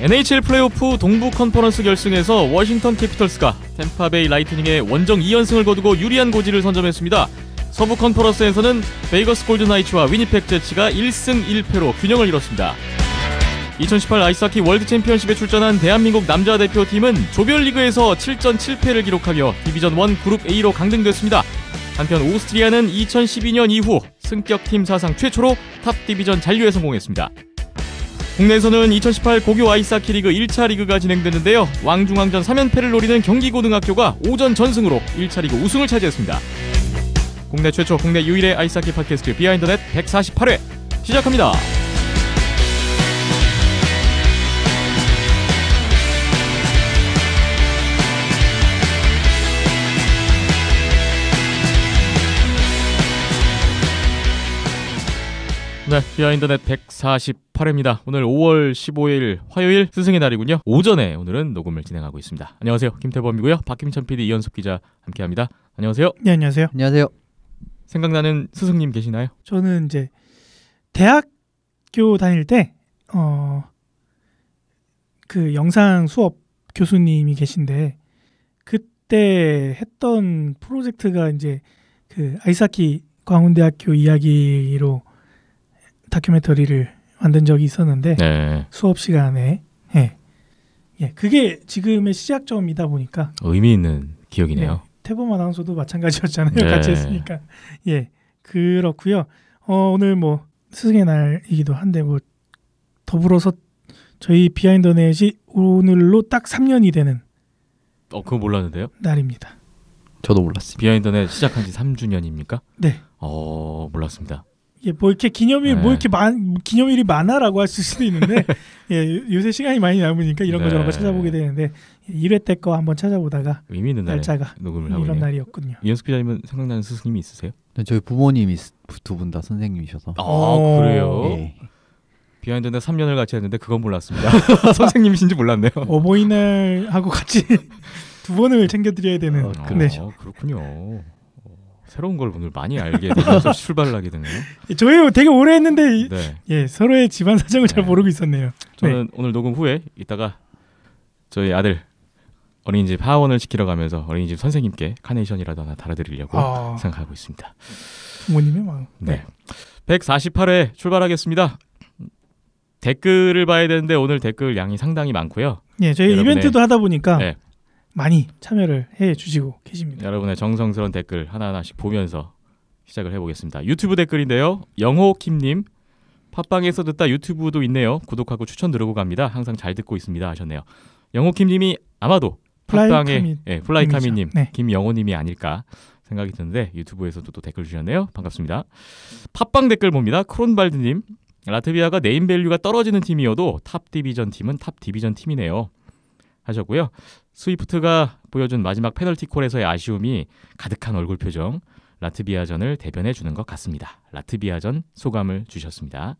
NHL 플레이오프 동부 컨퍼런스 결승에서 워싱턴 캐피털스가 템파베이 라이트닝의 원정 2연승을 거두고 유리한 고지를 선점했습니다. 서부 컨퍼런스에서는 베이거스 골든나이츠와 위니펙 제츠가 1승 1패로 균형을 이뤘습니다. 2018 아이스하키 월드 챔피언십에 출전한 대한민국 남자 대표팀은 조별리그에서 7전 7패를 기록하며 디비전 1 그룹 A로 강등됐습니다. 한편 오스트리아는 2012년 이후 승격팀 사상 최초로 탑 디비전 잔류에 성공했습니다. 국내에서는 2018 고교 아이스하키 리그 1차 리그가 진행됐는데요. 왕중왕전 3연패를 노리는 경기고등학교가 5전 전승으로 1차 리그 우승을 차지했습니다. 국내 최초, 국내 유일의 아이스하키 팟캐스트 비하인드넷 148회 시작합니다. 네, 비하인드넷 148회입니다. 오늘 5월 15일 화요일 스승의 날이군요. 오전에 오늘은 녹음을 진행하고 있습니다. 안녕하세요, 김태범이고요. 박김천 PD, 이현숙 기자 함께합니다. 안녕하세요. 네, 안녕하세요. 안녕하세요. 생각나는 스승님 계시나요? 저는 이제 대학교 다닐 때 그 영상 수업 교수님이 계신데 그때 했던 프로젝트가 이제 그 아이스하키 광운대학교 이야기로 다큐멘터리를 만든 적이 있었는데 네. 수업 시간에 그게 지금의 시작점이다 보니까 의미 있는 기억이네요. 네, 태범 아나운서도 마찬가지였잖아요. 네. 같이 했으니까. 그렇고요. 오늘 뭐 스승의 날이기도 한데 뭐 더불어서 저희 비하인드넷이 오늘로 딱 3년이 되는 그거 몰랐는데요? 날입니다. 저도 몰랐습니다. 비하인드넷 시작한 지 3주년입니까? 네. 몰랐습니다. 뭐 이렇게 기념일 네. 뭐 이렇게 기념일이 많아라고 하실 수도 있는데 요새 시간이 많이 남으니까 이런 거 저런 거 찾아보게 되는데 1회 때 거 한번 찾아보다가 의미 있는 날에 날짜가 녹음을 하고 이런 있네요. 날이었군요. 이현숙 기자님은 생각나는 스승님이 있으세요? 저희 부모님이 두 분 다 선생님이셔서. 그래요? 예. 비하인드넷 3년을 같이 했는데 그건 몰랐습니다. 선생님이신지 몰랐네요. 어버이날하고 같이 두 번을 챙겨드려야 되는. 그렇죠. 그렇군요. 새로운 걸 오늘 많이 알게 되면서 출발을 하게 되네요. 저희 되게 오래 했는데 네. 서로의 집안 사정을 잘 네. 모르고 있었네요. 저는 오늘 녹음 후에 이따가 저희 아들 어린이집 하원을 지키러 가면서 어린이집 선생님께 카네이션이라도 하나 달아드리려고 생각하고 있습니다. 부모님의 마음. 네. 148회 출발하겠습니다. 댓글을 봐야 되는데 오늘 댓글 양이 상당히 많고요. 네, 저희 이벤트도 하다 보니까 네. 많이 참여를 해주시고 계십니다. 여러분의 정성스러운 댓글 하나하나씩 보면서 시작을 해보겠습니다. 유튜브 댓글인데요. 영호킴님, 팟빵에서 듣다 유튜브도 있네요. 구독하고 추천 누르고 갑니다. 항상 잘 듣고 있습니다 하셨네요. 영호킴님이 아마도 팟빵의 플라이카미님, 네. 김영호님이 아닐까 생각이 드는데 유튜브에서도 또 댓글 주셨네요. 반갑습니다. 팟빵 댓글 봅니다. 크론발드님, 라트비아가 네임밸류가 떨어지는 팀이어도 탑 디비전 팀은 탑 디비전 팀이네요 하셨고요. 스위프트가 보여준 마지막 페널티 콜에서의 아쉬움이 가득한 얼굴 표정, 라트비아전을 대변해 주는 것 같습니다. 라트비아전 소감을 주셨습니다.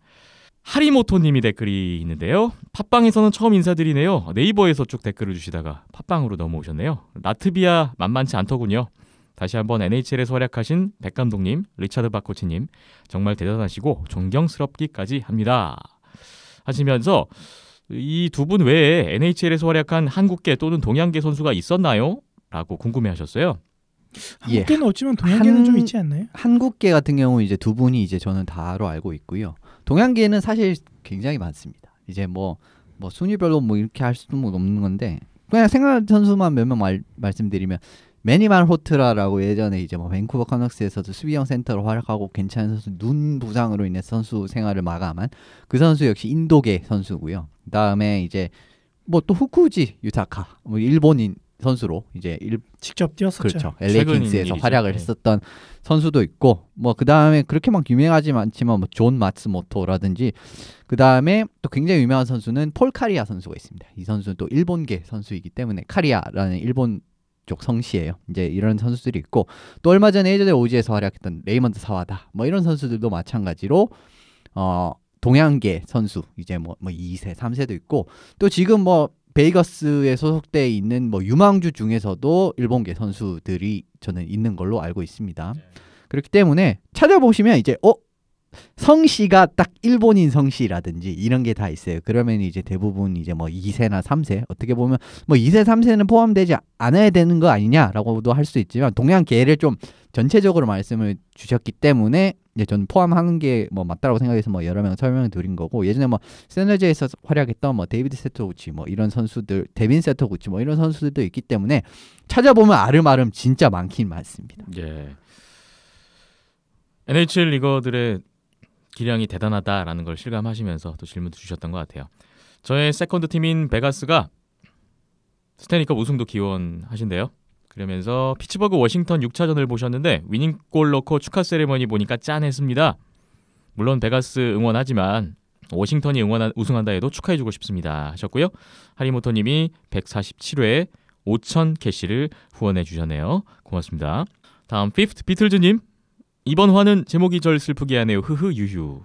하리모토님이 댓글이 있는데요. 팟빵에서는 처음 인사드리네요. 네이버에서 쭉 댓글을 주시다가 팟빵으로 넘어오셨네요. 라트비아 만만치 않더군요. 다시 한번 NHL에서 활약하신 백 감독님, 리차드 바코치님 정말 대단하시고 존경스럽기까지 합니다 하시면서 이 두 분 외에 NHL에서 활약한 한국계 또는 동양계 선수가 있었나요? 라고 궁금해하셨어요. 한국계는 없지만 동양계는 좀 있지 않나요? 한국계 같은 경우 이제 두 분이 이제 저는 다로 알고 있고요. 동양계는 사실 굉장히 많습니다. 이제 뭐 순위별로 뭐 이렇게 할 수도 없는 건데 그냥 생각나는 선수만 몇 명 말씀드리면 매니만 호트라라고 예전에 이제 뭐 밴쿠버 커넥스에서도 수비형 센터로 활약하고 괜찮은 선수, 눈 부상으로 인해 선수 생활을 마감한 그 선수 역시 인도계 선수고요. 그다음에 이제 뭐 또 후쿠지 유타카, 뭐 일본인 선수로 이제 직접 뛰었었죠. 그렇죠. LA 킹스에서 활약을 했었던 선수도 있고 뭐 그다음에 그렇게 막 유명하지 않지만 뭐 존 마츠모토라든지 그다음에 또 굉장히 유명한 선수는 폴 카리아 선수가 있습니다. 이 선수는 또 일본계 선수이기 때문에 카리아라는 일본 쪽 성씨예요. 이제 이런 선수들이 있고 또 얼마 전에 예전에 오지에서 활약했던 레이먼드 사와다 뭐 이런 선수들도 마찬가지로 동양계 선수 이제 뭐 2세, 3세도 있고 또 지금 뭐 베이거스에 소속돼 있는 뭐 유망주 중에서도 일본계 선수들이 저는 있는 걸로 알고 있습니다. 그렇기 때문에 찾아보시면 이제 성씨가 딱 일본인 성씨라든지 이런 게 다 있어요. 그러면 이제 대부분 이제 뭐 2세나 3세 어떻게 보면 뭐 2세, 3세는 포함되지 않아야 되는 거 아니냐라고도 할 수 있지만 동양계를 좀 전체적으로 말씀을 주셨기 때문에 이제 저는 포함하는 게 뭐 맞다라고 생각해서 뭐 여러 명 설명을 드린 거고 예전에 뭐 세너제에서 활약했던 뭐 데이비드 세토구치 뭐 이런 선수들 데빈 세토구치 뭐 이런 선수들도 있기 때문에 찾아보면 아름아름 진짜 많긴 많습니다. 예. NHL 리거들의 기량이 대단하다라는 걸 실감하시면서 또 질문도 주셨던 것 같아요. 저의 세컨드 팀인 베가스가 스탠리컵 우승도 기원하신대요. 그러면서 피츠버그 워싱턴 6차전을 보셨는데 위닝골 넣고 축하 세레머니 보니까 짠했습니다. 물론 베가스 응원하지만 워싱턴이 우승한다 해도 축하해주고 싶습니다 하셨고요. 하리모토님이 147회 5,000 캐시를 후원해 주셨네요. 고맙습니다. 다음 피프트 비틀즈님, 이번 화는 제목이 절 슬프게 하네요. 흐흐 유유.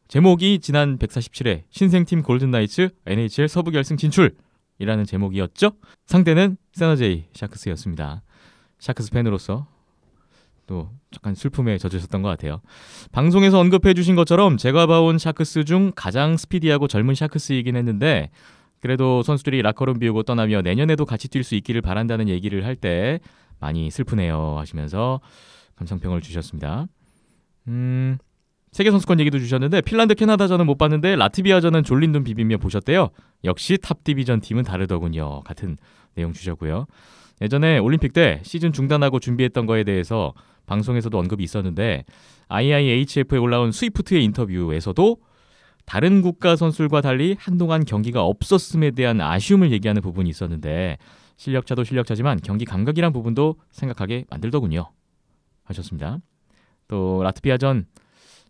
제목이 지난 147회 신생팀 골든나이츠 NHL 서부 결승 진출이라는 제목이었죠. 상대는 세너제이 샤크스였습니다. 샤크스 팬으로서 또 약간 슬픔에 젖으셨던 것 같아요. 방송에서 언급해 주신 것처럼 제가 봐온 샤크스 중 가장 스피디하고 젊은 샤크스이긴 했는데 그래도 선수들이 라커룸 비우고 떠나며 내년에도 같이 뛸 수 있기를 바란다는 얘기를 할 때 많이 슬프네요 하시면서 감상평을 주셨습니다. 세계선수권 얘기도 주셨는데 핀란드 캐나다전은 못 봤는데 라트비아전은 졸린 눈 비비며 보셨대요. 역시 탑 디비전 팀은 다르더군요. 같은 내용 주셨고요. 예전에 올림픽 때 시즌 중단하고 준비했던 거에 대해서 방송에서도 언급이 있었는데 IIHF에 올라온 스위프트의 인터뷰에서도 다른 국가 선수들과 달리 한동안 경기가 없었음에 대한 아쉬움을 얘기하는 부분이 있었는데 실력차도 실력차지만 경기 감각이란 부분도 생각하게 만들더군요 하셨습니다. 또 라트비아전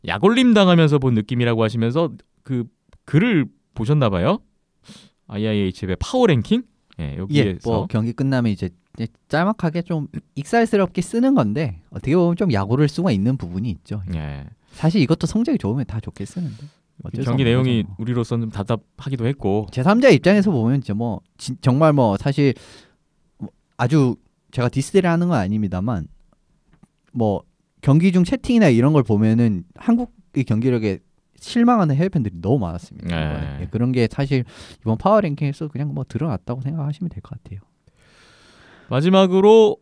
약올림 당하면서 본 느낌이라고 하시면서 그 글을 보셨나 봐요. IIHF의 파워 랭킹? 예, 여기에서 뭐 경기 끝나면 이제 짤막하게 좀 익살스럽게 쓰는 건데 어떻게 보면 좀 야구를 수가 있는 부분이 있죠. 예. 사실 이것도 성적이 좋으면 다 좋게 쓰는데 경기 내용이 우리로서는 좀 답답하기도 했고 제3자 입장에서 보면 이제 뭐 정말 뭐 사실 아주 제가 디스를 하는 건 아닙니다만 뭐 경기 중 채팅이나 이런 걸 보면은 한국의 경기력에 실망하는 해외 팬들이 너무 많았습니다. 네. 예, 그런 게 사실 이번 파워 랭킹에서 그냥 뭐 드러났다고 생각하시면 될 것 같아요. 마지막으로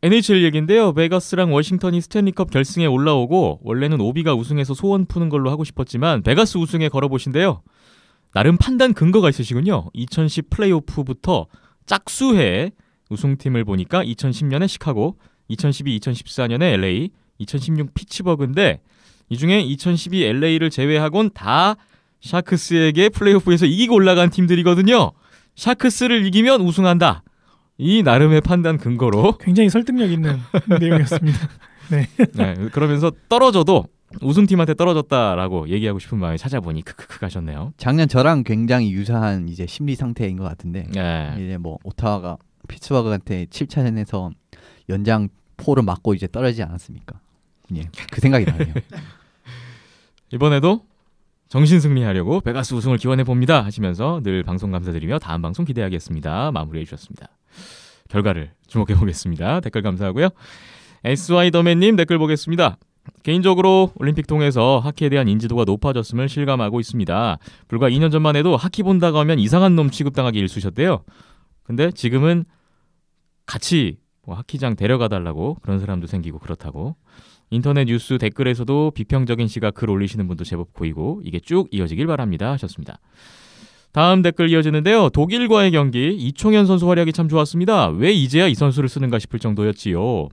NHL 얘기인데요. 베가스랑 워싱턴이 스탠리컵 결승에 올라오고 원래는 오비가 우승해서 소원 푸는 걸로 하고 싶었지만 베가스 우승에 걸어보신대요. 나름 판단 근거가 있으시군요. 2010 플레이오프부터 짝수해 우승팀을 보니까 2010년에 시카고, 2012, 2014년에 LA, 2016 피츠버그인데 이 중에 2012 LA를 제외하곤 다 샤크스에게 플레이오프에서 이기고 올라간 팀들이거든요. 샤크스를 이기면 우승한다. 이 나름의 판단 근거로 굉장히 설득력 있는 내용이었습니다. 네. 네, 그러면서 떨어져도 우승팀한테 떨어졌다라고 얘기하고 싶은 마음이 찾아보니 크크크 하셨네요. 작년 저랑 굉장히 유사한 이제 심리 상태인 것 같은데 네. 이제 뭐 오타와가 피츠버그한테 7차전에서 연장 포를 맞고 이제 떨어지지 않았습니까? 예, 그 생각이 나네요. 이번에도 정신 승리하려고 베가스 우승을 기원해 봅니다 하시면서 늘 방송 감사드리며 다음 방송 기대하겠습니다. 마무리해 주셨습니다. 결과를 주목해 보겠습니다. 댓글 감사하고요. SY더맨님 댓글 보겠습니다. 개인적으로 올림픽 통해서 하키에 대한 인지도가 높아졌음을 실감하고 있습니다. 불과 2년 전만 해도 하키 본다고 하면 이상한 놈 취급당하기 일쑤셨대요. 근데 지금은 같이 뭐 하키장 데려가달라고 그런 사람도 생기고 그렇다고. 인터넷 뉴스 댓글에서도 비평적인 시각 글 올리시는 분도 제법 보이고 이게 쭉 이어지길 바랍니다 하셨습니다. 다음 댓글 이어지는데요. 독일과의 경기 이총현 선수 활약이 참 좋았습니다. 왜 이제야 이 선수를 쓰는가 싶을 정도였지요.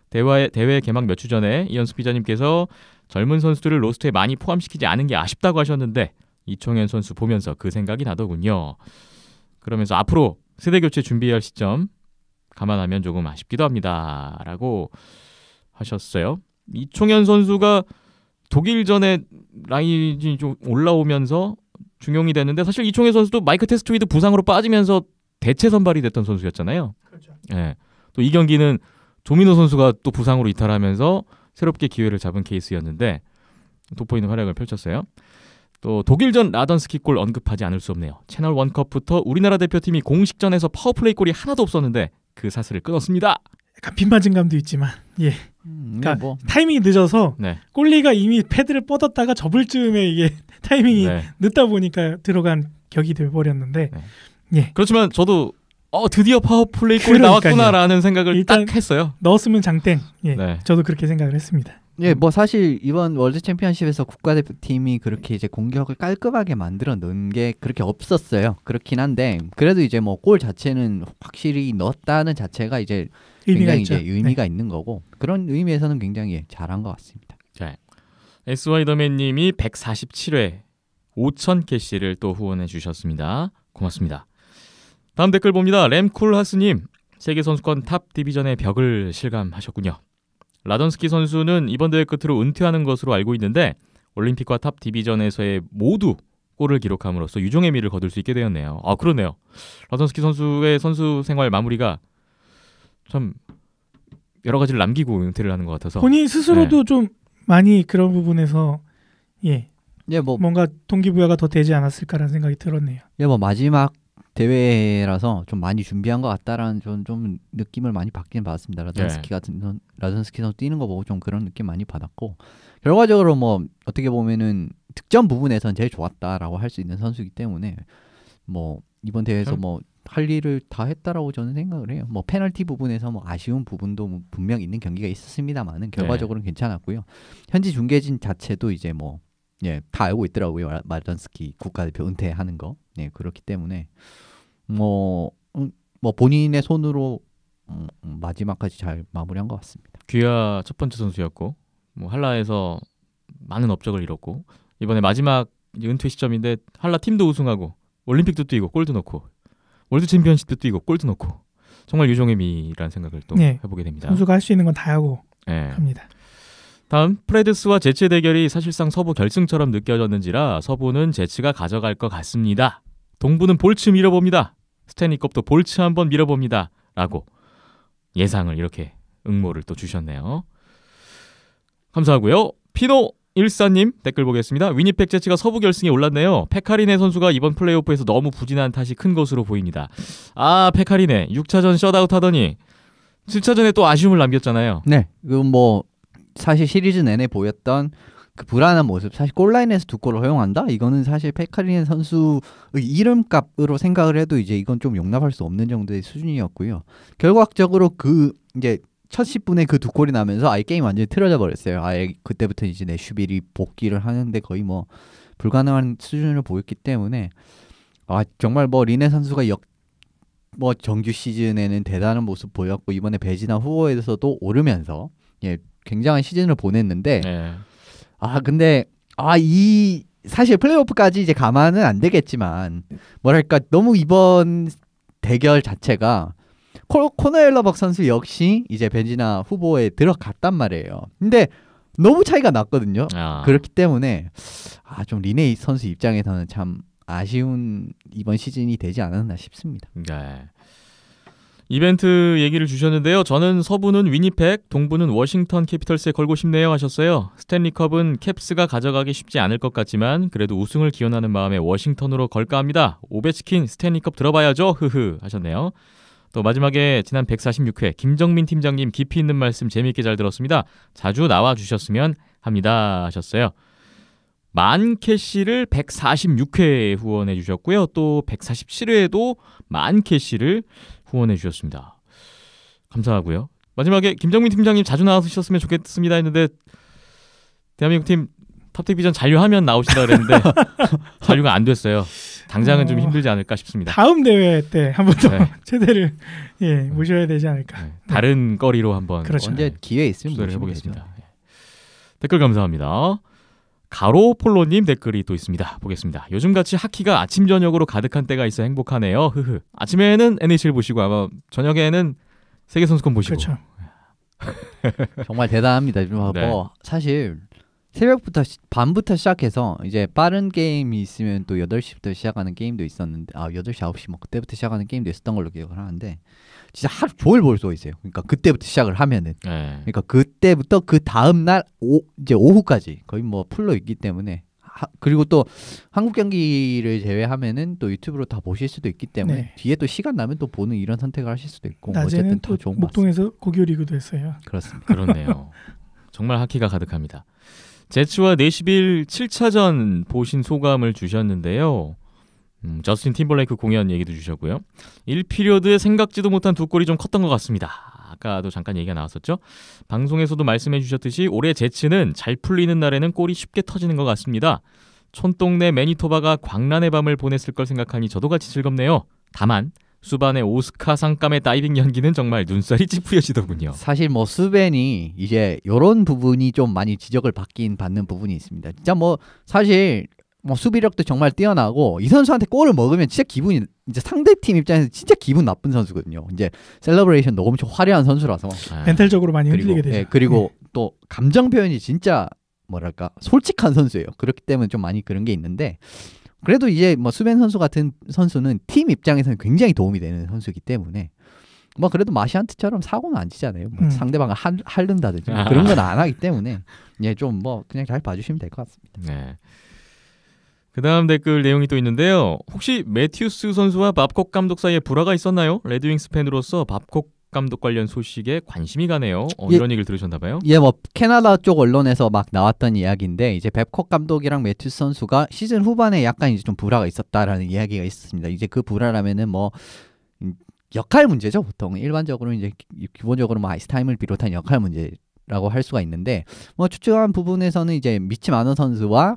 대회 개막 몇 주 전에 이현수 기자님께서 젊은 선수들을 로스터에 많이 포함시키지 않은 게 아쉽다고 하셨는데 이총현 선수 보면서 그 생각이 나더군요. 그러면서 앞으로 세대교체 준비해야 할 시점 감안하면 조금 아쉽기도 합니다 라고 하셨어요. 이총현 선수가 독일전에 라인이 좀 올라오면서 중용이 됐는데 사실 이총현 선수도 마이크 테스트위드 부상으로 빠지면서 대체 선발이 됐던 선수였잖아요. 그렇죠. 예. 또 이 경기는 조민호 선수가 또 부상으로 이탈하면서 새롭게 기회를 잡은 케이스였는데 돋보이는 활약을 펼쳤어요. 또 독일전 라던스키골 언급하지 않을 수 없네요. 채널 원컵부터 우리나라 대표팀이 공식전에서 파워플레이 골이 하나도 없었는데 그 사슬을 끊었습니다. 약간 빗맞은 감도 있지만 예. 그러니까 뭐 타이밍이 늦어서 네. 골리가 이미 패드를 뻗었다가 접을 즈음에 이게 타이밍이 네. 늦다 보니까 들어간 격이 돼버렸는데 그렇지만 저도 드디어 파워플레이 골이 그러니까요. 나왔구나라는 생각을 일단 딱 했어요. 넣었으면 장땡. 네. 저도 그렇게 생각을 했습니다. 뭐 사실 이번 월드 챔피언십에서 국가대표팀이 그렇게 이제 공격을 깔끔하게 만들어 놓은 게 그렇게 없었어요. 그렇긴 한데 그래도 이제 뭐 골 자체는 확실히 넣었다는 자체가 이제 의미가 굉장히 있죠. 이제 의미가 있는 거고 그런 의미에서는 굉장히 잘한 것 같습니다. 자, SY더맨님이 147회 5,000 캐시를 또 후원해 주셨습니다. 고맙습니다. 다음 댓글 봅니다. 램쿨하스님, 세계 선수권 탑 디비전의 벽을 실감하셨군요. 라던스키 선수는 이번 대회 끝으로 은퇴하는 것으로 알고 있는데 올림픽과 탑 디비전에서의 모두 골을 기록함으로써 유종의 미를 거둘 수 있게 되었네요. 아, 그러네요. 라던스키 선수의 선수 생활 마무리가 참 여러 가지를 남기고 은퇴를 하는 것 같아서 본인 스스로도 좀 많이 그런 부분에서 뭐 뭔가 동기부여가 더 되지 않았을까라는 생각이 들었네요. 뭐 마지막 대회라서 좀 많이 준비한 것 같다라는 좀 느낌을 많이 받긴 받았습니다. 라전스키 선수 뛰는 거 보고 좀 그런 느낌 많이 받았고 결과적으로 뭐 어떻게 보면은 득점 부분에서는 제일 좋았다라고 할 수 있는 선수이기 때문에 뭐 이번 대회에서 뭐 할 일을 다 했다라고 저는 생각을 해요. 뭐 페널티 부분에서 뭐 아쉬운 부분도 뭐 분명 있는 경기가 있었습니다만은 결과적으로는 괜찮았고요. 현지 중계진 자체도 이제 뭐 다 알고 있더라고요. 라전스키 국가대표 은퇴하는 거. 그렇기 때문에 뭐 본인의 손으로 마지막까지 잘 마무리한 것 같습니다. 귀하 첫 번째 선수였고 뭐 한라에서 많은 업적을 이뤘고 이번에 마지막 은퇴 시점인데 한라 팀도 우승하고 올림픽도 뛰고 골도 넣고 월드 챔피언십도 뛰고 골도 넣고 정말 유종의 미라는 생각을 또 해보게 됩니다. 선수가 할 수 있는 건 다 하고 합니다. 다음 프레드스와 제츠 대결이 사실상 서부 결승처럼 느껴졌는지라 서부는 제츠가 가져갈 것 같습니다. 동부는 볼츠 밀어봅니다. 스탠리컵도 볼츠 한번 밀어봅니다. 라고 예상을 이렇게 응모를 또 주셨네요. 감사하고요. 피노14님 댓글 보겠습니다. 위니펙 제츠가 서부 결승에 올랐네요. 페카리네 선수가 이번 플레이오프에서 너무 부진한 탓이 큰 것으로 보입니다. 아, 페카리네 6차전 셧아웃 하더니 7차전에 또 아쉬움을 남겼잖아요. 네, 그건 뭐 사실 시리즈 내내 보였던 그 불안한 모습, 사실 골라인에서 2골을 허용한다? 이거는 사실 페카리네 선수의 이름값으로 생각을 해도 이제 이건 좀 용납할 수 없는 정도의 수준이었고요. 결과적으로 그 이제 첫 10분에 그 2골이 나면서 아예 게임 완전히 틀어져 버렸어요. 아예 그때부터 이제 내슈빌이 복귀를 하는데 거의 뭐 불가능한 수준을 보였기 때문에 정말 뭐 리네 선수가 뭐 정규 시즌에는 대단한 모습 보였고 이번에 배지나 후보에서도 오르면서 굉장한 시즌을 보냈는데 근데 이 사실 플레이오프까지 이제 가면은 안 되겠지만 뭐랄까 너무 이번 대결 자체가 코너 엘러박 선수 역시 이제 벤지나 후보에 들어갔단 말이에요. 근데 너무 차이가 났거든요. 그렇기 때문에 좀 리네 선수 입장에서는 참 아쉬운 이번 시즌이 되지 않았나 싶습니다. 네. 이벤트 얘기를 주셨는데요. 저는 서부는 위니펙, 동부는 워싱턴 캐피털스에 걸고 싶네요 하셨어요. 스탠리컵은 캡스가 가져가기 쉽지 않을 것 같지만 그래도 우승을 기원하는 마음에 워싱턴으로 걸까 합니다. 오베치킨 스탠리컵 들어봐야죠. 흐흐 하셨네요. 또 마지막에 지난 146회 김정민 팀장님 깊이 있는 말씀 재미있게 잘 들었습니다. 자주 나와주셨으면 합니다 하셨어요. 만캐시를 146회에 후원해 주셨고요. 또 147회에도 만캐시를 후원해 주셨습니다. 감사하고요. 마지막에 김정민 팀장님 자주 나와주셨으면 좋겠습니다 했는데 대한민국 팀 탑디비전 잔류하면 나오신다 그랬는데 잔류가 안 됐어요. 당장은 좀 힘들지 않을까 싶습니다. 다음 대회 때 한 번 더 초대를 모셔야 되지 않을까. 다른 거리로 한번 그렇죠. 언제 기회 있으면 시도를 해보겠습니다. 댓글 감사합니다. 가로폴로님 댓글이 또 있습니다. 보겠습니다. 요즘같이 하키가 아침 저녁으로 가득한 때가 있어 행복하네요. 흐흐. 아침에는 NHL 보시고 아마 저녁에는 세계선수권 보시고. 그렇죠. 정말 대단합니다. 뭐 사실 새벽부터 밤부터 시작해서 이제 빠른 게임이 있으면 또 8시부터 시작하는 게임도 있었는데 8시 9시 뭐 그때부터 시작하는 게임도 있었던 걸로 기억을 하는데 진짜 하루 종일 볼 수 있어요. 그러니까 그때부터 시작을 하면은 그러니까 그때부터 그 다음 날 이제 오후까지 거의 뭐 풀로 있기 때문에 그리고 또 한국 경기를 제외하면은 또 유튜브로 다 보실 수도 있기 때문에 네. 뒤에 또 시간 나면 또 보는 이런 선택을 하실 수도 있고 낮에는 어쨌든 또 더 좋은 것 같습니다. 목동에서 고교 리그도 했어요. 그렇습니다. 그렇네요. 정말 하키가 가득합니다. 제츠와 내시빌 7차전 보신 소감을 주셨는데요. 저스틴 팀벌레이크 공연 얘기도 주셨고요. 1피리어드에 생각지도 못한 두 골이 좀 컸던 것 같습니다. 아까도 잠깐 얘기가 나왔었죠. 방송에서도 말씀해 주셨듯이 올해 제츠는 잘 풀리는 날에는 골이 쉽게 터지는 것 같습니다. 촌동네 매니토바가 광란의 밤을 보냈을 걸 생각하니 저도 같이 즐겁네요. 다만 수반의 오스카 상감의 다이빙 연기는 정말 눈살이 찌푸려지더군요. 사실 뭐 수벤이 이제 이런 부분이 좀 많이 지적을 받는 부분이 있습니다. 진짜 뭐 사실 뭐 수비력도 정말 뛰어나고 이 선수한테 골을 먹으면 진짜 기분이 이제 상대팀 입장에서 진짜 기분 나쁜 선수거든요. 이제 셀러브레이션도 엄청 화려한 선수라서 멘탈적으로 많이 흔들리게 되죠. 예, 그리고 또 감정 표현이 진짜 뭐랄까 솔직한 선수예요. 그렇기 때문에 좀 많이 그런 게 있는데 그래도 이제 뭐 수벤 선수 같은 선수는 팀 입장에서는 굉장히 도움이 되는 선수이기 때문에 뭐 그래도 마시안트처럼 사고는 안 치잖아요. 뭐 상대방을 핥는다든지 그런 건 안 하기 때문에 예, 좀 뭐 그냥 잘 봐주시면 될 것 같습니다. 네. 그 다음 댓글 내용이 또 있는데요. 혹시 매튜스 선수와 밥콕 감독 사이에 불화가 있었나요? 레드윙스 팬으로서 밥콕 감독 관련 소식에 관심이 가네요. 이런 얘기를 들으셨나 봐요. 예, 뭐 캐나다 쪽 언론에서 막 나왔던 이야기인데 이제 뵙콕 감독이랑 매튜스 선수가 시즌 후반에 약간 이제 좀 불화가 있었다라는 이야기가 있었습니다. 이제 그 불화라면은 뭐 역할 문제죠. 보통 일반적으로 이제 기본적으로 뭐 아이스타임을 비롯한 역할 문제라고 할 수가 있는데 뭐 추측한 부분에서는 이제 미치 마너 선수와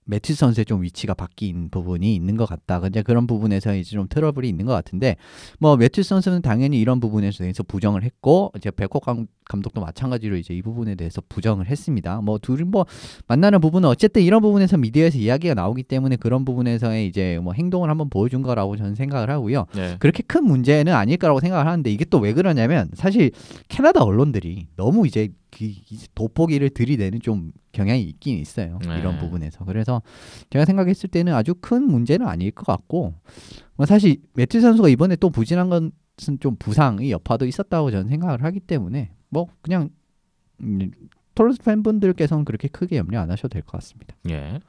매튜스 선수의 좀 위치가 바뀐 부분이 있는 것 같다. 이제 그런 부분에서 이제 좀 트러블이 있는 것 같은데, 뭐 매튜스 선수는 당연히 이런 부분에 대해서 부정을 했고, 이제 뵙콕 감독도 마찬가지로 이제 이 부분에 대해서 부정을 했습니다. 뭐 둘이 뭐 만나는 부분은 어쨌든 이런 부분에서 미디어에서 이야기가 나오기 때문에 그런 부분에서의 이제 뭐 행동을 한번 보여준 거라고 저는 생각을 하고요. 네. 그렇게 큰 문제는 아닐 거라고 생각을 하는데 이게 또 왜 그러냐면 사실 캐나다 언론들이 너무 이제 돋보기를 들이대는 좀 경향이 있긴 있어요. 네. 이런 부분에서. 그래서 제가 생각했을 때는 아주 큰 문제는 아닐 것 같고 뭐 사실 매튜 선수가 이번에 또 부진한 것은 좀 부상의 여파도 있었다고 저는 생각을 하기 때문에 뭐 그냥 토론토 팬분들께서는 그렇게 크게 염려 안 하셔도 될 것 같습니다. 예.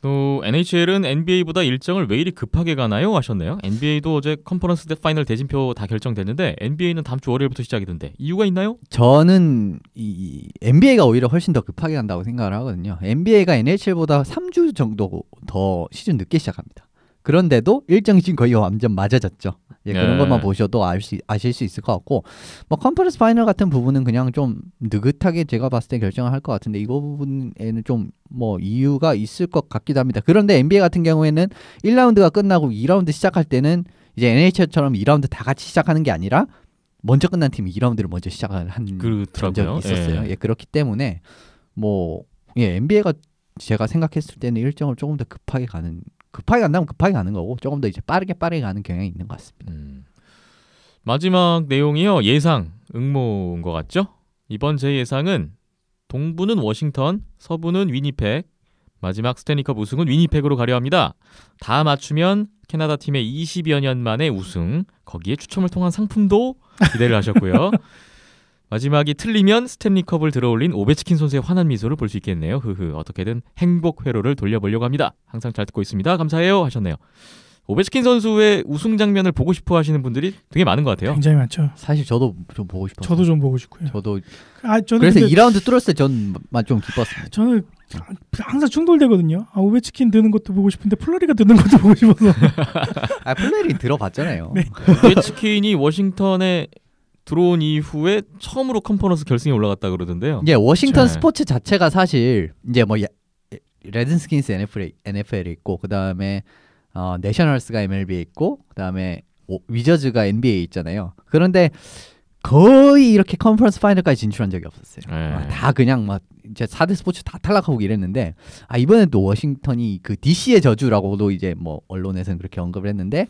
또 NHL은 NBA보다 일정을 왜 이리 급하게 가나요? 하셨네요. NBA도 어제 컨퍼런스 파이널 대진표 다 결정됐는데 NBA는 다음 주 월요일부터 시작이던데 이유가 있나요? 저는 이 NBA가 오히려 훨씬 더 급하게 간다고 생각을 하거든요. NBA가 NHL보다 3주 정도 더 시즌 늦게 시작합니다. 그런데도 일정이 지금 거의 완전 맞아졌죠. 예, 그런 것만 보셔도 아실 수 있을 것 같고 뭐 컨퍼런스 파이널 같은 부분은 그냥 좀 느긋하게 제가 봤을 때 결정을 할 것 같은데 이 부분에는 좀 뭐 이유가 있을 것 같기도 합니다. 그런데 NBA 같은 경우에는 1라운드가 끝나고 2라운드 시작할 때는 이제 NHL처럼 2라운드 다 같이 시작하는 게 아니라 먼저 끝난 팀이 2라운드를 먼저 시작한 적이 있었어요. 예, 그렇기 때문에 뭐 NBA가 제가 생각했을 때는 일정을 조금 더 급하게 간다면 급하게 가는 거고 조금 더 이제 빠르게 가는 경향이 있는 것 같습니다. 마지막 내용이요. 예상 응모인 것 같죠? 이번 제 예상은 동부는 워싱턴, 서부는 위니펙, 마지막 스탠리컵 우승은 위니펙으로 가려 합니다. 다 맞추면 캐나다 팀의 20여 년 만에 우승, 거기에 추첨을 통한 상품도 기대를 하셨고요. 마지막이 틀리면 스탠리컵을 들어올린 오베치킨 선수의 환한 미소를 볼 수 있겠네요. 어떻게든 행복 회로를 돌려보려고 합니다. 항상 잘 듣고 있습니다. 감사해요 하셨네요. 오베치킨 선수의 우승 장면을 보고 싶어 하시는 분들이 되게 많은 것 같아요. 굉장히 많죠. 사실 저도 좀 보고 싶었어요. 저도 좀 보고 싶고요. 저는 근데 그래서 2라운드 뚫었을 때 저는 좀 기뻤습니다. 저는 항상 충돌되거든요. 오베치킨 드는 것도 보고 싶은데 플러리가 드는 것도 보고 싶어서. 플러리 들어봤잖아요. 네. 오베치킨이 워싱턴에 들어온 이후에 처음으로 컨퍼런스 결승에 올라갔다 그러던데요. 예, 워싱턴 스포츠 자체가 사실 이제 뭐 레드스킨스 NFL에 있고 그다음에 내셔널스가 MLB에 있고 그다음에 위저즈가 NBA에 있잖아요. 그런데 거의 이렇게 컨퍼런스 파이널까지 진출한 적이 없었어요. 다 그냥 막 이제 4대 스포츠 다 탈락하고 이랬는데 이번엔 또 워싱턴이 그 DC의 저주라고도 이제 뭐 언론에서는 그렇게 언급을 했는데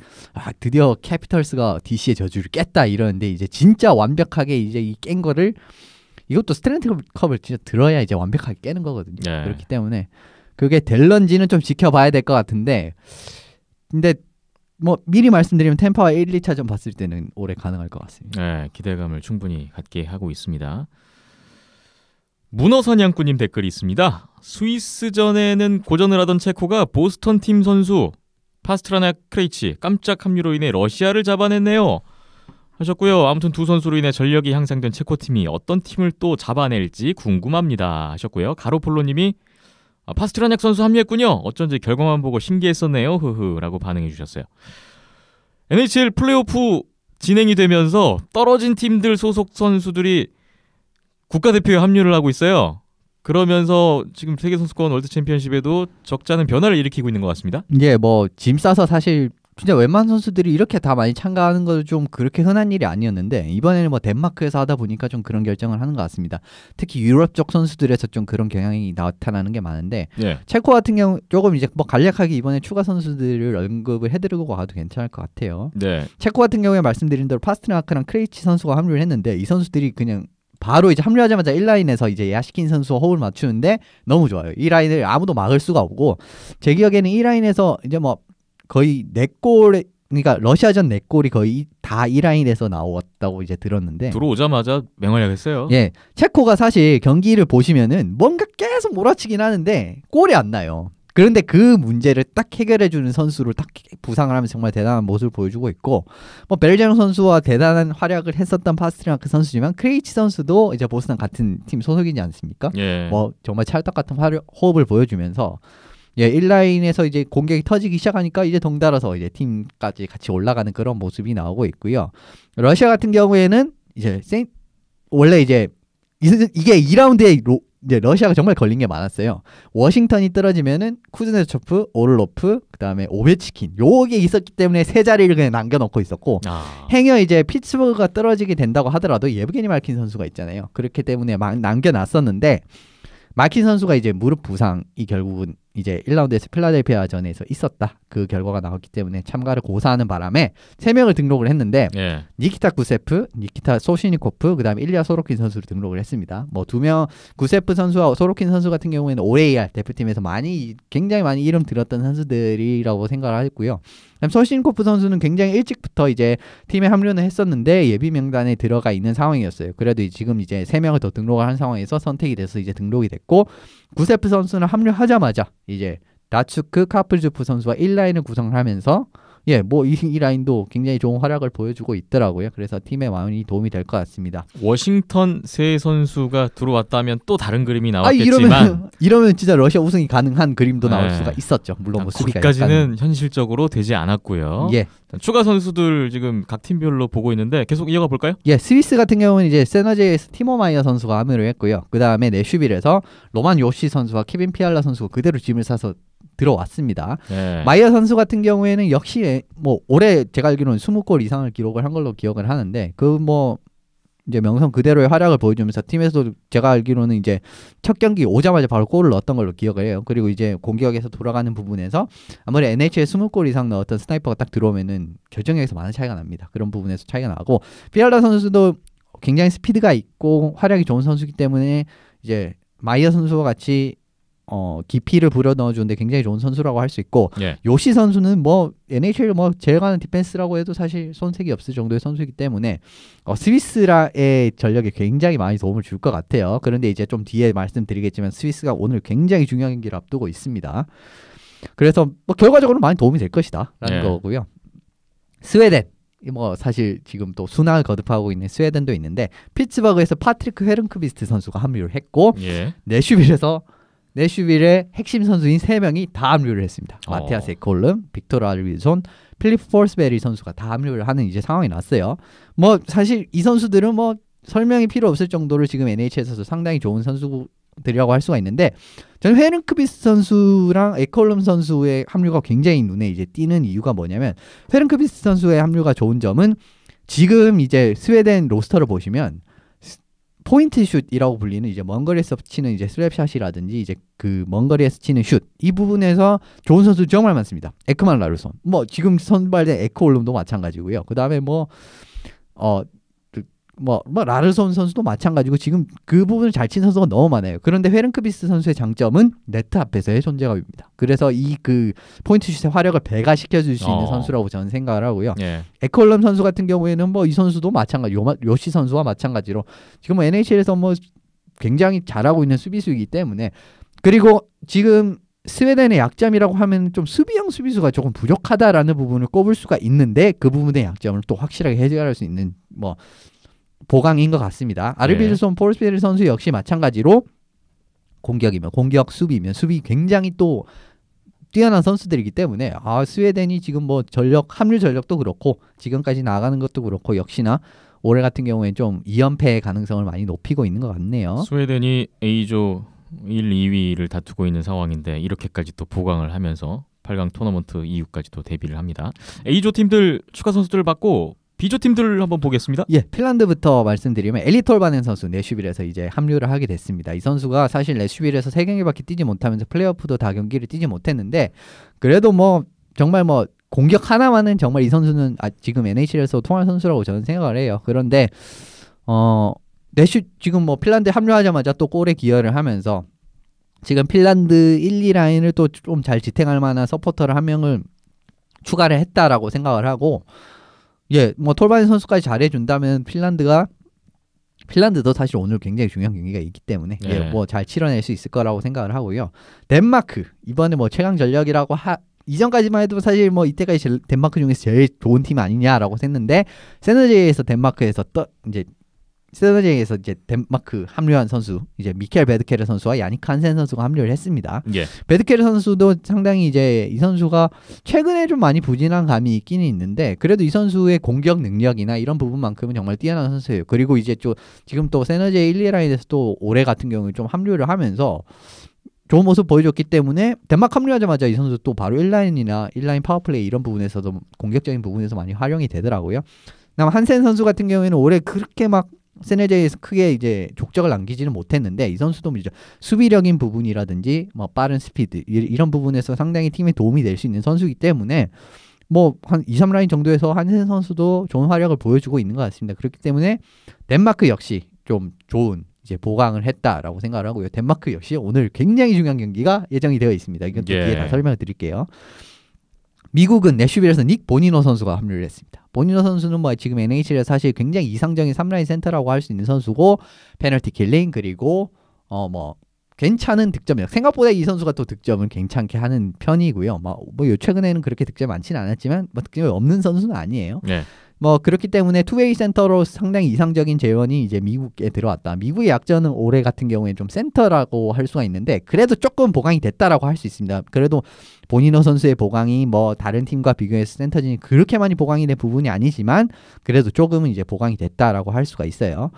드디어 캐피털스가 DC의 저주를 깼다 이러는데 이제 진짜 완벽하게 이제 이 깬 거를 이것도 스탠리컵을 진짜 들어야 이제 완벽하게 깨는 거거든요. 그렇기 때문에 그게 될런지는 좀 지켜봐야 될 것 같은데 근데 뭐 미리 말씀드리면 템파와 1, 2차전 봤을 때는 올해 가능할 것 같습니다. 네, 기대감을 충분히 갖게 하고 있습니다. 문어사냥꾼님 댓글이 있습니다. 스위스전에는 고전을 하던 체코가 보스턴 팀 선수 파스트라나 크레이치 깜짝 합류로 인해 러시아를 잡아냈네요. 하셨고요. 아무튼 두 선수로 인해 전력이 향상된 체코팀이 어떤 팀을 또 잡아낼지 궁금합니다. 하셨고요. 가로폴로님이 파스트라냐 선수 합류했군요. 어쩐지 결과만 보고 신기했었네요. 흐흐 라고 반응해 주셨어요. NHL 플레이오프 진행이 되면서 떨어진 팀들 소속 선수들이 국가대표에 합류를 하고 있어요. 그러면서 지금 세계선수권 월드챔피언십에도 적잖은 변화를 일으키고 있는 것 같습니다. 예, 뭐 짐 싸서 사실 진짜 웬만한 선수들이 이렇게 다 많이 참가하는 건 좀 그렇게 흔한 일이 아니었는데 이번에는 뭐 덴마크에서 하다 보니까 좀 그런 결정을 하는 것 같습니다. 특히 유럽 쪽 선수들에서 좀 그런 경향이 나타나는 게 많은데 예. 체코 같은 경우 조금 이제 뭐 간략하게 이번에 추가 선수들을 언급을 해드리고 가도 괜찮을 것 같아요. 네. 체코 같은 경우에 말씀드린 대로 파스트나크랑 크레이치 선수가 합류를 했는데 이 선수들이 그냥 바로 이제 합류하자마자 1라인에서 이제 야시킨 선수와 호흡을 맞추는데 너무 좋아요. 이 라인을 아무도 막을 수가 없고 제 기억에는 이 라인에서 이제 뭐 거의 4골 그러니까 러시아전 4골이 거의 다 이 라인에서 나왔다고 이제 들었는데 들어오자마자 맹활약했어요. 예, 체코가 사실 경기를 보시면은 뭔가 계속 몰아치긴 하는데 골이 안 나요. 그런데 그 문제를 딱 해결해주는 선수로 딱 부상을 하면서 정말 대단한 모습을 보여주고 있고 뭐 베르제노 선수와 대단한 활약을 했었던 파스트라크 선수지만 크레이치 선수도 이제 보스턴 같은 팀 소속이지 않습니까? 예. 뭐 정말 찰떡 같은 호흡을 보여주면서 예, 1라인에서 이제 공격이 터지기 시작하니까 이제 덩달아서 이제 팀까지 같이 올라가는 그런 모습이 나오고 있고요. 러시아 같은 경우에는 이제 원래 이제 이게 2라운드에 이제 러시아가 정말 걸린 게 많았어요. 워싱턴이 떨어지면은 쿠즈네초프, 오르로프, 그다음에 오베치킨 요게 있었기 때문에 세 자리를 그냥 남겨놓고 있었고 행여 이제 피츠버그가 떨어지게 된다고 하더라도 예브게니 말킨 선수가 있잖아요. 그렇기 때문에 막 남겨놨었는데 말킨 선수가 이제 무릎 부상이 결국은 이제 1라운드에서 필라델피아전에서 있었다. 그 결과가 나왔기 때문에 참가를 고사하는 바람에 3명을 등록을 했는데 예. 니키타 구세프, 니키타 소시니코프, 그다음에 일리아 소로킨 선수를 등록을 했습니다. 뭐 2명 구세프 선수와 소로킨 선수 같은 경우에는 OAR 대표팀에서 굉장히 많이 이름 들었던 선수들이라고 생각을 했고요. 그다음 소시니코프 선수는 굉장히 일찍부터 이제 팀에 합류는 했었는데 예비 명단에 들어가 있는 상황이었어요. 그래도 지금 이제 3명을 더 등록을 한 상황에서 선택이 돼서 이제 등록이 됐고 구세프 선수는 합류하자마자 이제 다츠크 카플주프 선수와 1라인을 구성을 하면서 예, 뭐 이 라인도 굉장히 좋은 활약을 보여주고 있더라고요. 그래서 팀에 많이 도움이 될 것 같습니다. 워싱턴 세 선수가 들어왔다면 또 다른 그림이 나왔겠지만 이러면 진짜 러시아 우승이 가능한 그림도 나올 수가 있었죠. 물론 뭐 수비가 거기까지는 현실적으로 되지 않았고요. 예. 추가 선수들 지금 각 팀별로 보고 있는데 계속 이어가 볼까요? 예, 스위스 같은 경우는 이제 세너제에서 티모 마이어 선수가 합류를 했고요. 그 다음에 내슈빌에서 로만 요시 선수와 케빈 피알라 선수가 그대로 짐을 싸서 들어왔습니다. 네. 마이어 선수 같은 경우에는 역시 뭐 올해 제가 알기로는 20골 이상을 기록을 한 걸로 기억을 하는데 그 뭐 이제 명성 그대로의 활약을 보여주면서 팀에서도 제가 알기로는 이제 첫 경기 오자마자 바로 골을 넣었던 걸로 기억을 해요. 그리고 이제 공격에서 돌아가는 부분에서 아무리 NHL 20골 이상 넣었던 스나이퍼가 딱 들어오면은 결정력에서 많은 차이가 납니다. 그런 부분에서 차이가 나고 피알라 선수도 굉장히 스피드가 있고 활약이 좋은 선수이기 때문에 이제 마이어 선수와 같이 깊이를 불어 넣어주는데 굉장히 좋은 선수라고 할 수 있고 예. 요시 선수는 뭐 NHL 뭐 제일 가는 디펜스라고 해도 사실 손색이 없을 정도의 선수이기 때문에 스위스라의 전력에 굉장히 많이 도움을 줄 것 같아요. 그런데 이제 좀 뒤에 말씀드리겠지만 스위스가 오늘 굉장히 중요한 경기를 앞두고 있습니다. 그래서 뭐 결과적으로 많이 도움이 될 것이다 라는 거고요. 스웨덴 뭐 사실 지금 또 순항을 거듭하고 있는 스웨덴도 있는데 피츠버그에서 파트리크 헤른크비스트 선수가 합류를 했고 내슈빌의 핵심 선수인 3명이 다 합류를 했습니다. 마티아스 에콜름, 빅토르 알비손, 필리프 포스베리 선수가 다 합류를 하는 이제 상황이 났어요. 뭐 사실 이 선수들은 뭐 설명이 필요 없을 정도로 지금 NHL에서도 상당히 좋은 선수들이라고 할 수가 있는데 저는 헤른크비스트 선수랑 에콜름 선수의 합류가 굉장히 눈에 이제 띄는 이유가 뭐냐면 헤른크비스트 선수의 합류가 좋은 점은 지금 이제 스웨덴 로스터를 보시면 포인트 슛이라고 불리는 이제 먼 거리에서 치는 이제 슬랩샷이라든지 이제 그 먼 거리에서 치는 슛 이 부분에서 좋은 선수 정말 많습니다. 에크만 라르손 뭐 지금 선발된 에코올름도 마찬가지고요. 그 다음에 라르손 선수도 마찬가지고 지금 그 부분을 잘 친 선수가 너무 많아요. 그런데 헤른크비스트 선수의 장점은 네트 앞에서의 존재감입니다. 그래서 이 그 포인트 슛의 화력을 배가시켜줄 수 있는 선수라고 저는 생각을 하고요. 에콜럼 선수 같은 경우에는 뭐 이 선수도 마찬가지 요시 선수와 마찬가지로 지금 뭐 NHL에서 뭐 굉장히 잘하고 있는 수비수이기 때문에 그리고 지금 스웨덴의 약점이라고 하면 좀 수비형 수비수가 조금 부족하다라는 부분을 꼽을 수가 있는데 그 부분의 약점을 또 확실하게 해결할 수 있는 뭐 보강인 것 같습니다. 아르비르손 폴스베리 선수 역시 마찬가지로 공격이면 공격, 수비면 수비 굉장히 또 뛰어난 선수들이기 때문에 스웨덴이 지금 뭐 합류 전력도 그렇고 지금까지 나가는 것도 그렇고 역시나 올해 같은 경우에 좀 2연패의 가능성을 많이 높이고 있는 것 같네요. 스웨덴이 A조 1, 2위를 다투고 있는 상황인데 이렇게까지 또 보강을 하면서 8강 토너먼트 이후까지 또 데뷔를 합니다. A조 팀들 추가 선수들을 받고 B조 팀들 한번 보겠습니다. 예, 핀란드부터 말씀드리면 엘리 톨바넨 선수 내슈빌에서 이제 합류를 하게 됐습니다. 이 선수가 사실 내슈빌에서 3경기밖에 뛰지 못하면서 플레이오프도 다 경기를 뛰지 못했는데 그래도 뭐 정말 뭐 공격 하나만은 정말 이 선수는 지금 NHL에서 통할 선수라고 저는 생각을 해요. 그런데 지금 뭐 핀란드 합류하자마자 또 골에 기여를 하면서 지금 핀란드 1, 2라인을 또 좀 잘 지탱할 만한 서포터를 한 명을 추가를 했다라고 생각을 하고 예, 뭐 톨바넨 선수까지 잘해준다면 핀란드도 사실 오늘 굉장히 중요한 경기가 있기 때문에 네. 예, 뭐 잘 치러낼 수 있을 거라고 생각을 하고요. 덴마크 이번에 뭐 최강 전력이라고 이전까지만 해도 사실 뭐 이때까지 덴마크 중에서 제일 좋은 팀 아니냐라고 했는데 세너제이에서 덴마크 합류한 선수 이제 미켈 베드케르 선수와 야닉 한센 선수가 합류를 했습니다. 예. 베드케르 선수도 상당히 이제 이 선수가 최근에 좀 많이 부진한 감이 있기는 있는데 그래도 이 선수의 공격 능력이나 이런 부분만큼은 정말 뛰어난 선수예요. 그리고 이제 지금 또 세너제이 1, 2라인에서 또 올해 같은 경우에 좀 합류를 하면서 좋은 모습 보여줬기 때문에 덴마크 합류하자마자 이 선수 또 바로 1라인 파워플레이 이런 부분에서도 공격적인 부분에서 많이 활용이 되더라고요. 그다음 한센 선수 같은 경우에는 올해 그렇게 막 세네제에서 크게 이제 족적을 남기지는 못했는데 이 선수도 이제 수비력인 부분이라든지 뭐 빠른 스피드 이런 부분에서 상당히 팀에 도움이 될 수 있는 선수이기 때문에 뭐 한 2, 3라인 정도에서 한센 선수도 좋은 활약을 보여주고 있는 것 같습니다. 그렇기 때문에 덴마크 역시 좀 좋은 이제 보강을 했다라고 생각을 하고요. 덴마크 역시 오늘 굉장히 중요한 경기가 예정이 되어 있습니다. 이건 또 뒤에 다 설명을 드릴게요. 미국은 내슈빌에서 닉 보니노 선수가 합류를 했습니다. 보니노 선수는 뭐 지금 NHL에서 사실 굉장히 이상적인 3라인 센터라고 할 수 있는 선수고 페널티 킬링 그리고 뭐 괜찮은 득점력 생각보다 이 선수가 또 득점을 괜찮게 하는 편이고요. 뭐 최근에는 그렇게 득점이 많지는 않았지만 뭐 득점이 없는 선수는 아니에요. 네. 뭐 그렇기 때문에 투웨이 센터로 상당히 이상적인 재원이 이제 미국에 들어왔다. 미국의 약점은 올해 같은 경우에 좀 센터라고 할 수가 있는데 그래도 조금 보강이 됐다라고 할 수 있습니다. 그래도 보니노 선수의 보강이 뭐 다른 팀과 비교해서 센터진이 그렇게 많이 보강이 된 부분이 아니지만 그래도 조금은 이제 보강이 됐다라고 할 수가 있어요.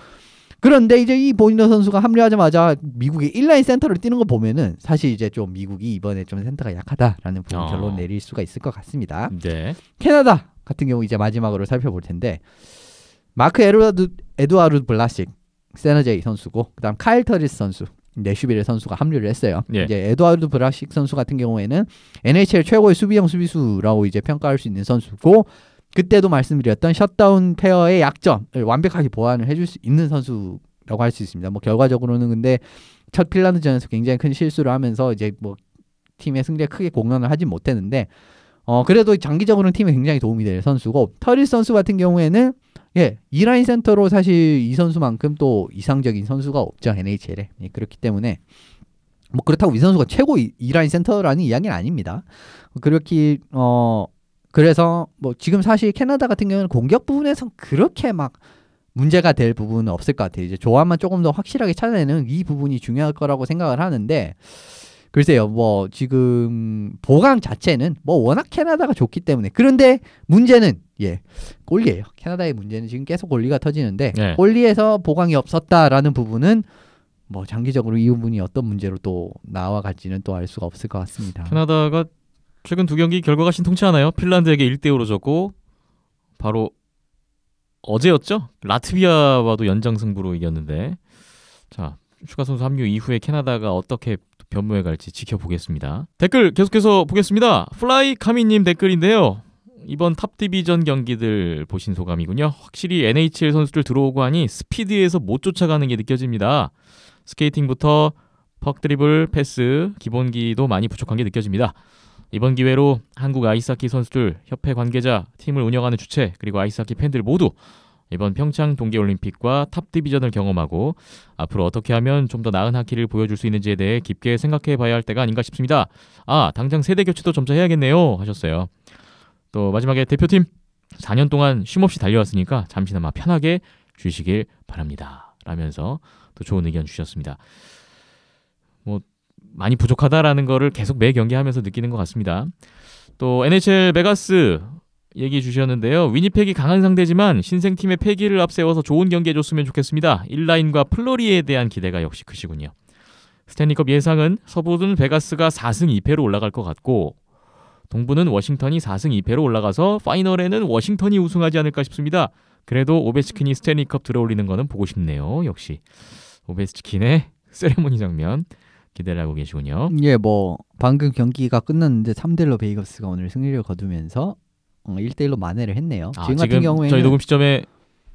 그런데 이제 이 보니노 선수가 합류하자마자 미국의 1라인 센터를 뛰는 거 보면은 사실 이제 좀 미국이 이번에 좀 센터가 약하다라는 부분 결론 내릴 수가 있을 것 같습니다. 네. 캐나다 같은 경우 이제 마지막으로 살펴볼 텐데 마크 에두아르드 블라식 세너제이 선수고 그다음 카일 터리스 선수 내슈빌의 선수가 합류를 했어요. 예. 이제 에두아르드 블라식 선수 같은 경우에는 NHL 최고의 수비형 수비수라고 이제 평가할 수 있는 선수고 그때도 말씀드렸던 셧다운 페어의 약점을 완벽하게 보완을 해줄 수 있는 선수라고 할 수 있습니다. 뭐 결과적으로는 근데 첫 핀란드전에서 굉장히 큰 실수를 하면서 이제 뭐 팀의 승리에 크게 공헌을 하진 못했는데 그래도 장기적으로는 팀에 굉장히 도움이 될 선수고 터리스 선수 같은 경우에는 2라인 센터로 사실 이 선수만큼 또 이상적인 선수가 없죠. NHL에. 그렇기 때문에 뭐 그렇다고 이 선수가 최고 2라인 센터라는 이야기는 아닙니다. 그래서 뭐 지금 사실 캐나다 같은 경우는 공격 부분에서 그렇게 막 문제가 될 부분은 없을 것 같아요. 이제 조합만 조금 더 확실하게 찾아내는 이 부분이 중요할 거라고 생각을 하는데 글쎄요, 뭐 지금 보강 자체는 뭐 워낙 캐나다가 좋기 때문에 그런데 문제는 골리예요. 캐나다의 문제는 지금 계속 골리가 터지는데 골리에서 보강이 없었다라는 부분은 뭐 장기적으로 이 부분이 어떤 문제로 또 나와갈지는 또 알 수가 없을 것 같습니다. 캐나다가 최근 2경기 결과가 신통치 않아요. 핀란드에게 1대5로 졌고 바로 어제였죠. 라트비아와도 연장승부로 이겼는데 자 추가 선수 합류 이후에 캐나다가 어떻게 변모해 갈지 지켜보겠습니다. 댓글 계속해서 보겠습니다. 플라이 카미님 댓글인데요. 이번 탑 디비전 경기들 보신 소감이군요. 확실히 NHL 선수들 들어오고 하니 스피드에서 못 쫓아가는 게 느껴집니다. 스케이팅부터 퍽 드리블, 패스, 기본기도 많이 부족한 게 느껴집니다. 이번 기회로 한국 아이스하키 선수들, 협회 관계자, 팀을 운영하는 주체, 그리고 아이스하키 팬들 모두 이번 평창 동계올림픽과 탑 디비전을 경험하고 앞으로 어떻게 하면 좀 더 나은 하키를 보여줄 수 있는지에 대해 깊게 생각해 봐야 할 때가 아닌가 싶습니다. 당장 세대 교체도 점차 해야겠네요 하셨어요. 또 마지막에 대표팀 4년 동안 쉼없이 달려왔으니까 잠시나마 편하게 쉬시길 바랍니다 라면서 또 좋은 의견 주셨습니다. 뭐 많이 부족하다라는 거를 계속 매 경기 하면서 느끼는 것 같습니다. 또 NHL 베가스 얘기 주셨는데요. 위니펙이 강한 상대지만 신생팀의 패기를 앞세워서 좋은 경기 해줬으면 좋겠습니다. 1라인과 플로리에 대한 기대가 역시 크시군요. 스탠리컵 예상은 서부는 베가스가 4승 2패로 올라갈 것 같고 동부는 워싱턴이 4승 2패로 올라가서 파이널에는 워싱턴이 우승하지 않을까 싶습니다. 그래도 오베치킨이 스탠리컵 들어올리는 거는 보고 싶네요. 역시 오베치킨의 세레모니 장면 기대를 하고 계시군요. 예, 뭐 방금 경기가 끝났는데 3대1로 베이거스가 오늘 승리를 거두면서 1대1로 만회를 했네요. 지금 같은 경우에는 저희 녹음 시점에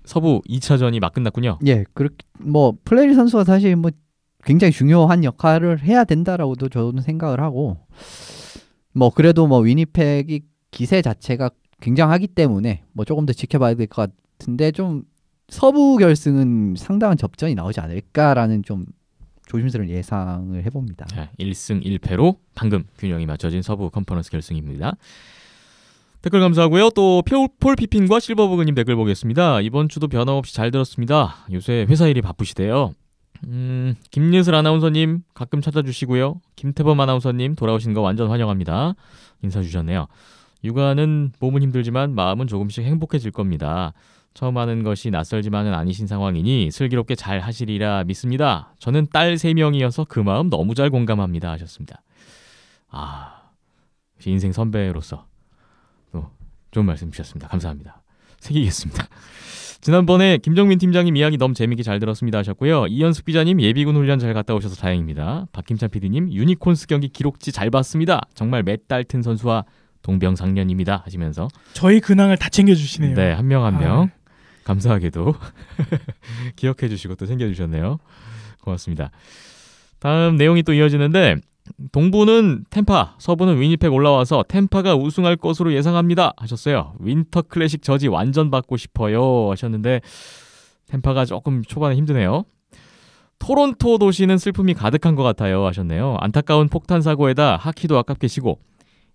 서부 2차전이 막 끝났군요. 예, 그렇게 뭐 플레리 선수가 사실 뭐 굉장히 중요한 역할을 해야 된다라고도 저는 생각을 하고 뭐 그래도 뭐 위니펙이 기세 자체가 굉장하기 때문에 뭐 조금 더 지켜봐야 될 것 같은데 좀 서부 결승은 상당한 접전이 나오지 않을까라는 좀 조심스러운 예상을 해봅니다. 1승 1패로 방금 균형이 맞춰진 서부 컨퍼런스 결승입니다. 댓글 감사하고요. 또 폴 피핀과 실버버그님 댓글 보겠습니다. 이번 주도 변함없이 잘 들었습니다. 요새 회사 일이 바쁘시대요. 김예슬 아나운서님 가끔 찾아주시고요. 김태범 아나운서님 돌아오신 거 완전 환영합니다. 인사 주셨네요. 육아는 몸은 힘들지만 마음은 조금씩 행복해질 겁니다. 처음 하는 것이 낯설지만은 아니신 상황이니 슬기롭게 잘 하시리라 믿습니다. 저는 딸 3명이어서 그 마음 너무 잘 공감합니다 하셨습니다. 인생 선배로서 또 좋은 말씀 주셨습니다. 감사합니다. 새기겠습니다. 지난번에 김정민 팀장님 이야기 너무 재밌게 잘 들었습니다 하셨고요. 이현숙 기자님 예비군 훈련 잘 갔다 오셔서 다행입니다. 박김찬 PD님 유니콘스 경기 기록지 잘 봤습니다. 정말 맷 달튼 선수와 동병상련입니다 하시면서 저희 근황을 다 챙겨주시네요. 네, 한 명 한 명 감사하게도 기억해 주시고 또 챙겨주셨네요. 고맙습니다. 다음 내용이 또 이어지는데 동부는 템파, 서부는 위니펙 올라와서 템파가 우승할 것으로 예상합니다 하셨어요. 윈터 클래식 저지 완전 받고 싶어요 하셨는데 템파가 조금 초반에 힘드네요. 토론토 도시는 슬픔이 가득한 것 같아요 하셨네요. 안타까운 폭탄 사고에다 하키도 아깝게 지고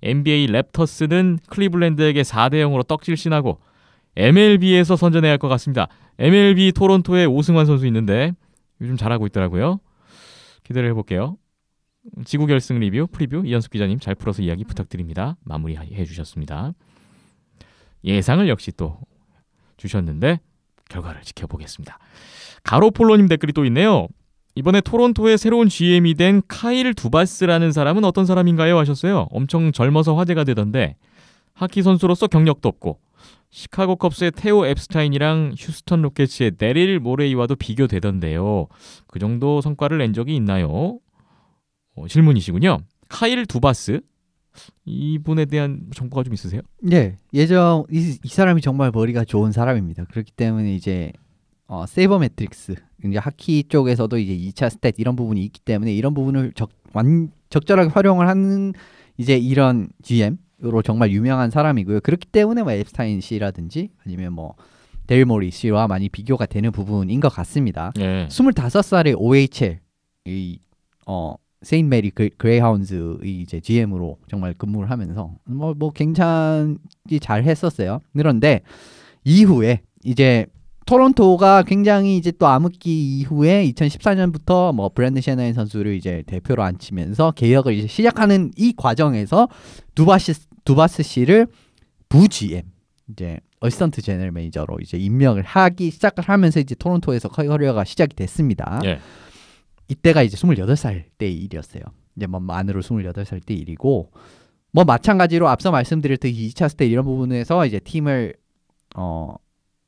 NBA 랩터스는 클리블랜드에게 4대0으로 떡질신하고 MLB에서 선전해야 할 것 같습니다. MLB 토론토에 오승환 선수 있는데 요즘 잘하고 있더라고요. 기대를 해볼게요. 지구 결승 리뷰, 프리뷰 이현숙 기자님 잘 풀어서 이야기 부탁드립니다. 마무리해 주셨습니다. 예상을 역시 또 주셨는데 결과를 지켜보겠습니다. 가로폴로님 댓글이 또 있네요. 이번에 토론토의 새로운 GM이 된 카일 두바스라는 사람은 어떤 사람인가요? 하셨어요. 엄청 젊어서 화제가 되던데 하키 선수로서 경력도 없고 시카고 컵스의 테오 앱스타인이랑 휴스턴 로켓츠의 데릴 모레이와도 비교되던데요. 그 정도 성과를 낸 적이 있나요? 질문이시군요. 카일 두바스 이분에 대한 정보가 좀 있으세요? 네, 예전 이 사람이 정말 머리가 좋은 사람입니다. 그렇기 때문에 이제 세이버 매트릭스 이제 하키 쪽에서도 이제 2차 스탯 이런 부분이 있기 때문에 이런 부분을 적절하게 활용을 하는 이제 이런 GM으로 정말 유명한 사람이고요. 그렇기 때문에 뭐 앱스타인 씨라든지 아니면 뭐 데일모리 씨와 많이 비교가 되는 부분인 것 같습니다. 예. 25살의 OHL 세인트 메리 그레이하운즈의 이제 GM으로 정말 근무를 하면서 뭐 굉장히 잘 했었어요. 그런데 이후에 이제 토론토가 굉장히 이제 또 암흑기 이후에 2014년부터 뭐 브랜든 셰나인 선수를 이제 대표로 앉히면서 개혁을 이제 시작하는 이 과정에서 두바스 씨를 부 GM 이제 어시스턴트 제너럴 매니저로 이제 임명을 하기 시작을 하면서 이제 토론토에서 커리어가 시작이 됐습니다. 예. 이때가 이제 28살 때 일이었어요. 이제 뭐 만으로 28살 때 일이고 뭐 마찬가지로 앞서 말씀드렸듯 2차 스텝 이런 부분에서 이제 팀을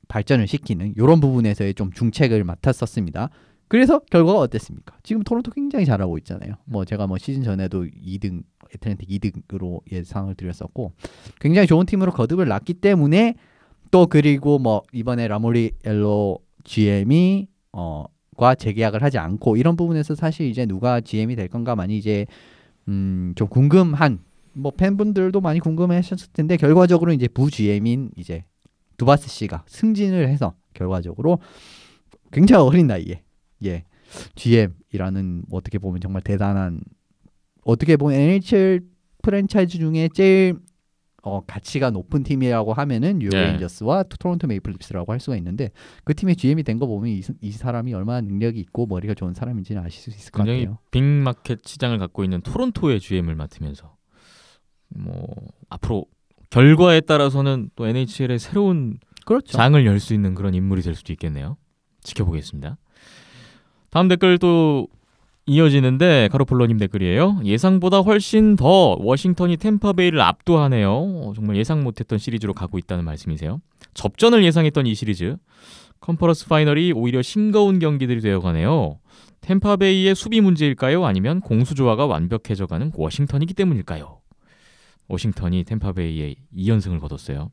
발전을 시키는 이런 부분에서의 좀 중책을 맡았었습니다. 그래서 결과가 어땠습니까? 지금 토론토 굉장히 잘하고 있잖아요. 뭐 제가 뭐 시즌 전에도 2등 애틀랜틱 2등으로 예상을 드렸었고 굉장히 좋은 팀으로 거듭을 났기 때문에 또 그리고 뭐 이번에 라모리엘로 GM이 과 재계약을 하지 않고 이런 부분에서 사실 이제 누가 GM이 될 건가 많이 이제 좀 궁금한 뭐 팬분들도 많이 궁금해하셨을 텐데 결과적으로 이제 부 GM인 이제 두바스 씨가 승진을 해서 결과적으로 굉장히 어린 나이에 GM이라는 어떻게 보면 정말 대단한 어떻게 보면 NHL 프랜차이즈 중에 제일 가치가 높은 팀이라고 하면은 뉴욕 레인저스와 토론토 메이플 립스라고 할 수가 있는데 그 팀의 GM이 된 거 보면 이 사람이 얼마나 능력이 있고 머리가 좋은 사람인지는 아실 수 있을 것 같아요. 굉장히 빅마켓 시장을 갖고 있는 토론토의 GM을 맡으면서 뭐 앞으로 결과에 따라서는 또 NHL의 새로운 그렇죠. 장을 열 수 있는 그런 인물이 될 수도 있겠네요. 지켜보겠습니다. 다음 댓글 또 이어지는데 가로폴로님 댓글이에요. 예상보다 훨씬 더 워싱턴이 템파베이를 압도하네요. 정말 예상 못했던 시리즈로 가고 있다는 말씀이세요. 접전을 예상했던 이 시리즈 컨퍼런스 파이널이 오히려 싱거운 경기들이 되어가네요. 템파베이의 수비 문제일까요? 아니면 공수 조화가 완벽해져가는 워싱턴이기 때문일까요? 워싱턴이 템파베이에 2연승을 거뒀어요.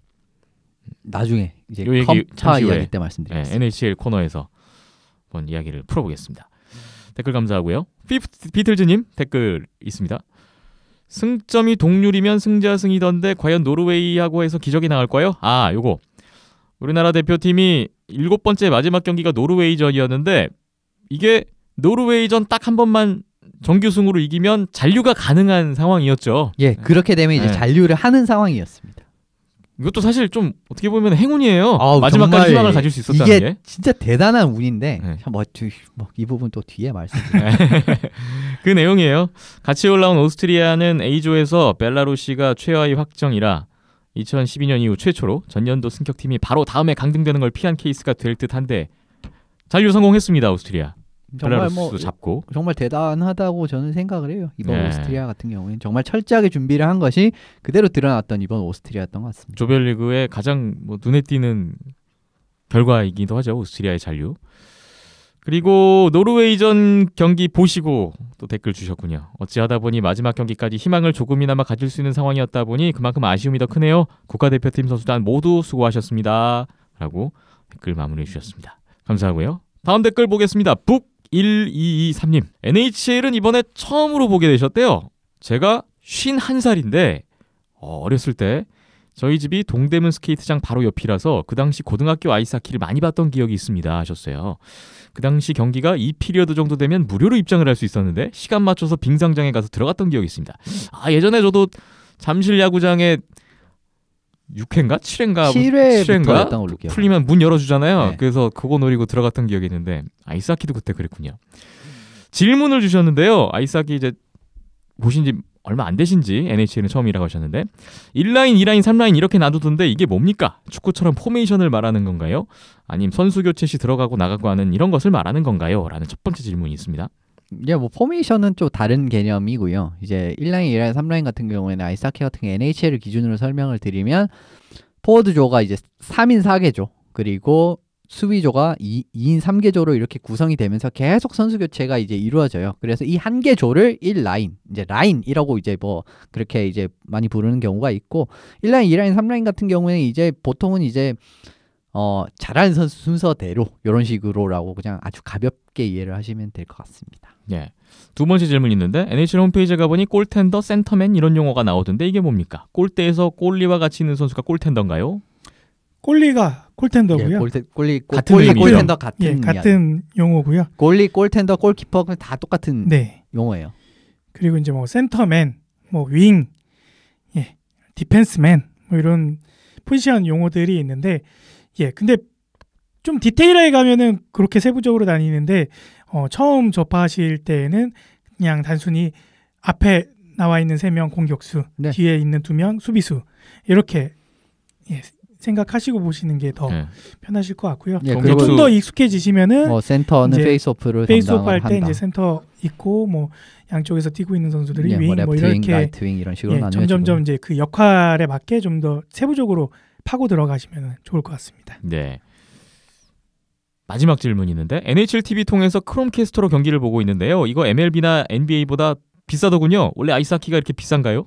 나중에 이제 요 얘기 컴파 잠시 후에 이야기 때 말씀드리겠습니다. NHL 코너에서 한번 이야기를 풀어보겠습니다. 댓글 감사하고요. 비틀즈님 댓글 있습니다. 승점이 동률이면 승자승이던데 과연 노르웨이하고 해서 기적이 나올까요? 요거 우리나라 대표팀이 7번째 마지막 경기가 노르웨이전이었는데 이게 노르웨이전 딱 한 번만 정규승으로 이기면 잔류가 가능한 상황이었죠. 예, 그렇게 되면 이제 네. 잔류를 하는 상황이었습니다. 이것도 사실 좀 어떻게 보면 행운이에요. 아우, 마지막까지 정말 희망을 가질 수 있었다는 이게 게. 진짜 대단한 운인데 네. 이 부분 또 뒤에 말씀드릴게요. 그 내용이에요. 같이 올라온 오스트리아는 A조에서 벨라루시가 최하위 확정이라 2012년 이후 최초로 전년도 승격팀이 바로 다음에 강등되는 걸 피한 케이스가 될 듯한데 잔류 성공했습니다. 오스트리아. 정말 벨라루스도 잡고. 정말 대단하다고 저는 생각을 해요. 이번 네. 오스트리아 같은 경우에는 정말 철저하게 준비를 한 것이 그대로 드러났던 이번 오스트리아였던 것 같습니다. 조별리그의 가장 눈에 띄는 결과이기도 하죠. 오스트리아의 잔류. 그리고 노르웨이전 경기 보시고 또 댓글 주셨군요. 어찌하다 보니 마지막 경기까지 희망을 조금이나마 가질 수 있는 상황이었다 보니 그만큼 아쉬움이 더 크네요. 국가대표팀 선수단 모두 수고하셨습니다. 라고 댓글 마무리해 주셨습니다. 감사하고요. 다음 댓글 보겠습니다. 북1223님. NHL은 이번에 처음으로 보게 되셨대요. 제가 51살인데 어렸을 때 저희 집이 동대문 스케이트장 바로 옆이라서 그 당시 고등학교 아이스하키를 많이 봤던 기억이 있습니다 하셨어요. 그 당시 경기가 2피리어드 정도 되면 무료로 입장을 할 수 있었는데 시간 맞춰서 빙상장에 가서 들어갔던 기억이 있습니다. 예전에 저도 잠실 야구장에 6회인가? 7회인가? 걸로 기억. 풀리면 문 열어주잖아요. 네. 그래서 그거 노리고 들어갔던 기억이 있는데 아이스하키도 그때 그랬군요. 질문을 주셨는데요. 아이스하키 이제 보신 지 얼마 안 되신지 NHL은 처음이라고 하셨는데 1라인, 2라인, 3라인 이렇게 놔두던데 이게 뭡니까? 축구처럼 포메이션을 말하는 건가요? 아님 선수 교체 시 들어가고 나가고 하는 이런 것을 말하는 건가요? 라는 첫 번째 질문이 있습니다. 예, 뭐 포메이션은 좀 다른 개념이고요. 이제 1라인, 2라인, 3라인 같은 경우에는 아이스하키 같은 경우 NHL을 기준으로 설명을 드리면 포워드조가 이제 3인 4개조 그리고 수비조가 2인 3개조로 이렇게 구성이 되면서 계속 선수 교체가 이제 이루어져요. 그래서 이 한 개 조를 1라인, 이제 라인이라고 이제 뭐 그렇게 이제 많이 부르는 경우가 있고 1라인, 2라인, 3라인 같은 경우에는 이제 보통은 이제 잘하는 선수 순서대로 이런 식으로라고 그냥 아주 가볍게 이해를 하시면 될 것 같습니다. 예. 두 번째 질문 있는데 NHL 홈페이지에 가보니 골텐더, 센터맨 이런 용어가 나오던데 이게 뭡니까? 골대에서 골리와 같이 있는 선수가 골텐더인가요? 골리가 골텐더고요. 같은 골리, 의미죠. 골텐더 같은 예, 같은 용어고요. 골리, 골텐더, 골키퍼 다 똑같은 네. 용어예요. 그리고 이제 뭐 센터맨, 뭐 윙, 예, 디펜스맨 뭐 이런 포지션 용어들이 있는데 근데 좀 디테일하게 가면은 그렇게 세부적으로 나뉘는데 처음 접하실 때에는 그냥 단순히 앞에 나와 있는 3명 공격수, 네. 뒤에 있는 2명 수비수 이렇게 생각하시고 보시는 게 더 편하실 것 같고요. 예, 그리고 좀 더 익숙해지시면은 센터는 이제 페이스오프를 페이스오프 할 담당을 때 한다. 이제 센터 있고 뭐 양쪽에서 뛰고 있는 선수들이 예, 윙 레프트 뭐 윙, 이렇게 라이트 윙 이런 식으로 나뉘어지고 점점점 이제 그 역할에 맞게 좀 더 세부적으로 파고 들어가시면 좋을 것 같습니다. 네. 마지막 질문이 있는데 NHL TV 통해서 크롬캐스터로 경기를 보고 있는데요. 이거 MLB나 NBA보다 비싸더군요. 원래 아이스하키가 이렇게 비싼가요?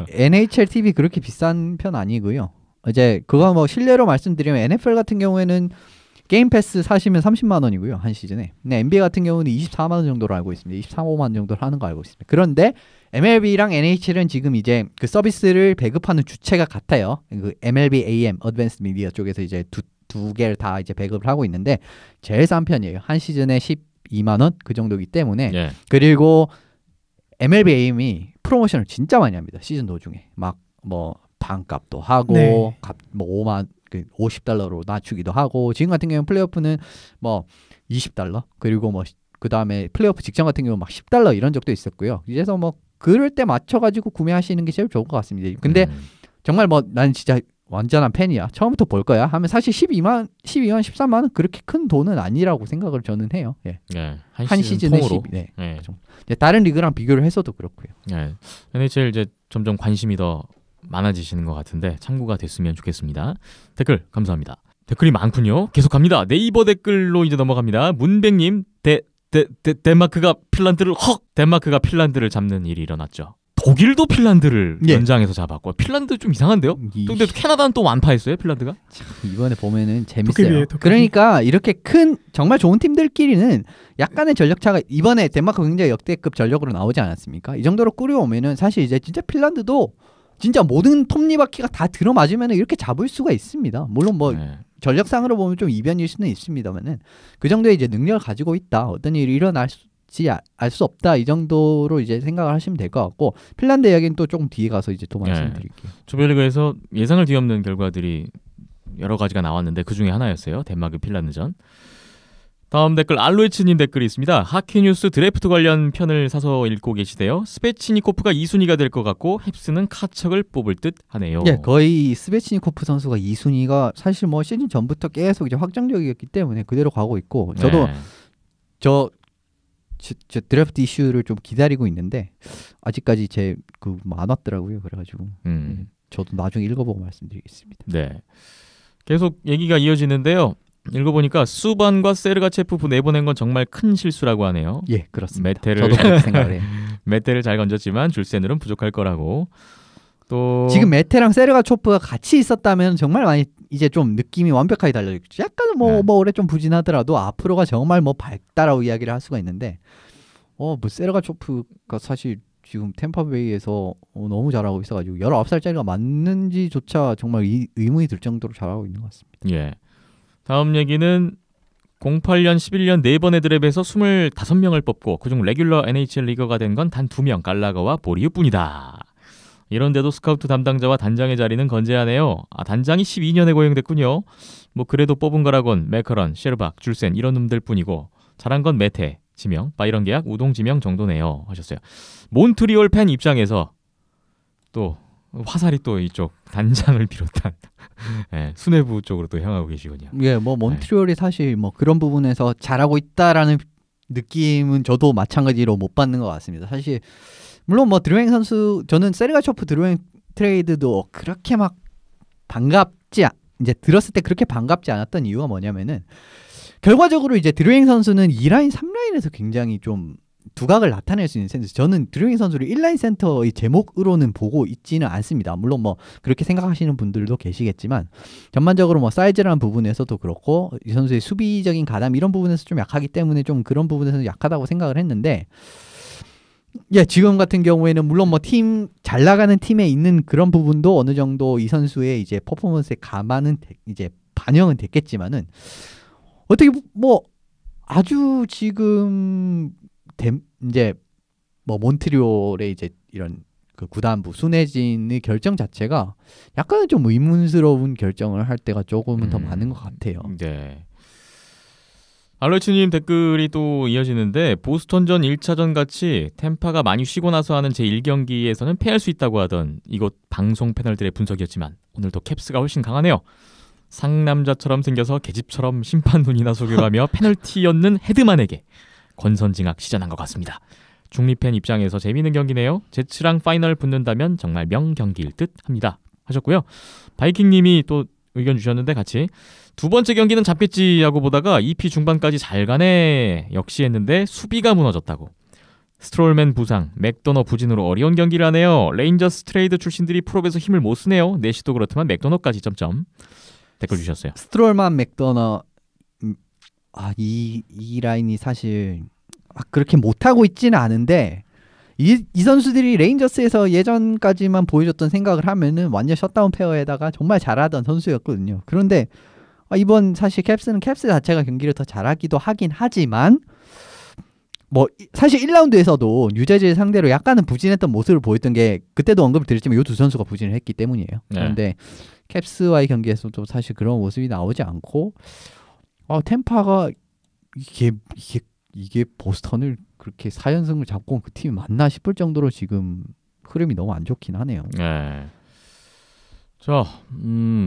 NHL TV 그렇게 비싼 편 아니고요. 이제 그거 뭐 실례로 말씀드리면 NFL 같은 경우에는 게임 패스 사시면 30만 원이고요. 한 시즌에. 근데 NBA 같은 경우는 24만 원 정도로 알고 있습니다. 24만 원 정도로 하는 거 알고 있습니다. 그런데 MLB랑 NHL은 지금 이제 그 서비스를 배급하는 주체가 같아요. 그 MLB AM, Advanced Media 쪽에서 이제 두 두 개를 다 이제 배급을 하고 있는데 제일 싼 편이에요. 한 시즌에 12만 원 그 정도이기 때문에 예. 그리고 MLB 에임이 프로모션을 진짜 많이 합니다. 시즌 도중에 막 뭐 반값도 하고 네. 뭐 5만 $50로 낮추기도 하고 지금 같은 경우는 플레이오프는 뭐 $20 그리고 뭐 그 다음에 플레이오프 직전 같은 경우 막 $10 이런 적도 있었고요. 이래서 뭐 그럴 때 맞춰가지고 구매하시는 게 제일 좋을 것 같습니다. 근데 정말 뭐 난 진짜 완전한 팬이야. 처음부터 볼 거야. 하면 사실 13만 원 그렇게 큰 돈은 아니라고 생각을 저는 해요. 예. 예. 한 시즌에 통으로. 12. 네. 예. 이제 다른 리그랑 비교를 해서도 그렇고요. 예. NHL 이제 점점 관심이 더 많아지시는 것 같은데 참고가 됐으면 좋겠습니다. 댓글 감사합니다. 댓글이 많군요. 계속 갑니다. 네이버 댓글로 이제 넘어갑니다. 문백님 덴마크가 핀란드를 잡는 일이 일어났죠. 독일도 핀란드를 예. 연장해서 잡았고 핀란드 좀 이상한데요? 근데 캐나다는 또 완파했어요 핀란드가? 이번에 보면은 재밌어요. 도깨비예요, 도깨비. 그러니까 이렇게 큰 정말 좋은 팀들끼리는 약간의 전력차가 이번에 덴마크 굉장히 역대급 전력으로 나오지 않았습니까? 이 정도로 꾸려오면은 사실 이제 진짜 핀란드도 진짜 모든 톱니바퀴가 다 들어맞으면 이렇게 잡을 수가 있습니다. 물론 뭐 네. 전력상으로 보면 좀 이변일 수는 있습니다만은 그 정도의 이제 능력을 가지고 있다. 어떤 일이 일어날지 알 수 없다. 이 정도로 이제 생각을 하시면 될 것 같고 핀란드 이야기는 또 조금 뒤에 가서 이제 또 말씀드릴게요. 조별리그에서 예상을 뒤엎는 결과들이 여러 가지가 나왔는데 그 중에 하나였어요. 덴마크 핀란드전. 다음 댓글 알로이츠님 댓글이 있습니다. 하키뉴스 드래프트 관련 편을 사서 읽고 계시대요. 스베치니코프가 2순위가 될 것 같고 헵스는 카척을 뽑을 듯 하네요. 예, 거의 스베치니코프 선수가 2순위가 사실 뭐 시즌 전부터 계속 이제 확정적이었기 때문에 그대로 가고 있고 저도 네. 저 드래프트 이슈를 좀 기다리고 있는데 아직까지 제 그 안 왔더라고요. 그래가지고 저도 나중에 읽어보고 말씀드리겠습니다. 네. 계속 얘기가 이어지는데요. 읽어보니까 수반과 세르가체프 내보낸 건 정말 큰 실수라고 하네요. 예, 그렇습니다. 메테를 저도 그렇게 생각을 해요. 메테를 잘 건졌지만 줄센으로는 부족할 거라고. 또 지금 메테랑 세르가초프가 같이 있었다면 정말 많이 이제 좀 느낌이 완벽하게 달라졌죠. 약간은 네. 뭐 올해 좀 부진하더라도 앞으로가 정말 뭐 밝다라고 이야기를 할 수가 있는데 뭐 세르가초프가 사실 지금 템파베이에서 너무 잘하고 있어가지고 19살짜리가 맞는지조차 정말 의문이 들 정도로 잘하고 있는 것 같습니다. 예. 다음 얘기는 08년, 11년 4번의 드랩에서 25명을 뽑고 그중 레귤러 NHL 리거가 된 건 단 2명 갈라거와 보리우뿐이다. 이런데도 스카우트 담당자와 단장의 자리는 건재하네요. 단장이 12년에 고용됐군요. 뭐 그래도 뽑은 거라곤 매커런, 셰르박, 줄센 이런 놈들 뿐이고 잘한 건 메테, 지명, 바이런 계약, 우동 지명 정도네요 하셨어요. 몬트리올 팬 입장에서 또 화살이 또 이쪽 단장을 비롯한 네, 수뇌부 쪽으로 또 향하고 계시군요. 예, 뭐 몬트리올이 사실 뭐 그런 부분에서 잘하고 있다라는 느낌은 저도 마찬가지로 못 받는 것 같습니다. 사실 물론 뭐 드로잉 선수 저는 세르가초프 드로잉 트레이드도 그렇게 막 이제 들었을 때 그렇게 반갑지 않았던 이유가 뭐냐면은 결과적으로 이제 드로잉 선수는 2라인, 3라인에서 굉장히 좀 두각을 나타낼 수 있는 센터. 저는 드로잉 선수를 1라인 센터의 제목으로는 보고 있지는 않습니다. 물론 뭐 그렇게 생각하시는 분들도 계시겠지만 전반적으로 뭐 사이즈라는 부분에서도 그렇고 이 선수의 수비적인 가담 이런 부분에서 좀 약하기 때문에 좀 그런 부분에서 약하다고 생각을 했는데 예, 지금 같은 경우에는 물론 뭐 팀 잘 나가는 팀에 있는 그런 부분도 어느 정도 이 선수의 이제 퍼포먼스에 감안은 이제 반영은 됐겠지만은 어떻게 뭐 아주 지금 이제 뭐 몬트리올의 이제 이런 그 구단부 순회진의 결정 자체가 약간은 좀 의문스러운 결정을 할 때가 조금은 더 많은 것 같아요. 네. 알로이츠님 댓글이 또 이어지는데 보스턴전 1차전 같이 템파가 많이 쉬고 나서 하는 제1경기에서는 패할 수 있다고 하던 이곳 방송 패널들의 분석이었지만 오늘도 캡스가 훨씬 강하네요. 상남자처럼 생겨서 계집처럼 심판 눈이나 속여가며 페널티였는 헤드만에게 권선징악 시전한 것 같습니다. 중립팬 입장에서 재미있는 경기네요. 제츠랑 파이널 붙는다면 정말 명경기일 듯 합니다 하셨고요. 바이킹님이 또 의견 주셨는데 같이 두 번째 경기는 잡겠지 하고 보다가 2피 중반까지 잘 가네 역시 했는데 수비가 무너졌다고. 스트롤맨 부상, 맥도너 부진으로 어려운 경기를 하네요. 레인저스 트레이드 출신들이 프롭에서 힘을 못 쓰네요. 내시도 그렇지만 맥도너까지 점점 댓글 주셨어요. 스트롤만 맥도너 이 라인이 사실 그렇게 못하고 있지는 않은데 이 선수들이 레인저스에서 예전까지만 보여줬던 생각을 하면은 완전 셧다운 페어에다가 정말 잘하던 선수였거든요. 그런데 이번 사실 캡스 자체가 경기를 더 잘하기도 하긴 하지만 뭐 사실 1라운드에서도 뉴저지를 상대로 약간은 부진했던 모습을 보였던 게 그때도 언급을 드렸지만 이 두 선수가 부진을 했기 때문이에요. 그런데 캡스와의 경기에서도 사실 그런 모습이 나오지 않고 템파가 이게 보스턴을 그렇게 4연승을 잡고 온 그 팀이 맞나 싶을 정도로 지금 흐름이 너무 안 좋긴 하네요. 네. 자,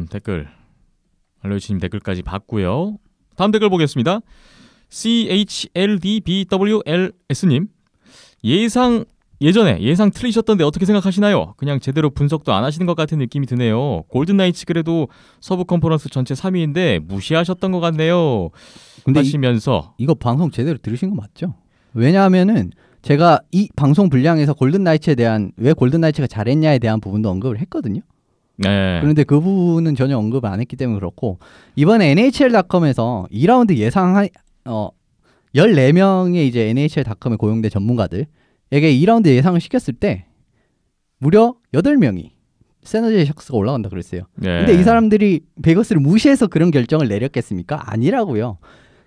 댓글 알려주신 댓글까지 봤고요. 다음 댓글 보겠습니다. CHLDBWLS님 예전에 예상 틀리셨던데 어떻게 생각하시나요? 그냥 제대로 분석도 안 하시는 것 같은 느낌이 드네요. 골든나이츠 그래도 서부 컨퍼런스 전체 3위인데 무시하셨던 것 같네요. 근데 하시면서 이거 방송 제대로 들으신 거 맞죠? 왜냐하면은 제가 이 방송 분량에서 골든나이츠에 대한 왜 골든나이츠가 잘했냐에 대한 부분도 언급을 했거든요. 네. 그런데 그 부분은 전혀 언급을 안 했기 때문에 그렇고 이번에 NHL.com에서 2라운드 예상 14명의 이제 NHL.com에 고용된 전문가들에게 2라운드 예상을 시켰을 때 무려 8명이 샌호제 샥스가 올라간다 그랬어요. 네. 근데 이 사람들이 베거스를 무시해서 그런 결정을 내렸겠습니까? 아니라고요.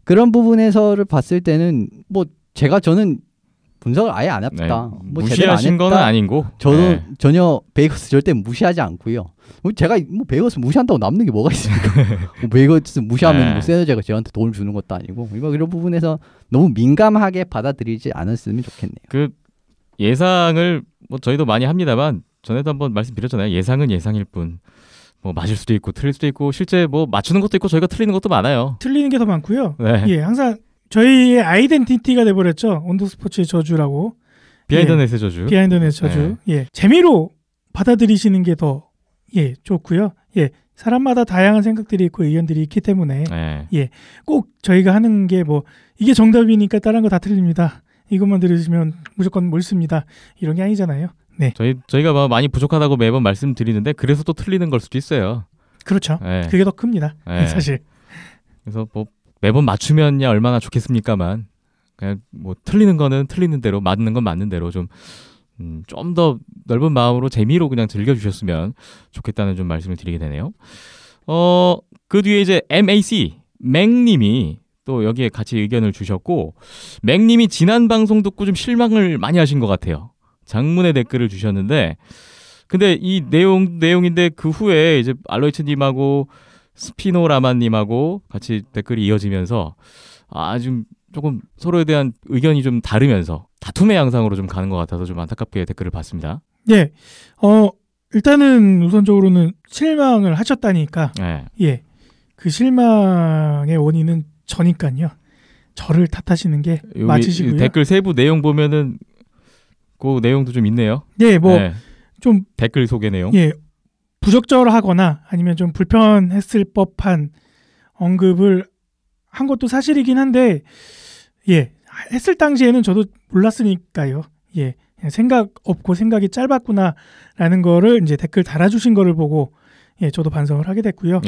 그런 부분에서를 봤을 때는 뭐 저는 분석을 아예 안 했다. 네. 뭐 무시하신 거는 아니고 저도 전혀 베이거스 절대 무시하지 않고요. 제가 뭐 베이거스 무시한다고 남는 게 뭐가 있습니까? 뭐 베이거스 무시하면 뭐 세너제가 저한테 돈을 주는 것도 아니고 이런 부분에서 너무 민감하게 받아들이지 않았으면 좋겠네요. 그 예상을 뭐 저희도 많이 합니다만 전에도 한번 말씀드렸잖아요. 예상은 예상일 뿐. 뭐 맞을 수도 있고 틀릴 수도 있고 실제 뭐 맞추는 것도 있고 저희가 틀리는 것도 많아요. 틀리는 게 더 많고요. 네. 예, 항상 저희의 아이덴티티가 돼버렸죠. 온도스포츠의 저주라고. 비하인드 넷의 저주. 비하인드 넷의 저주. 예, 재미로 받아들이시는 게 더 좋고요. 예, 사람마다 다양한 생각들이 있고 의견들이 있기 때문에 꼭 저희가 하는 게 뭐 이게 정답이니까 다른 거 다 틀립니다. 이것만 들으시면 무조건 옳습니다. 이런 게 아니잖아요. 네. 저희가 뭐 많이 부족하다고 매번 말씀드리는데 그래서 또 틀리는 걸 수도 있어요. 그렇죠. 네. 그게 더 큽니다. 사실. 그래서 뭐 매번 맞추면야 얼마나 좋겠습니까만 그냥 뭐 틀리는 거는 틀리는 대로 맞는 건 맞는 대로 좀 더 넓은 마음으로 재미로 그냥 즐겨주셨으면 좋겠다는 좀 말씀을 드리게 되네요. 그 뒤에 이제 맥님이 또 여기에 같이 의견을 주셨고 맥님이 지난 방송 듣고 좀 실망을 많이 하신 것 같아요. 장문의 댓글을 주셨는데 근데 이 내용인데 그 후에 이제 알로이츠님하고 스피노라마님하고 같이 댓글이 이어지면서 좀 조금 서로에 대한 의견이 좀 다르면서 다툼의 양상으로 좀 가는 것 같아서 좀 안타깝게 댓글을 봤습니다. 네, 일단은 우선적으로는 실망을 하셨다니까. 예, 그 실망의 원인은 저니까요. 저를 탓하시는 게 맞으시고요. 댓글 세부 내용 보면은 그 내용도 좀 있네요. 네, 좀 댓글 소개 내용. 예, 부적절하거나 아니면 좀 불편했을 법한 언급을 한 것도 사실이긴 한데, 했을 당시에는 저도 몰랐으니까요. 그냥 생각 없고 생각이 짧았구나라는 거를 이제 댓글 달아주신 거를 보고 저도 반성을 하게 됐고요.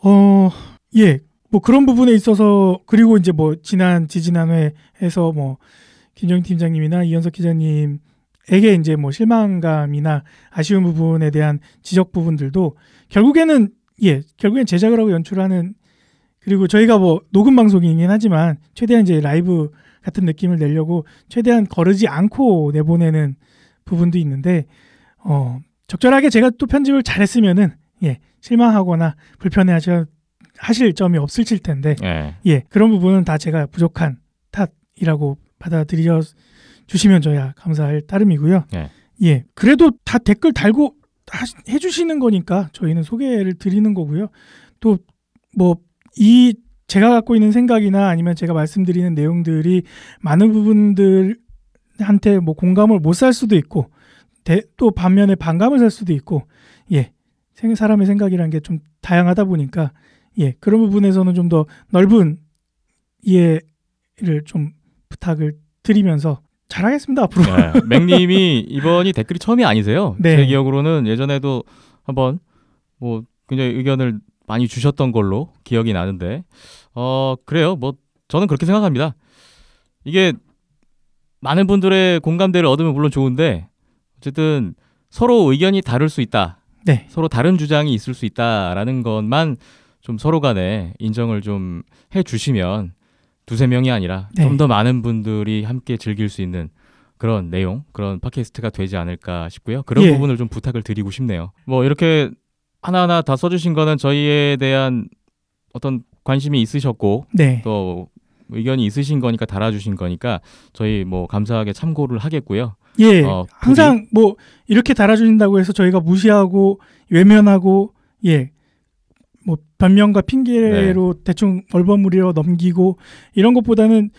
뭐 그런 부분에 있어서 그리고 이제 뭐 지지난 회에서 뭐 김정인 팀장님이나 이현석 기자님에게 이제 뭐 실망감이나 아쉬운 부분에 대한 지적 부분들도 결국엔 제작을 하고 연출하는 그리고 저희가 뭐 녹음 방송이긴 하지만 최대한 이제 라이브 같은 느낌을 내려고 최대한 거르지 않고 내보내는 부분도 있는데 적절하게 제가 또 편집을 잘했으면은 실망하거나 불편해하실 점이 없으실 텐데 그런 부분은 다 제가 부족한 탓이라고 받아들여 주시면 저야 감사할 따름이고요. 그래도 다 댓글 달고 해주시는 거니까 저희는 소개를 드리는 거고요. 또 뭐 제가 갖고 있는 생각이나 아니면 제가 말씀드리는 내용들이 많은 부분들한테 뭐 공감을 못 살 수도 있고 또 반면에 반감을 살 수도 있고 사람의 생각이라는 게 좀 다양하다 보니까 그런 부분에서는 좀 더 넓은 이해를 좀 부탁을 드리면서 잘하겠습니다 앞으로. 맥님이 이번이 댓글이 처음이 아니세요. 제 기억으로는 예전에도 한번 뭐 굉장히 의견을 많이 주셨던 걸로 기억이 나는데 그래요. 뭐 저는 그렇게 생각합니다. 이게 많은 분들의 공감대를 얻으면 물론 좋은데 어쨌든 서로 의견이 다를 수 있다. 서로 다른 주장이 있을 수 있다라는 것만 좀 서로 간에 인정을 좀 해주시면 두세 명이 아니라 네. 좀 더 많은 분들이 함께 즐길 수 있는 그런 내용, 그런 팟캐스트가 되지 않을까 싶고요. 그런 예. 부분을 좀 부탁을 드리고 싶네요. 뭐 이렇게 하나하나 다 써주신 거는 저희에 대한 어떤 관심이 있으셨고 네. 또 의견이 있으신 거니까 달아주신 거니까 저희 뭐 감사하게 참고를 하겠고요. 예, 부디- 항상 뭐 이렇게 달아주신다고 해서 저희가 무시하고 외면하고 뭐 변명과 핑계로 네. 대충 얼버무려 넘기고 이런 것보다는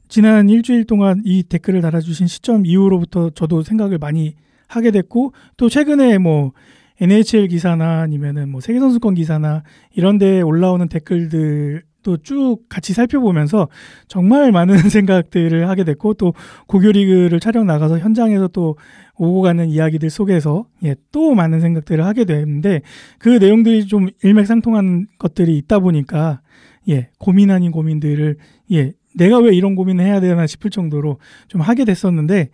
지난 일주일 동안 이 댓글을 달아주신 시점 이후로부터 저도 생각을 많이 하게 됐고 또 최근에 뭐 NHL 기사나 아니면은 뭐 세계선수권 기사나 이런 데 올라오는 댓글들도 쭉 같이 살펴보면서 정말 많은 생각들을 하게 됐고 또 고교리그를 촬영 나가서 현장에서 또 오고 가는 이야기들 속에서 또 많은 생각들을 하게 되는데 그 내용들이 좀 일맥상통한 것들이 있다 보니까 고민 아닌 고민들을 내가 왜 이런 고민을 해야 되나 싶을 정도로 좀 하게 됐었는데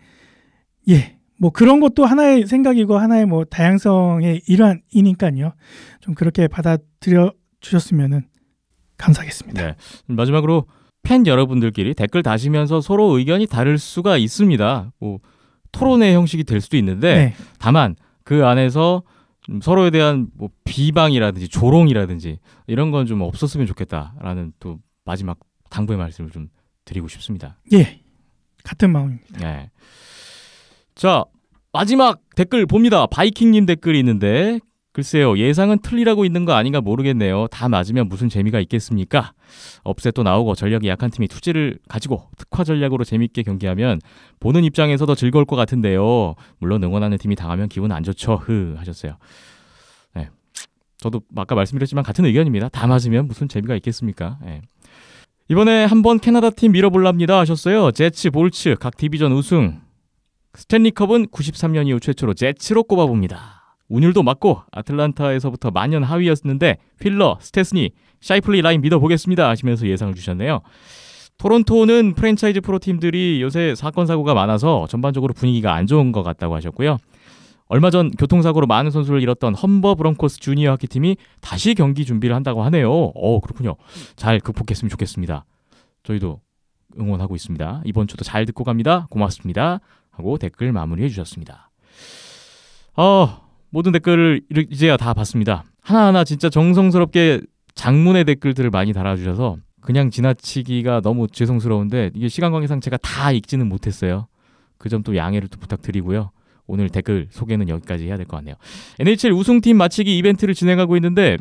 뭐 그런 것도 하나의 생각이고 하나의 뭐 다양성의 일환이니까요. 좀 그렇게 받아들여 주셨으면은 감사하겠습니다. 네. 마지막으로 팬 여러분들끼리 댓글 다시면서 서로 의견이 다를 수가 있습니다. 뭐 토론의 형식이 될 수도 있는데 네. 다만 그 안에서 좀 서로에 대한 뭐 비방이라든지 조롱이라든지 이런 건 좀 없었으면 좋겠다라는 또 마지막 당부의 말씀을 좀 드리고 싶습니다. 같은 마음입니다. 네. 자, 마지막 댓글 봅니다. 바이킹님 댓글이 있는데 글쎄요, 예상은 틀리라고 있는 거 아닌가 모르겠네요. 다 맞으면 무슨 재미가 있겠습니까? 업셋도 나오고 전력이 약한 팀이 투지를 가지고 특화 전략으로 재밌게 경기하면 보는 입장에서 더 즐거울 것 같은데요. 물론 응원하는 팀이 당하면 기분 안 좋죠. 하셨어요. 네. 저도 아까 말씀드렸지만 같은 의견입니다. 다 맞으면 무슨 재미가 있겠습니까? 네. 이번에 한번 캐나다 팀 밀어볼랍니다 하셨어요. 제츠, 볼츠 각 디비전 우승. 스탠리컵은 93년 이후 최초로 제츠로 꼽아봅니다. 운율도 맞고 아틀란타에서부터 만년 하위였는데 휠러, 스테스니, 샤이플리 라인 믿어보겠습니다 하시면서 예상을 주셨네요. 토론토는 프랜차이즈 프로팀들이 요새 사건 사고가 많아서 전반적으로 분위기가 안 좋은 것 같다고 하셨고요. 얼마 전 교통사고로 많은 선수를 잃었던 험버 브론코스 주니어 하키팀이 다시 경기 준비를 한다고 하네요. 그렇군요. 잘 극복했으면 좋겠습니다. 저희도 응원하고 있습니다. 이번 주도 잘 듣고 갑니다. 고맙습니다. 하고 댓글 마무리해 주셨습니다. 모든 댓글을 이제야 다 봤습니다. 하나하나 진짜 정성스럽게 장문의 댓글들을 많이 달아주셔서 그냥 지나치기가 너무 죄송스러운데 이게 시간 관계상 제가 다 읽지는 못했어요. 그 점 또 양해를 또 부탁드리고요. 오늘 댓글 소개는 여기까지 해야 될 것 같네요. NHL 우승팀 맞히기 이벤트를 진행하고 있는데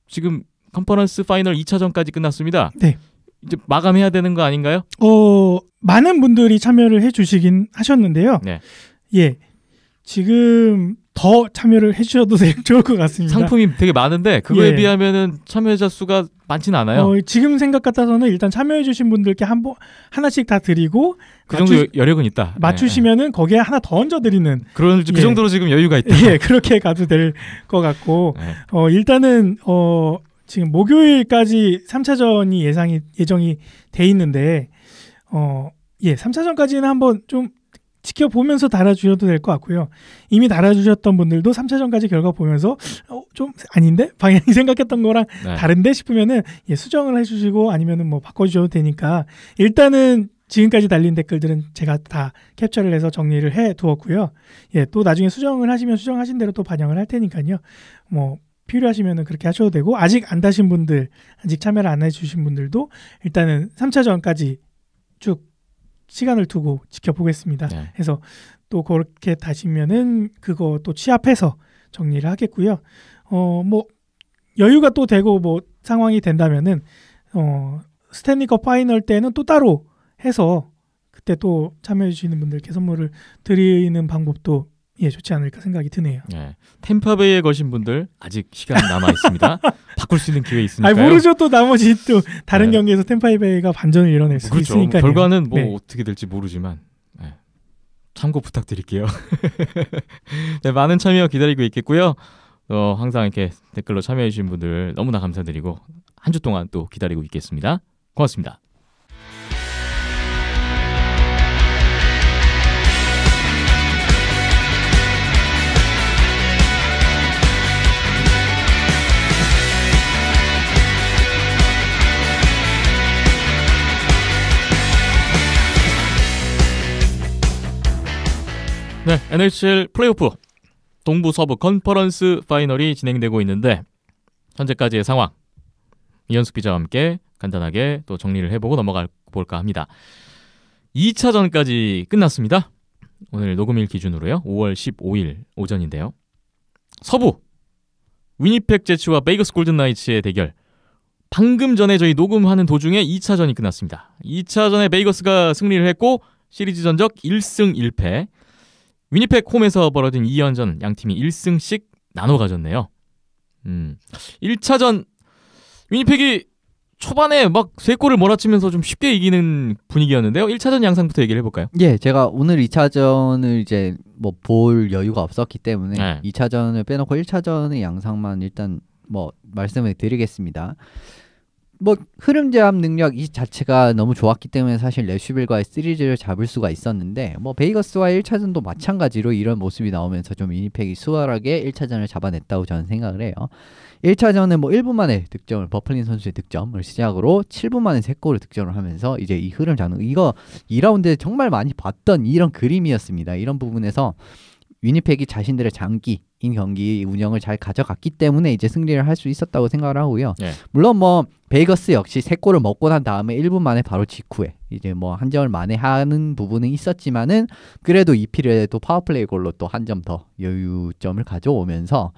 지금 컨퍼런스 파이널 2차전까지 끝났습니다. 네. 이제 마감해야 되는 거 아닌가요? 많은 분들이 참여를 해주시긴 하셨는데요. 네. 지금 더 참여를 해주셔도 좋을 것 같습니다. 상품이 되게 많은데 그거에 비하면은 참여자 수가 많진 않아요. 지금 생각 같아서는 일단 참여해주신 분들께 하나씩 다 드리고 그 정도 여력은 있다. 맞추시면은 거기에 하나 더 얹어드리는 그 정도로 지금 여유가 있다. 그렇게 가도 될 것 같고 일단은 지금 목요일까지 3차전이 예정이 돼 있는데 3차전까지는 한번 좀 지켜보면서 달아주셔도 될 것 같고요. 이미 달아주셨던 분들도 3차전까지 결과 보면서 좀 아닌데? 방향이 생각했던 거랑 다른데 싶으면은 수정을 해주시고 아니면은 뭐 바꿔주셔도 되니까 일단은 지금까지 달린 댓글들은 제가 다 캡처를 해서 정리를 해 두었고요. 또 나중에 수정을 하시면 수정하신 대로 또 반영을 할 테니까요. 뭐 필요하시면은 그렇게 하셔도 되고 아직 안 다신 분들, 아직 참여를 안 해주신 분들도 일단은 3차전까지 쭉 시간을 두고 지켜보겠습니다. 해서 또 그렇게 다시면은 그거 또 취합해서 정리를 하겠고요. 뭐 여유가 또 되고 뭐 상황이 된다면은 스탠리컵 파이널 때는 또 따로 해서 그때 또 참여해 주시는 분들께 선물을 드리는 방법도 좋지 않을까 생각이 드네요. 템파베이에 거신 분들 아직 시간 남아 있습니다. 바꿀 수 있는 기회 있으니까요. 모르죠. 또 나머지 또 다른 경기에서 템파베이가 반전을 이뤄낼 수 있으니까요. 결과는 뭐 어떻게 될지 모르지만 참고 부탁드릴게요. 많은 참여 기다리고 있겠고요. 항상 이렇게 댓글로 참여해 주신 분들 너무나 감사드리고 한 주 동안 또 기다리고 있겠습니다. 고맙습니다. 네, NHL 플레이오프 동부 서부 컨퍼런스 파이널이 진행되고 있는데 현재까지의 상황 이현숙 기자와 함께 간단하게 또 정리를 해보고 넘어가 볼까 합니다. 2차전까지 끝났습니다. 오늘 녹음일 기준으로요. 5월 15일 오전인데요. 서부 위니펙 제츠와 베이거스 골든 나이츠의 대결. 방금 전에 저희 녹음하는 도중에 2차전이 끝났습니다. 2차전에 베이거스가 승리를 했고 시리즈 전적 1승 1패. 위니펙 홈에서 벌어진 2연전 양팀이 1승씩 나눠 가졌네요. 1차전 위니펙이 초반에 막 3골을 몰아치면서 좀 쉽게 이기는 분위기였는데요. 1차전 양상부터 얘기를 해볼까요? 예, 제가 오늘 2차전을 이제 뭐 볼 여유가 없었기 때문에 네. 2차전을 빼놓고 1차전의 양상만 일단 뭐 말씀을 드리겠습니다. 뭐 흐름 제압 능력 이 자체가 너무 좋았기 때문에 사실 레슈빌과의 시리즈를 잡을 수가 있었는데 뭐 베이거스와의 1차전도 마찬가지로 이런 모습이 나오면서 좀 위니펙이 수월하게 1차전을 잡아냈다고 저는 생각을 해요. 1차전은 뭐 1분 만에 득점을 버플린 선수의 득점을 시작으로 7분 만에 3골을 득점을 하면서 이제 이 흐름 잡는 이거 2라운드에 정말 많이 봤던 이런 그림이었습니다. 이런 부분에서 위니펙이 자신들의 장기인 경기 운영을 잘 가져갔기 때문에 이제 승리를 할 수 있었다고 생각을 하고요. 네. 물론 뭐 베이거스 역시 3골을 먹고 난 다음에 1분 만에 바로 직후에 이제 뭐 한 점을 만회하는 부분은 있었지만은 그래도 이 피리에도 파워플레이 골로 또 한 점 더 여유점을 가져오면서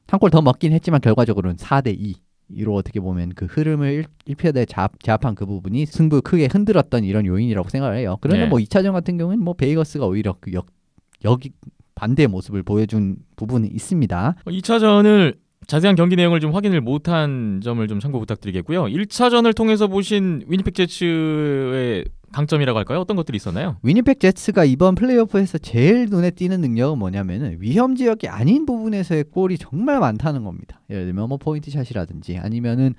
한 골 더 먹긴 했지만 결과적으로는 4대2 이로 어떻게 보면 그 흐름을 1피어드에 제압한 그 부분이 승부 크게 흔들었던 이런 요인이라고 생각을 해요. 그런데 네. 뭐 2차전 같은 경우는 뭐 베이거스가 오히려 그 여기 반대의 모습을 보여준 부분이 있습니다. 2차전을 자세한 경기 내용을 좀 확인을 못한 점을 좀 참고 부탁드리겠고요. 1차전을 통해서 보신 위니펙 제츠의 강점이라고 할까요? 어떤 것들이 있었나요? 위니펙 제츠가 이번 플레이오프에서 제일 눈에 띄는 능력은 뭐냐면은 위험 지역이 아닌 부분에서의 골이 정말 많다는 겁니다. 예를 들면 뭐 포인트샷이라든지 아니면은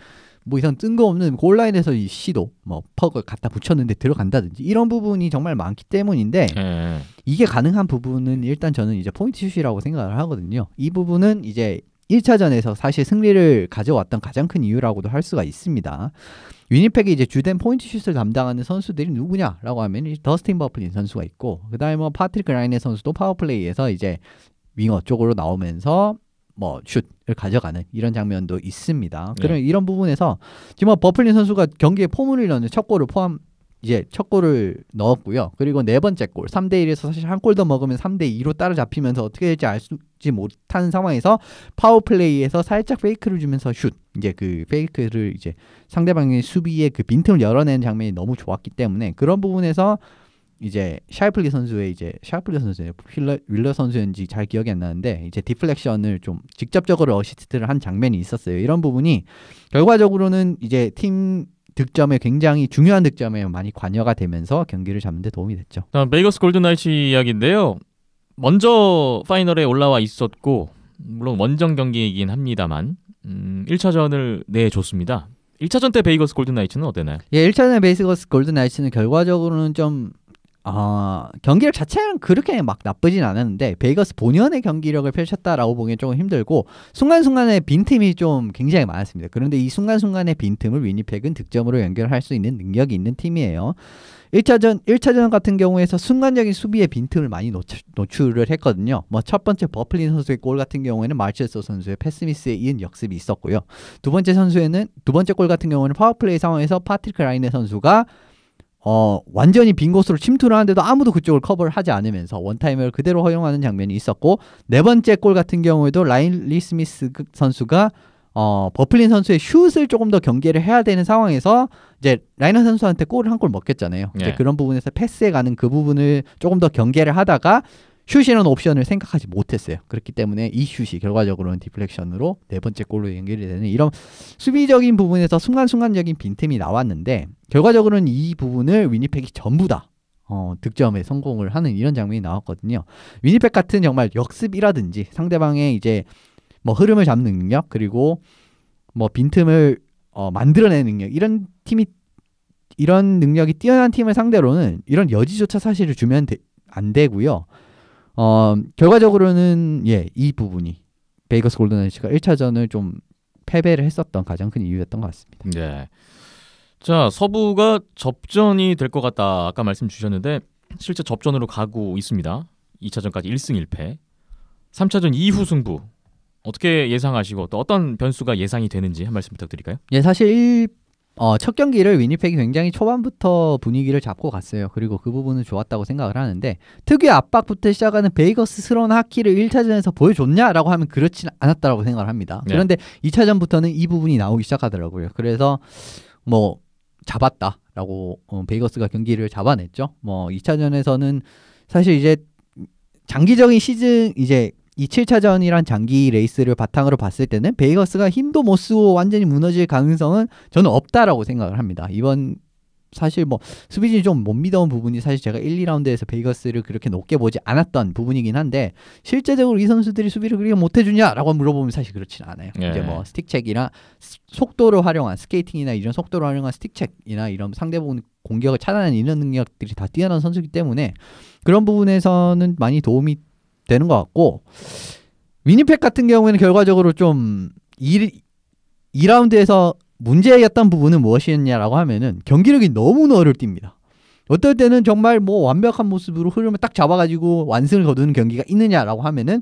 뭐 이상 뜬금없는 골라인에서 이 시도 뭐 퍽을 갖다 붙였는데 들어간다든지 이런 부분이 정말 많기 때문인데 네. 이게 가능한 부분은 일단 저는 이제 포인트슛이라고 생각을 하거든요. 이 부분은 이제 1차전에서 사실 승리를 가져왔던 가장 큰 이유라고도 할 수가 있습니다. 위니펙이 이제 주된 포인트슛을 담당하는 선수들이 누구냐라고 하면 이 더스틴 버플린 선수가 있고 그다음에 뭐 파트리크 라인의 선수도 파워플레이에서 이제 윙어 쪽으로 나오면서 뭐 슛을 가져가는 이런 장면도 있습니다. 그런 이런 부분에서 지금 뭐 버플린 선수가 경기에 포문을 여는 첫 골을 이제 첫 골을 넣었고요. 그리고 네 번째 골 3대1에서 사실 한 골 더 먹으면 3대2로 따라잡히면서 어떻게 될지 알지 못한 상황에서 파워플레이에서 살짝 페이크를 주면서 슛 이제 그 페이크를 이제 상대방의 수비의 그 빈틈을 열어내는 장면이 너무 좋았기 때문에 그런 부분에서 이제 샤이플리 선수의 윌러 선수였는지 잘 기억이 안 나는데 이제 디플렉션을 좀 직접적으로 어시스트를 한 장면이 있었어요. 이런 부분이 결과적으로는 이제 팀 득점에 굉장히 중요한 득점에 많이 관여가 되면서 경기를 잡는 데 도움이 됐죠. 다음 베이거스 골든 나이츠 이야기인데요. 먼저 파이널에 올라와 있었고 물론 원정 경기이긴 합니다만 1차전을 내줬습니다. 1차전 때 베이거스 골든 나이츠는 어땠나요? 예, 1차전에 베이거스 골든 나이츠는 결과적으로는 좀 경기력 자체는 그렇게 막 나쁘진 않았는데 베이거스 본연의 경기력을 펼쳤다라고 보기엔 조금 힘들고 순간순간에 빈틈이 좀 굉장히 많았습니다. 그런데 이 순간순간의 빈틈을 위니펙은 득점으로 연결할 수 있는 능력이 있는 팀이에요. 1차전 같은 경우에서 순간적인 수비의 빈틈을 많이 노출을 했거든요. 뭐 첫 번째 버플린 선수의 골 같은 경우에는 마르체소 선수의 패스미스에 이은 역습이 있었고요. 두 번째 골 같은 경우는 파워플레이 상황에서 파트리크 라인의 선수가 완전히 빈 곳으로 침투를 하는데도 아무도 그쪽을 커버를 하지 않으면서 원타임을 그대로 허용하는 장면이 있었고 네 번째 골 같은 경우에도 라일리 스미스 선수가 버플린 선수의 슛을 조금 더 경계를 해야 되는 상황에서 이제 라이너 선수한테 골을 한 골 먹겠잖아요. 네. 이제 그런 부분에서 패스에 가는 그 부분을 조금 더 경계를 하다가 슛이라는 옵션을 생각하지 못했어요. 그렇기 때문에 이 슛이 결과적으로는 디플렉션으로 네 번째 골로 연결이 되는 이런 수비적인 부분에서 순간순간적인 빈틈이 나왔는데 결과적으로는 이 부분을 위니펙이 전부 다 득점에 성공을 하는 이런 장면이 나왔거든요. 위니펙 같은 정말 역습이라든지 상대방의 이제 뭐 흐름을 잡는 능력 그리고 뭐 빈틈을 만들어내는 능력 이런 능력이 뛰어난 팀을 상대로는 이런 여지조차 사실을 주면 안 되고요. 결과적으로는 이 부분이 베이거스 골든 나이츠가 1차전을 좀 패배를 했었던 가장 큰 이유였던 것 같습니다. 네. 자, 서부가 접전이 될 것 같다. 아까 말씀 주셨는데 실제 접전으로 가고 있습니다. 2차전까지 1승 1패. 3차전 이후 승부 어떻게 예상하시고 또 어떤 변수가 예상이 되는지 한 말씀 부탁드릴까요? 예, 사실 첫 경기를 위니펙이 굉장히 초반부터 분위기를 잡고 갔어요. 그리고 그 부분은 좋았다고 생각을 하는데 특유의 압박부터 시작하는 베이거스스러운 하키를 1차전에서 보여줬냐라고 하면 그렇지는 않았다라고 생각을 합니다. 네. 그런데 2차전부터는 이 부분이 나오기 시작하더라고요. 그래서 뭐 잡았다라고 베이거스가 경기를 잡아냈죠. 뭐 2차전에서는 사실 이제 장기적인 시즌 이제 이 7차전이란 장기 레이스를 바탕으로 봤을 때는 베이거스가 힘도 못 쓰고 완전히 무너질 가능성은 저는 없다라고 생각을 합니다. 이번 사실 뭐 수비진이 좀 못 믿어온 부분이 사실 제가 1, 2라운드에서 베이거스를 그렇게 높게 보지 않았던 부분이긴 한데 실제적으로 이 선수들이 수비를 그렇게 못해주냐라고 물어보면 사실 그렇지는 않아요. 네. 이제 뭐 스틱책이나 속도를 활용한 스케이팅이나 이런 속도를 활용한 스틱책이나 이런 상대방 공격을 차단하는 이런 능력들이 다 뛰어난 선수이기 때문에 그런 부분에서는 많이 도움이 되는 것 같고 위니펙 같은 경우에는 결과적으로 좀 2라운드에서 문제였던 부분은 무엇이었냐라고 하면은 경기력이 너무 어렵습니다. 어떨 때는 정말 뭐 완벽한 모습으로 흐름을 딱 잡아가지고 완승을 거두는 경기가 있느냐라고 하면은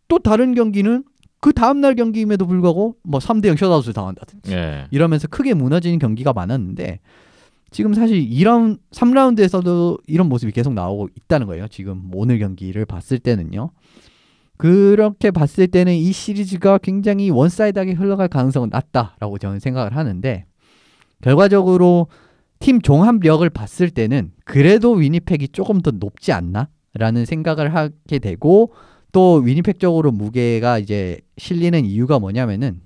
또 다른 경기는 그 다음날 경기임에도 불구하고 뭐 3대0 셧아웃을 당한다든지 예. 이러면서 크게 무너지는 경기가 많았는데 지금 사실 2라운드, 3라운드에서도 이런 모습이 계속 나오고 있다는 거예요. 지금 오늘 경기를 봤을 때는요. 그렇게 봤을 때는 이 시리즈가 굉장히 원사이드하게 흘러갈 가능성은 낮다라고 저는 생각을 하는데 결과적으로 팀 종합력을 봤을 때는 그래도 위니펙이 조금 더 높지 않나? 라는 생각을 하게 되고 또 위니펙 쪽으로 무게가 이제 실리는 이유가 뭐냐면은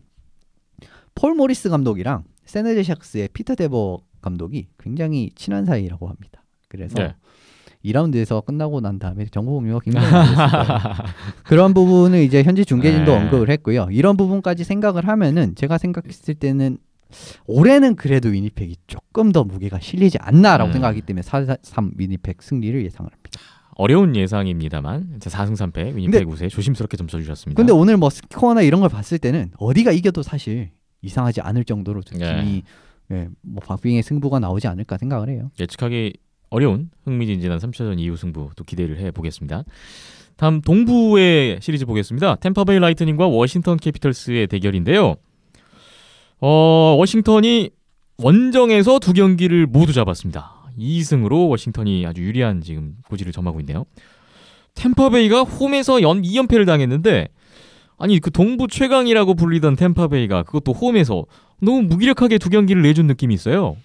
폴 모리스 감독이랑 세네제 샥스의 피터 데버 감독이 굉장히 친한 사이라고 합니다. 그래서 네. 2라운드에서 끝나고 난 다음에 정보 공유가 굉장히 많이 됐을 거예요. 그런 부분을 이제 현지 중계진도 네. 언급을 했고요. 이런 부분까지 생각을 하면은 제가 생각했을 때는 올해는 그래도 위니펙이 조금 더 무게가 실리지 않나라고 생각하기 때문에 4-3 위니펙 승리를 예상을 합니다. 어려운 예상입니다만 4승 3패 위니펙 우세 조심스럽게 좀 써주셨습니다. 근데 오늘 뭐 스코어나 이런 걸 봤을 때는 어디가 이겨도 사실 이상하지 않을 정도로 팀이 뭐 박빙의 승부가 나오지 않을까 생각을 해요. 예측하기 어려운 흥미진진한 3차전 이후 승부 또 기대를 해보겠습니다. 다음 동부의 시리즈 보겠습니다. 템파베이 라이트닝과 워싱턴 캐피털스의 대결인데요. 워싱턴이 원정에서 두 경기를 모두 잡았습니다. 2승으로 워싱턴이 아주 유리한 지금 고지를 점하고 있네요. 템파베이가 홈에서 2연패를 당했는데 아니 그 동부 최강이라고 불리던 템파베이가 그것도 홈에서 너무 무기력하게 두 경기를 내준 느낌이 있어요.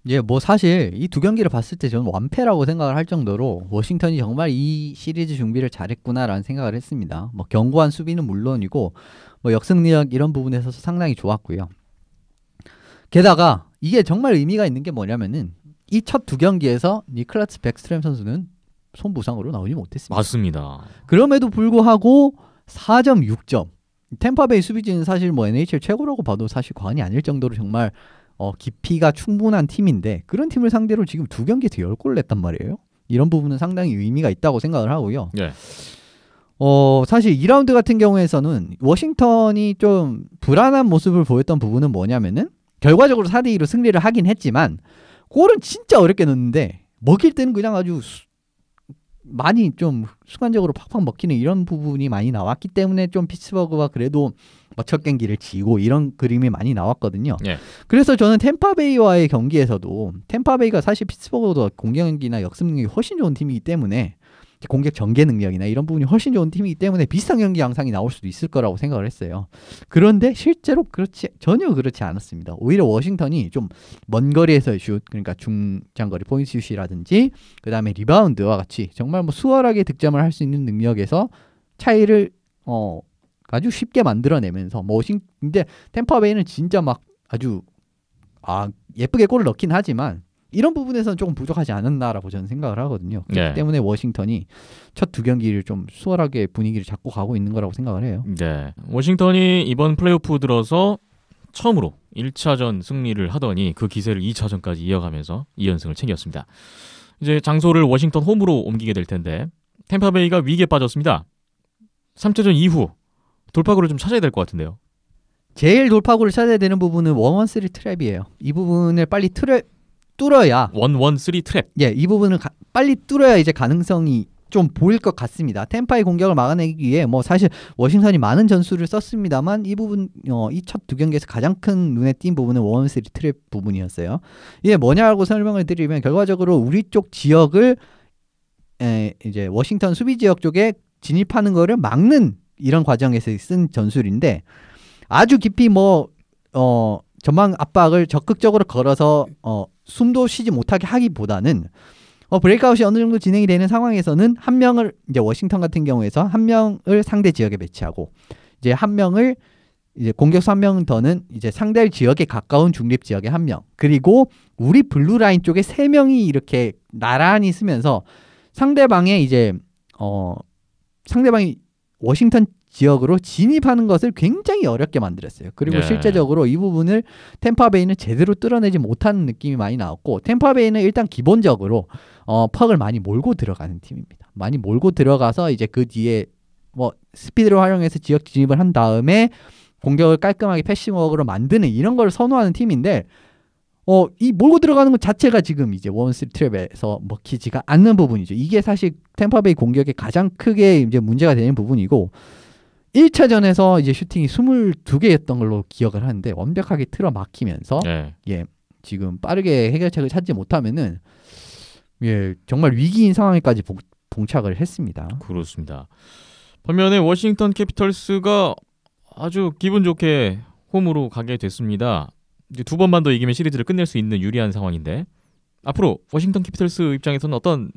예, 뭐 사실 이 두 경기를 봤을 때 저는 완패라고 생각을 할 정도로 워싱턴이 정말 이 시리즈 준비를 잘했구나라는 생각을 했습니다. 뭐 견고한 수비는 물론이고 뭐 역습력 이런 부분에서 상당히 좋았고요. 게다가 이게 정말 의미가 있는 게 뭐냐면은 이 첫 두 경기에서 니클라스 백스트램 선수는 손 부상으로 나오지 못했습니다. 맞습니다. 그럼에도 불구하고 4점 6점. 템파베이 수비진은 사실 뭐 NHL 최고라고 봐도 사실 과언이 아닐 정도로 정말 깊이가 충분한 팀인데 그런 팀을 상대로 지금 두 경기에서 10골을 냈단 말이에요. 이런 부분은 상당히 의미가 있다고 생각을 하고요. 네. 사실 2라운드 같은 경우에서는 워싱턴이 좀 불안한 모습을 보였던 부분은 뭐냐면은 결과적으로 4대2로 승리를 하긴 했지만 골은 진짜 어렵게 넣는데 먹힐 때는 그냥 아주 많이 좀 순간적으로 팍팍 먹히는 이런 부분이 많이 나왔기 때문에 좀 피츠버그가 그래도 첫 경기를 지고 이런 그림이 많이 나왔거든요. 예. 그래서 저는 템파베이와의 경기에서도 템파베이가 사실 피츠버그보다 공격력이나 역습 능력이 훨씬 좋은 팀이기 때문에 공격 전개 능력이나 이런 부분이 훨씬 좋은 팀이기 때문에 비슷한 경기 양상이 나올 수도 있을 거라고 생각을 했어요. 그런데 실제로 전혀 그렇지 않았습니다. 오히려 워싱턴이 좀 먼 거리에서의 슛, 그러니까 중장거리 포인트 슛이라든지 그 다음에 리바운드와 같이 정말 뭐 수월하게 득점을 할 수 있는 능력에서 차이를 아주 쉽게 만들어내면서 근데 템파베이는 진짜 막 아주 예쁘게 골을 넣긴 하지만 이런 부분에서는 조금 부족하지 않았나라고 저는 생각을 하거든요. 그렇기 네. 때문에 워싱턴이 첫 두 경기를 좀 수월하게 분위기를 잡고 가고 있는 거라고 생각을 해요. 네. 워싱턴이 이번 플레이오프 들어서 처음으로 1차전 승리를 하더니 그 기세를 2차전까지 이어가면서 2연승을 챙겼습니다. 이제 장소를 워싱턴 홈으로 옮기게 될 텐데 템파베이가 위기에 빠졌습니다. 3차전 이후 돌파구를 좀 찾아야 될 것 같은데요. 제일 돌파구를 찾아야 되는 부분은 1-1-3 트랩이에요. 이 부분을 빨리 뚫어야 1-1-3 트랩. 이 부분을 빨리 뚫어야 이제 가능성이 좀 보일 것 같습니다. 템파의 공격을 막아내기 위해 뭐 사실 워싱턴이 많은 전술을 썼습니다만 이 부분 이 첫 두 경기에서 가장 큰 눈에 띈 부분은 1-3 트랩 부분이었어요. 이게 뭐냐고 설명을 드리면 결과적으로 우리 쪽 지역을 이제 워싱턴 수비 지역 쪽에 진입하는 거를 막는 이런 과정에서 쓴 전술인데 아주 깊이 전방 압박을 적극적으로 걸어서 숨도 쉬지 못하게 하기보다는 브레이크아웃이 어느 정도 진행이 되는 상황에서는 한 명을 이제 워싱턴 같은 경우에서 한 명을 상대 지역에 배치하고 이제 한 명을 이제 공격수 한 명 더는 이제 상대 지역에 가까운 중립 지역에 한 명, 그리고 우리 블루 라인 쪽에 세 명이 이렇게 나란히 쓰면서 상대방의 이제 상대방이 워싱턴 지역으로 진입하는 것을 굉장히 어렵게 만들었어요. 그리고 실제적으로 이 부분을 템파베이는 제대로 뚫어내지 못하는 느낌이 많이 나왔고, 템파베이는 일단 기본적으로 퍽을 많이 몰고 들어가는 팀입니다. 많이 몰고 들어가서 이제 그 뒤에 스피드를 활용해서 지역 진입을 한 다음에 공격을 깔끔하게 패싱워크로 만드는 이런 걸 선호하는 팀인데 이 몰고 들어가는 것 자체가 지금 이제 1-3 트랩에서 먹히지가 않는 부분이죠. 이게 사실 템파베이 공격의 가장 크게 이제 문제가 되는 부분이고, 1차전에서 이제 슈팅이 22개였던 걸로 기억을 하는데 완벽하게 틀어 막히면서 지금 빠르게 해결책을 찾지 못하면은 정말 위기인 상황에까지 봉착을 했습니다. 그렇습니다. 반면에 워싱턴 캐피털스가 아주 기분 좋게 홈으로 가게 됐습니다. 이제 두 번만 더 이기면 시리즈를 끝낼 수 있는 유리한 상황인데 앞으로 워싱턴 캐피털스 입장에서는 어떤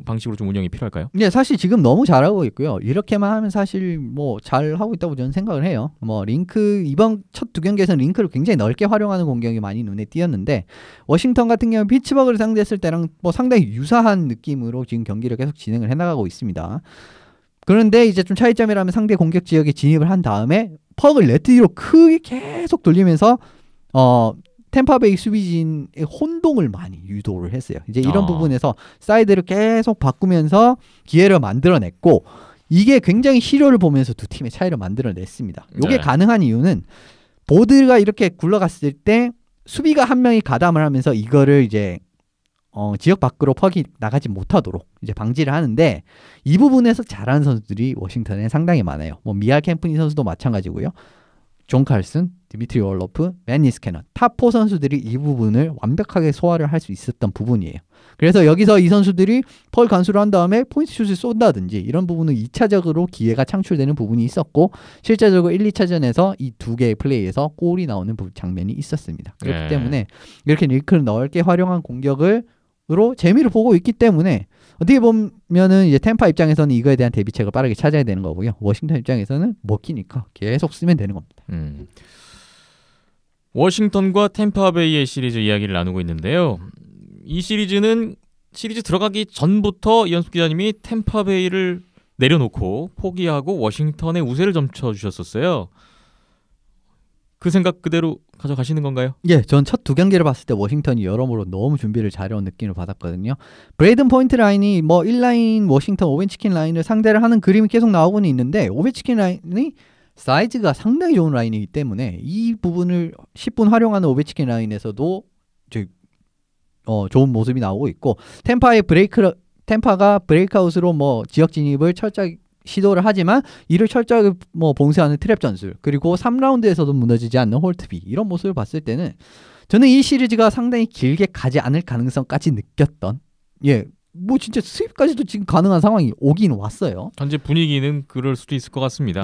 방식으로 좀 운영이 필요할까요? 사실 지금 너무 잘하고 있고요. 이렇게만 하면 사실 잘하고 있다고 저는 생각을 해요. 링크 이번 첫 두 경기에서는 링크를 굉장히 넓게 활용하는 공격이 많이 눈에 띄었는데, 워싱턴 같은 경우는 피츠버그를 상대했을 때랑 상당히 유사한 느낌으로 지금 경기를 계속 진행을 해나가고 있습니다. 그런데 이제 좀 차이점이라면 상대 공격 지역에 진입을 한 다음에 퍽을 네트 뒤로 크게 계속 돌리면서 템파베이 수비진의 혼동을 많이 유도를 했어요. 이제 이런 부분에서 사이드를 계속 바꾸면서 기회를 만들어냈고, 이게 굉장히 실효를 보면서 두 팀의 차이를 만들어냈습니다. 이게 가능한 이유는 보드가 이렇게 굴러갔을 때 수비가 한 명이 가담을 하면서 이거를 이제 지역 밖으로 퍽이 나가지 못하도록 이제 방지를 하는데, 이 부분에서 잘하는 선수들이 워싱턴에 상당히 많아요. 미알 캠프니 선수도 마찬가지고요. 존 칼슨, 디미트리 월로프, 맨 니스캐넌, 탑4 선수들이 이 부분을 완벽하게 소화를 할 수 있었던 부분이에요. 그래서 여기서 이 선수들이 펄 간수를 한 다음에 포인트 슛을 쏜다든지 이런 부분은 2차적으로 기회가 창출되는 부분이 있었고, 실제적으로 1, 2차전에서 이 두 개의 플레이에서 골이 나오는 장면이 있었습니다. 그렇기 때문에 이렇게 링크를 넓게 활용한 공격으로 재미를 보고 있기 때문에 어떻게 보면은 이제 템파 입장에서는 이거에 대한 대비책을 빠르게 찾아야 되는 거고요. 워싱턴 입장에서는 먹히니까 계속 쓰면 되는 겁니다. 워싱턴과 템파베이의 시리즈 이야기를 나누고 있는데요. 이 시리즈는 시리즈 들어가기 전부터 이현숙 기자님이 템파베이를 내려놓고 포기하고 워싱턴의 우세를 점쳐주셨었어요. 그 생각 그대로 가져가시는 건가요? 전 첫 두 경기를 봤을 때 워싱턴이 여러모로 너무 준비를 잘해온 느낌을 받았거든요. 브레이든 포인트 라인이 1라인 워싱턴 오벤치킨 라인을 상대를 하는 그림이 계속 나오고는 있는데, 오벤치킨 라인이 사이즈가 상당히 좋은 라인이기 때문에 이 부분을 10분 활용하는 오벤치킨 라인에서도 좋은 모습이 나오고 있고, 템파가 브레이크아웃으로 지역 진입을 철저히 시도를 하지만 이를 철저하게 봉쇄하는 트랩 전술, 그리고 3라운드에서도 무너지지 않는 홀트비, 이런 모습을 봤을 때는 저는 이 시리즈가 상당히 길게 가지 않을 가능성까지 느꼈던, 진짜 수입까지도 지금 가능한 상황이 오긴 왔어요. 현재 분위기는 그럴 수도 있을 것 같습니다.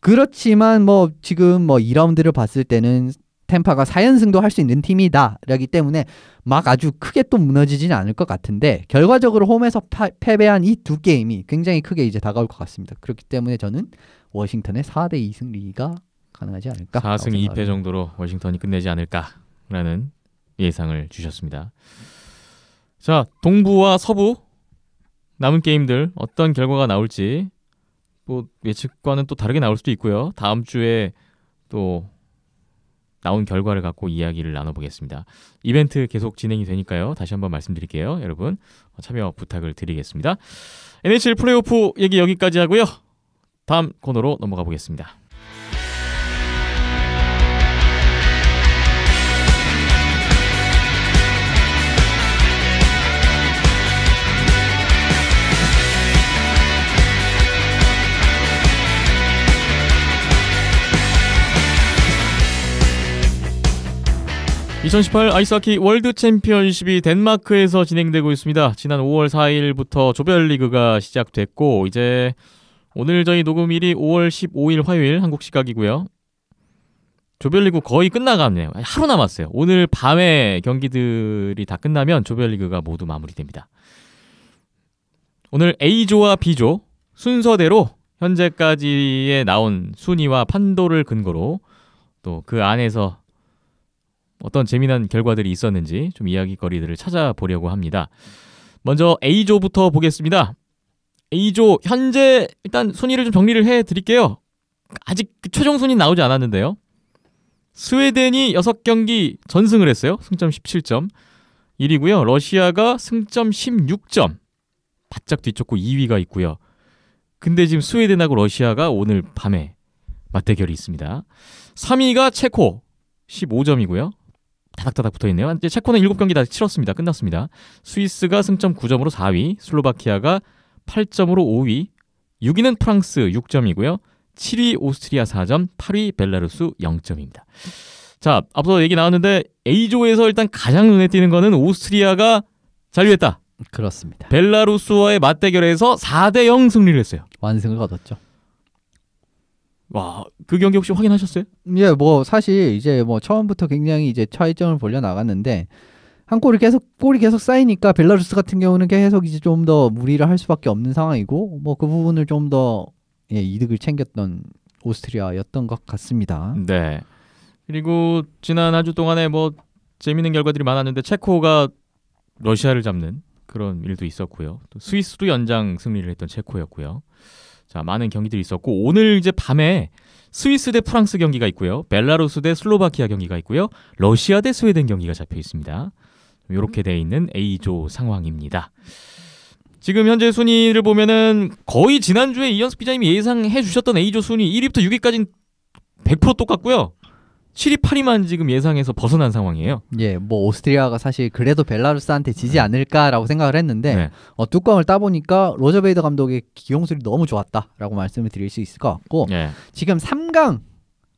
그렇지만 지금 2라운드를 봤을 때는 템파가 4연승도 할 수 있는 팀이다라기 때문에 막 아주 크게 또 무너지지는 않을 것 같은데, 결과적으로 홈에서 패배한 이 두 게임이 굉장히 크게 이제 다가올 것 같습니다. 그렇기 때문에 저는 워싱턴의 4대2 승리가 가능하지 않을까. 4승 2패 정도로 워싱턴이 끝내지 않을까라는 예상을 주셨습니다. 자, 동부와 서부 남은 게임들 어떤 결과가 나올지 예측과는 또 다르게 나올 수도 있고요. 다음 주에 또 나온 결과를 갖고 이야기를 나눠보겠습니다. 이벤트 계속 진행이 되니까요. 다시 한번 말씀드릴게요. 여러분 참여 부탁을 드리겠습니다. NHL 플레이오프 얘기 여기까지 하고요. 다음 코너로 넘어가 보겠습니다. 2018 아이스하키 월드 챔피언십이 덴마크에서 진행되고 있습니다. 지난 5월 4일부터 조별리그가 시작됐고 이제 오늘 저희 녹음일이 5월 15일 화요일 한국 시각이고요. 조별리그 거의 끝나가네요. 하루 남았어요. 오늘 밤에 경기들이 다 끝나면 조별리그가 모두 마무리됩니다. 오늘 A조와 B조 순서대로 현재까지의 나온 순위와 판도를 근거로 또 그 안에서 어떤 재미난 결과들이 있었는지 좀 이야기거리들을 찾아보려고 합니다. 먼저 A조부터 보겠습니다. A조 현재 일단 순위를 좀 정리를 해드릴게요. 아직 최종 순위 나오지 않았는데요. 스웨덴이 6경기 전승을 했어요. 승점 17점 1위고요. 러시아가 승점 16점 바짝 뒤쫓고 2위가 있고요. 근데 지금 스웨덴하고 러시아가 오늘 밤에 맞대결이 있습니다. 3위가 체코 15점이고요. 다닥다닥 붙어있네요. 이제 체코는 7경기 다 치렀습니다. 끝났습니다. 스위스가 승점 9점으로 4위, 슬로바키아가 8점으로 5위, 6위는 프랑스 6점이고요. 7위 오스트리아 4점, 8위 벨라루스 0점입니다. 자, 앞서 얘기 나왔는데 A조에서 일단 가장 눈에 띄는 거는 오스트리아가 잔류했다. 그렇습니다. 벨라루스와의 맞대결에서 4대0 승리를 했어요. 완승을 거뒀죠. 와, 그 경기 혹시 확인하셨어요? 예, 뭐 사실 이제 뭐 처음부터 굉장히 이제 차이점을 벌려 나갔는데 한 골이 계속 쌓이니까 벨라루스 같은 경우는 계속 이제 좀 더 무리를 할 수밖에 없는 상황이고 뭐 그 부분을 좀 더 이득을 챙겼던 오스트리아였던 것 같습니다. 네. 그리고 지난 한 주 동안에 뭐 재밌는 결과들이 많았는데 체코가 러시아를 잡는 그런 일도 있었고요. 또 스위스도 연장 승리를 했던 체코였고요. 자, 많은 경기들이 있었고 오늘 이제 밤에 스위스 대 프랑스 경기가 있고요. 벨라루스 대 슬로바키아 경기가 있고요. 러시아 대 스웨덴 경기가 잡혀 있습니다. 이렇게 돼 있는 A조 상황입니다. 지금 현재 순위를 보면은 거의 지난주에 이현숙 기자님이 예상해 주셨던 A조 순위 1위부터 6위까지는 100% 똑같고요. 7위, 8위만 지금 예상해서 벗어난 상황이에요. 예, 뭐 오스트리아가 사실 그래도 벨라루스한테 지지 않을까라고 생각을 했는데 네. 뚜껑을 따보니까 로저 베이더 감독의 기용술이 너무 좋았다라고 말씀을 드릴 수 있을 것 같고 네. 지금 3강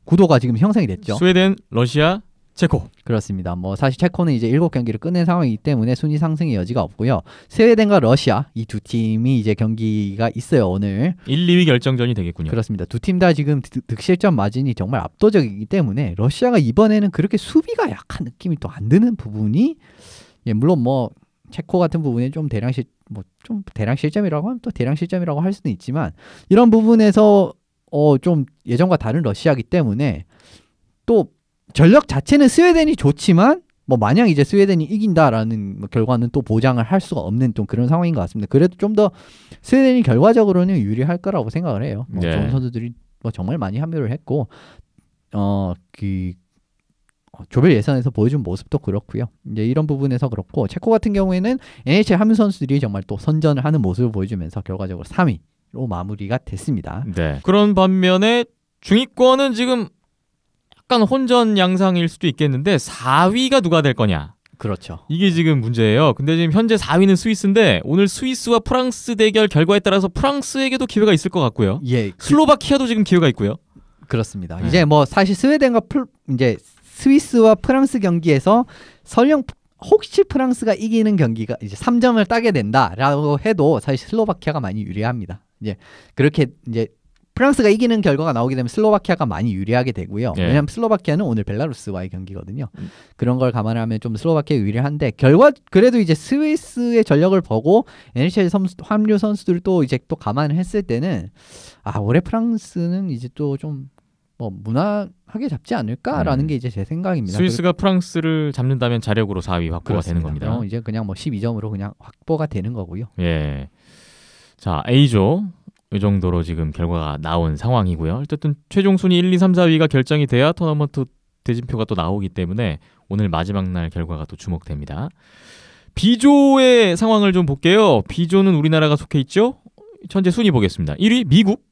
구도가 지금 형성이 됐죠. 스웨덴, 러시아, 체코. 그렇습니다. 뭐 사실 체코는 이제 7경기를 끝낸 상황이기 때문에 순위 상승의 여지가 없고요. 스웨덴과 러시아 이 두 팀이 이제 경기가 있어요. 오늘 1, 2위 결정전이 되겠군요. 그렇습니다. 두 팀 다 지금 득실점 마진이 정말 압도적이기 때문에 러시아가 이번에는 그렇게 수비가 약한 느낌이 또 안 드는 부분이 물론 뭐 체코 같은 부분에 좀 대량 실점이라고 하면 또 대량 실점이라고 할 수는 있지만 이런 부분에서 좀 예전과 다른 러시아이기 때문에 또 전력 자체는 스웨덴이 좋지만 뭐 마냥 이제 스웨덴이 이긴다라는 결과는 또 보장을 할 수가 없는 좀 그런 상황인 것 같습니다. 그래도 좀 더 스웨덴이 결과적으로는 유리할 거라고 생각을 해요. 네. 좋은 선수들이 뭐 정말 많이 합류를 했고 조별 예선에서 보여준 모습도 그렇고요. 이제 이런 부분에서 그렇고 체코 같은 경우에는 NHL 합류 선수들이 정말 또 선전을 하는 모습을 보여주면서 결과적으로 3위로 마무리가 됐습니다. 네. 그런 반면에 중위권은 지금 약간 혼전 양상일 수도 있겠는데 4위가 누가 될 거냐. 그렇죠. 이게 지금 문제예요. 근데 지금 현재 4위는 스위스인데 오늘 스위스와 프랑스 대결 결과에 따라서 프랑스에게도 기회가 있을 것 같고요. 예, 슬로바키아도 지금 기회가 있고요. 그렇습니다. 네. 이제 뭐 사실 스웨덴과 이제 스위스와 프랑스 경기에서 설령 혹시 프랑스가 이기는 경기가 이제 3점을 따게 된다라고 해도 사실 슬로바키아가 많이 유리합니다. 이제 그렇게 이제 프랑스가 이기는 결과가 나오게 되면 슬로바키아가 많이 유리하게 되고요. 예. 왜냐하면 슬로바키아는 오늘 벨라루스와의 경기거든요. 그런 걸 감안하면 좀 슬로바키아가 유리한데 그래도 이제 스위스의 전력을 보고 NHL 합류 선수들도 이제 또 감안을 했을 때는 올해 프랑스는 이제 또 좀 뭐 무난하게 잡지 않을까라는 게 이제 제 생각입니다. 스위스가 프랑스를 잡는다면 자력으로 4위 확보가 그렇습니다. 되는 겁니다. 그럼 이제 그냥 뭐 12점으로 그냥 확보가 되는 거고요. 예. 자, A조 이 정도로 지금 결과가 나온 상황이고요. 어쨌든 최종 순위 1, 2, 3, 4위가 결정이 돼야 토너먼트 대진표가 또 나오기 때문에 오늘 마지막 날 결과가 또 주목됩니다. B조의 상황을 좀 볼게요. B조는 우리나라가 속해 있죠. 현재 순위 보겠습니다. 1위 미국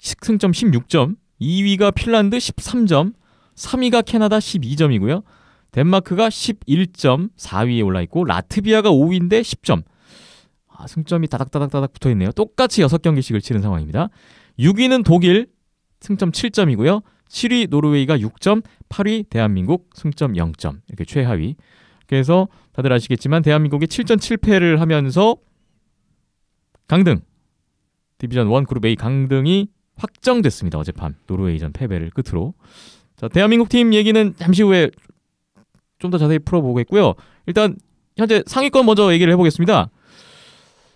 승점 16점, 2위가 핀란드 13점, 3위가 캐나다 12점이고요. 덴마크가 11점, 4위에 올라 있고 라트비아가 5위인데 10점. 승점이 다닥다닥 붙어있네요. 똑같이 6경기씩을 치른 상황입니다. 6위는 독일 승점 7점이고요. 7위 노르웨이가 6점, 8위 대한민국 승점 0점 이렇게 최하위. 그래서 다들 아시겠지만 대한민국이 7전 7패를 하면서 강등 디비전 1 그룹 A 강등이 확정됐습니다. 어젯밤 노르웨이전 패배를 끝으로. 자, 대한민국 팀 얘기는 잠시 후에 좀 더 자세히 풀어보겠고요. 일단 현재 상위권 먼저 얘기를 해보겠습니다.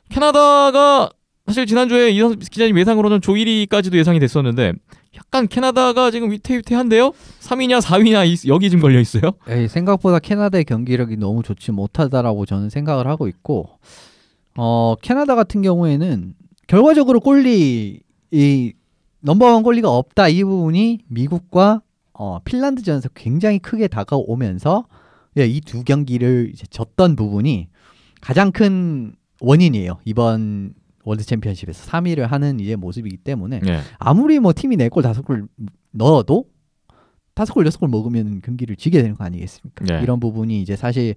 캐나다가 사실 지난주에 이선 기자님 예상으로는 조 1위까지도 예상이 됐었는데 약간 캐나다가 지금 위태위태한데요? 3위냐 4위냐 여기 지금 걸려있어요? 에이, 생각보다 캐나다의 경기력이 너무 좋지 못하다라고 저는 생각을 하고 있고 캐나다 같은 경우에는 결과적으로 골리 이 넘버원 골리가 없다 이 부분이 미국과 핀란드전에서 굉장히 크게 다가오면서 이 두 경기를 이제 졌던 부분이 가장 큰 원인이에요. 이번 월드 챔피언십에서 3위를 하는 이제 모습이기 때문에 네. 아무리 뭐 팀이 4골 5골 넣어도 5골 6골 먹으면 경기를 지게 되는 거 아니겠습니까? 네. 이런 부분이 이제 사실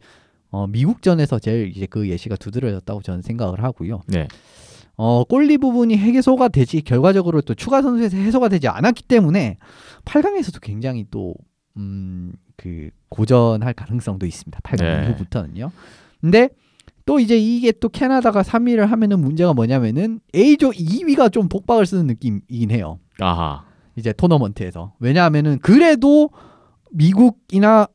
미국전에서 제일 이제 그 예시가 두드러졌다고 저는 생각을 하고요. 네. 골리 부분이 해소가 되지 결과적으로 또 추가 선수에서 해소가 되지 않았기 때문에 8강에서도 굉장히 또 그 고전할 가능성도 있습니다. 8강 네. 이후부터는요. 근데 또 이제 이게 또 캐나다가 3위를 하면은 문제가 뭐냐면은 A조 2위가 좀 독박을 쓰는 느낌이긴 해요. 아하. 이제 토너먼트에서. 왜냐하면은 그래도 미국이나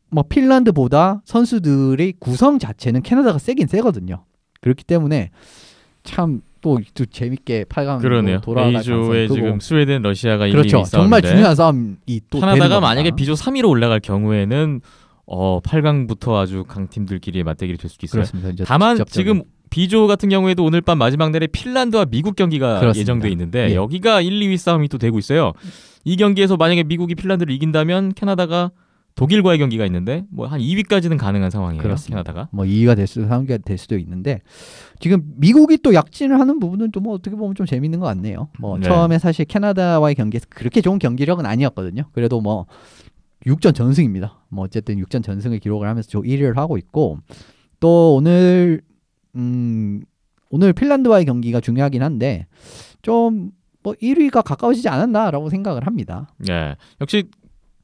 뭐 핀란드보다 선수들의 구성 자체는 캐나다가 세긴 세거든요. 그렇기 때문에 참 또 재밌게 8강으로 그러네요. 돌아갈 A조에 가능성이 지금 스웨덴, 러시아가 1, 그렇죠. 2위 싸움인데 정말 중요한 싸움이 또 되는 캐나다가 겁니다. 만약에 B조 3위로 올라갈 경우에는 8강부터 아주 강팀들끼리의 맞대결이 될 수도 있어요. 그렇습니다. 이제 다만 직접적인- 지금 B조 같은 경우에도 오늘 밤 마지막 날에 핀란드와 미국 경기가 그렇습니다. 예정돼 있는데 예. 여기가 1, 2위 싸움이 또 되고 있어요. 이 경기에서 만약에 미국이 핀란드를 이긴다면 캐나다가 독일과의 경기가 있는데 뭐 한 2위까지는 가능한 상황이에요. 그렇습니다. 캐나다가. 뭐 2위가 될 수도 3위가 될 수도 있는데 지금 미국이 또 약진을 하는 부분은 또 뭐 어떻게 보면 좀 재밌는 것 같네요. 뭐 네. 처음에 사실 캐나다와의 경기에서 그렇게 좋은 경기력은 아니었거든요. 그래도 뭐 6전 전승입니다. 뭐 어쨌든 6전 전승을 기록을 하면서 조 1위를 하고 있고 또 오늘 핀란드와의 경기가 중요하긴 한데 좀 뭐 1위가 가까워지지 않았나라고 생각을 합니다. 예. 역시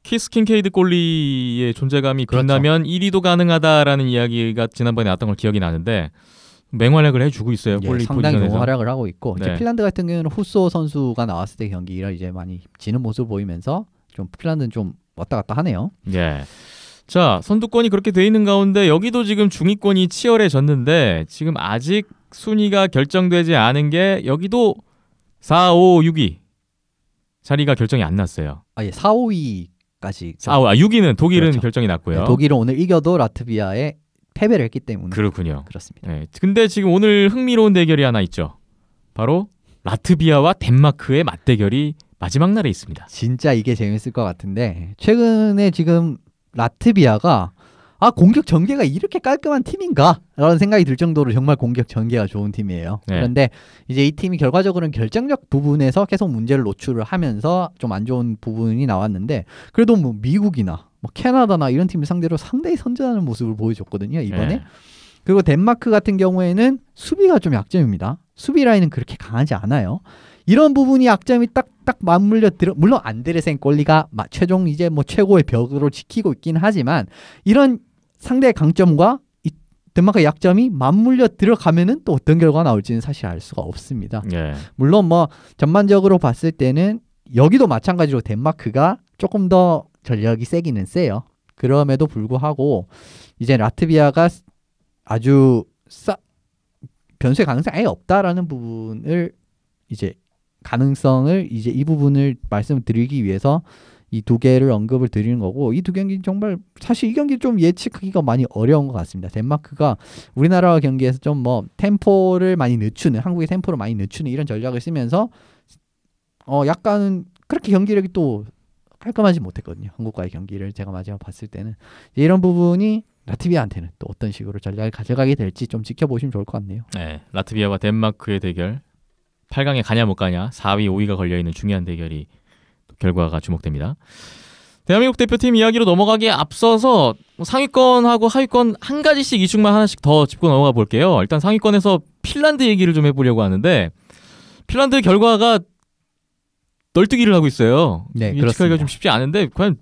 키스 kincaid 골리의 존재감이 그렇죠. 빛나면 1위도 가능하다라는 이야기가 지난번에 나왔던 걸 기억이 나는데 맹활약을 해주고 있어요. 예, 골리 상당히 포지션에서. 좋은 활약을 하고 있고 네. 이제 핀란드 같은 경우는 후소 선수가 나왔을 때 경기라 이제 많이 지는 모습 보이면서 좀 핀란드는 좀 왔다 갔다 하네요. 예. 자, 선두권이 그렇게 돼 있는 가운데 여기도 지금 중위권이 치열해졌는데 지금 아직 순위가 결정되지 않은 게 여기도 4, 5, 6위 자리가 결정이 안 났어요. 예, 4, 5위까지 6위는 독일은 그렇죠. 결정이 났고요. 네, 독일은 오늘 이겨도 라트비아에 패배를 했기 때문에 그렇군요. 그렇습니다. 예. 근데 지금 오늘 흥미로운 대결이 하나 있죠. 바로 라트비아와 덴마크의 맞대결이 마지막 날에 있습니다. 진짜 이게 재밌을 것 같은데 최근에 지금 라트비아가 공격 전개가 이렇게 깔끔한 팀인가? 라는 생각이 들 정도로 정말 공격 전개가 좋은 팀이에요. 네. 그런데 이제 이 팀이 결과적으로는 결정적 부분에서 계속 문제를 노출을 하면서 좀 안 좋은 부분이 나왔는데 그래도 뭐 미국이나 뭐 캐나다나 이런 팀을 상대로 상당히 선전하는 모습을 보여줬거든요. 이번에. 예. 그리고 덴마크 같은 경우에는 수비가 좀 약점입니다. 수비 라인은 그렇게 강하지 않아요. 이런 부분이 약점이 딱딱 맞물려 들어 물론 안데르센 골리가 최종 이제 뭐 최고의 벽으로 지키고 있긴 하지만 이런 상대의 강점과 이 덴마크의 약점이 맞물려 들어가면은 또 어떤 결과가 나올지는 사실 알 수가 없습니다. 예. 물론 뭐 전반적으로 봤을 때는 여기도 마찬가지로 덴마크가 조금 더 전력이 세기는 세요. 그럼에도 불구하고 이제 라트비아가 아주 변수의 가능성이 아예 없다라는 부분을 이제 가능성을 이제 이 부분을 말씀드리기 위해서 이 두 개를 언급을 드리는 거고 이 두 경기 정말 사실 이 경기 좀 예측하기가 많이 어려운 것 같습니다. 덴마크가 우리나라와 경기에서 좀 뭐 템포를 많이 늦추는 한국의 템포를 많이 늦추는 이런 전략을 쓰면서 약간 그렇게 경기력이 또 깔끔하지 못했거든요. 한국과의 경기를 제가 마지막 봤을 때는 이런 부분이 라트비아한테는 또 어떤 식으로 전략을 가져가게 될지 좀 지켜보시면 좋을 것 같네요. 네, 라트비아와 덴마크의 대결 8강에 가냐 못 가냐 4위 5위가 걸려있는 중요한 대결이 결과가 주목됩니다. 대한민국 대표팀 이야기로 넘어가기에 앞서서 상위권하고 하위권 한 가지씩 이슈만 하나씩 더 짚고 넘어가 볼게요. 일단 상위권에서 핀란드 얘기를 좀 해보려고 하는데 핀란드 결과가 널뛰기를 하고 있어요. 네, 예측하기가 그렇습니다. 좀 쉽지 않은데 과연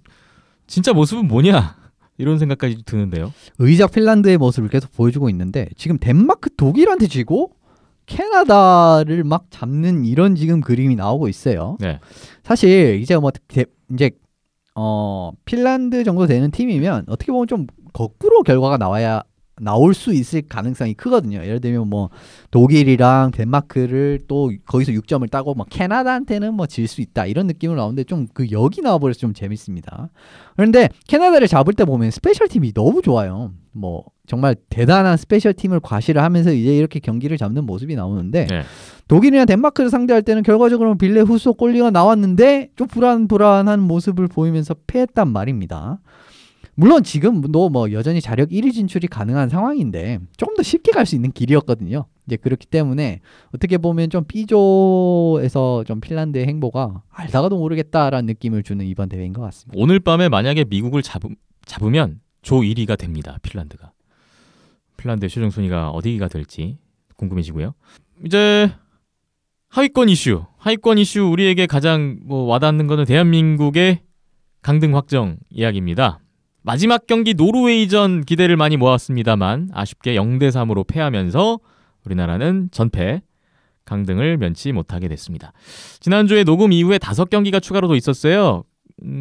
진짜 모습은 뭐냐 이런 생각까지 드는데요. 의적 핀란드의 모습을 계속 보여주고 있는데 지금 덴마크 독일한테 지고 캐나다를 막 잡는 이런 지금 그림이 나오고 있어요. 네. 사실 이제 이제 핀란드 정도 되는 팀이면 어떻게 보면 좀 거꾸로 결과가 나올 수 있을 가능성이 크거든요. 예를 들면 뭐 독일이랑 덴마크를 또 거기서 6점을 따고 뭐 캐나다한테는 뭐 질 수 있다 이런 느낌으로 나오는데 좀 그 여기 나와버려서 좀 재밌습니다. 그런데 캐나다를 잡을 때 보면 스페셜 팀이 너무 좋아요. 뭐 정말 대단한 스페셜 팀을 과시를 하면서 이제 이렇게 경기를 잡는 모습이 나오는데 네. 독일이나 덴마크를 상대할 때는 결과적으로 빌레 후소 골리가 나왔는데 좀 불안한 모습을 보이면서 패했단 말입니다. 물론 지금도 뭐 여전히 자력 1위 진출이 가능한 상황인데 조금 더 쉽게 갈 수 있는 길이었거든요. 이제 그렇기 때문에 어떻게 보면 좀 B조에서 좀 핀란드의 행보가 알다가도 모르겠다라는 느낌을 주는 이번 대회인 것 같습니다. 오늘 밤에 만약에 미국을 잡으면 조 1위가 됩니다. 핀란드가. 핀란드의 최종 순위가 어디가 될지 궁금해지고요. 이제 하위권 이슈 우리에게 가장 뭐 와닿는 거는 대한민국의 강등 확정 이야기입니다. 마지막 경기 노르웨이전 기대를 많이 모았습니다만 아쉽게 0대3으로 패하면서 우리나라는 전패, 강등을 면치 못하게 됐습니다. 지난주에 녹음 이후에 5경기가 추가로 더 있었어요.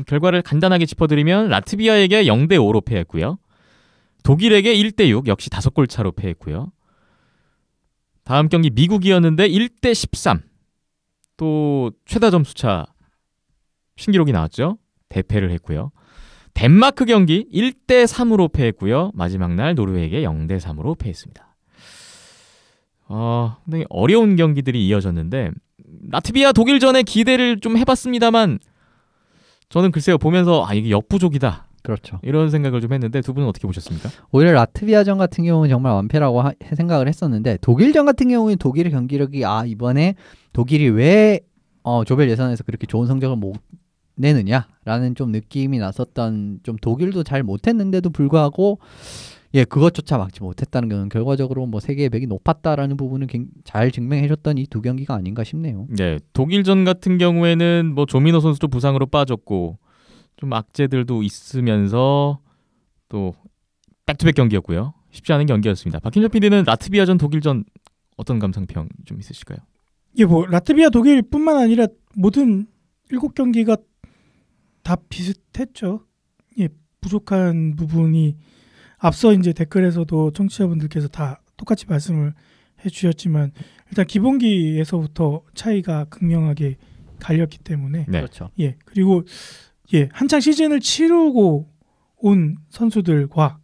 결과를 간단하게 짚어드리면 라트비아에게 0대5로 패했고요. 독일에게 1대6 역시 5골 차로 패했고요. 다음 경기 미국이었는데 1대13 또 최다 점수차 신기록이 나왔죠. 대패를 했고요. 덴마크 경기 1대3으로 패했고요. 마지막 날 노르웨이에게 0대3으로 패했습니다. 굉장히 어려운 경기들이 이어졌는데 라트비아 독일전에 기대를 좀 해봤습니다만 저는 글쎄요 보면서 이게 역부족이다. 그렇죠. 이런 생각을 좀 했는데 두 분은 어떻게 보셨습니까? 오히려 라트비아전 같은 경우는 정말 완패라고 생각을 했었는데 독일전 같은 경우는 독일의 경기력이 이번에 독일이 왜 조별 예선에서 그렇게 좋은 성적을 못 내느냐라는 좀 느낌이 났었던 좀 독일도 잘 못했는데도 불구하고 그것조차 막지 못했다는 건 결과적으로 뭐 세계의 벽이 높았다라는 부분을 잘 증명해줬던 이 두 경기가 아닌가 싶네요. 네, 독일전 같은 경우에는 뭐 조민호 선수도 부상으로 빠졌고 좀 악재들도 있으면서 또 백투백 경기였고요. 쉽지 않은 경기였습니다. 박힌정 PD는 라트비아전 독일전 어떤 감상평 좀 있으실까요? 뭐 라트비아 독일뿐만 아니라 모든 7경기가 다 비슷했죠. 부족한 부분이 앞서 이제 댓글에서도 청취자분들께서 다 똑같이 말씀을 해주셨지만 일단 기본기에서부터 차이가 극명하게 갈렸기 때문에 네. 그렇죠. 그리고 한창 시즌을 치르고 온 선수들과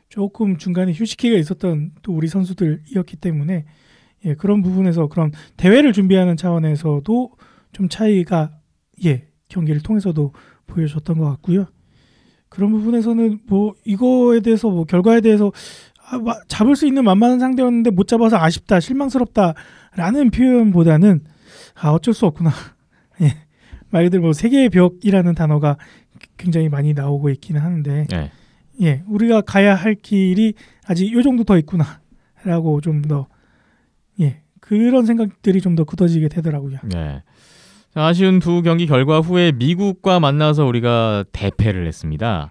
조금 중간에 휴식기가 있었던 또 우리 선수들이었기 때문에 그런 부분에서 그런 대회를 준비하는 차원에서도 좀 차이가 경기를 통해서도 보여줬던 것 같고요. 그런 부분에서는 뭐 이거에 대해서 뭐 결과에 대해서 잡을 수 있는 만만한 상대였는데 못 잡아서 아쉽다, 실망스럽다라는 표현보다는 어쩔 수 없구나. 말 그대로 뭐 세계의 벽이라는 단어가 굉장히 많이 나오고 있기는 하는데 우리가 가야 할 길이 아직 요 정도 더 있구나라고 좀 더 그런 생각들이 좀 더 굳어지게 되더라고요. 네. 아쉬운 두 경기 결과 후에 미국과 만나서 우리가 대패를 했습니다.